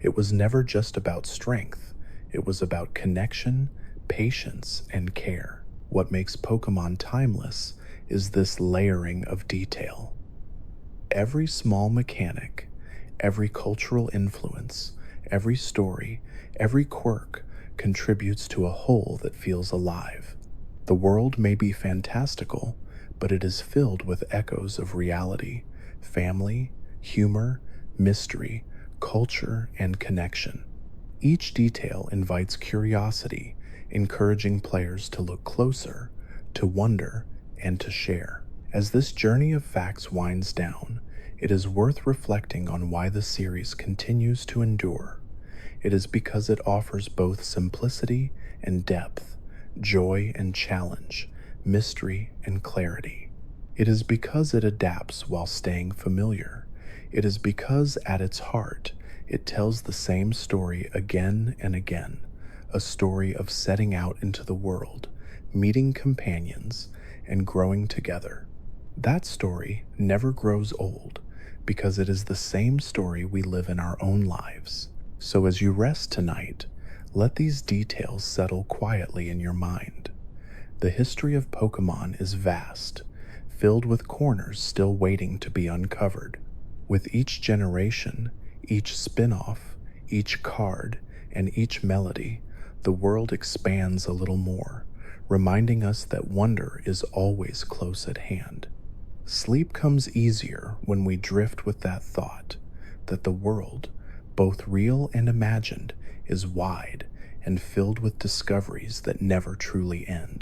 It was never just about strength, it was about connection, patience, and care. What makes Pokemon timeless is this layering of detail. Every small mechanic, every cultural influence, every story, every quirk contributes to a whole that feels alive. The world may be fantastical, but it is filled with echoes of reality, family, humor, mystery, culture, and connection. Each detail invites curiosity, encouraging players to look closer, to wonder, and to share. As this journey of facts winds down, it is worth reflecting on why the series continues to endure. It is because it offers both simplicity and depth, joy and challenge, mystery and clarity. It is because it adapts while staying familiar. It is because, at its heart, it tells the same story again and again, a story of setting out into the world, meeting companions, and growing together. That story never grows old because it is the same story we live in our own lives. So as you rest tonight, let these details settle quietly in your mind. The history of Pokemon is vast, filled with corners still waiting to be uncovered. With each generation, each spin-off, each card, and each melody, the world expands a little more, reminding us that wonder is always close at hand. Sleep comes easier when we drift with that thought, that the world, both real and imagined, is wide and filled with discoveries that never truly end.